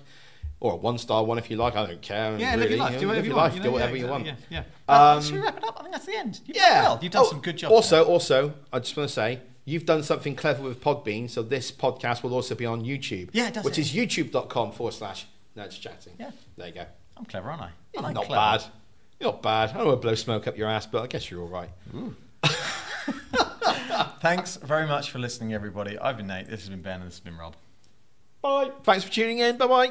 Speaker 4: Or a 1-star one if you like. I don't care.
Speaker 2: Yeah,
Speaker 4: really.
Speaker 2: live your life. Do whatever you want.
Speaker 4: Do whatever you want.
Speaker 2: Yeah.
Speaker 1: Should we wrap it up? I think that's the end. You've done well. You've done some good jobs.
Speaker 4: Also, I just want to say, you've done something clever with Podbean, so this podcast will also be on YouTube.
Speaker 1: Yeah, it does.
Speaker 4: Which is youtube.com/Nerdschatting.
Speaker 1: Yeah.
Speaker 4: There you go.
Speaker 1: I'm clever, aren't I?
Speaker 4: You're
Speaker 1: I'm
Speaker 4: not
Speaker 1: clever.
Speaker 4: bad. You're not bad. I don't want to blow smoke up your ass, but I guess you're all right.
Speaker 1: Thanks very much for listening, everybody. I've been Nate. This has been Ben, and this has been Rob.
Speaker 3: Bye.
Speaker 4: Thanks for tuning in. Bye-bye.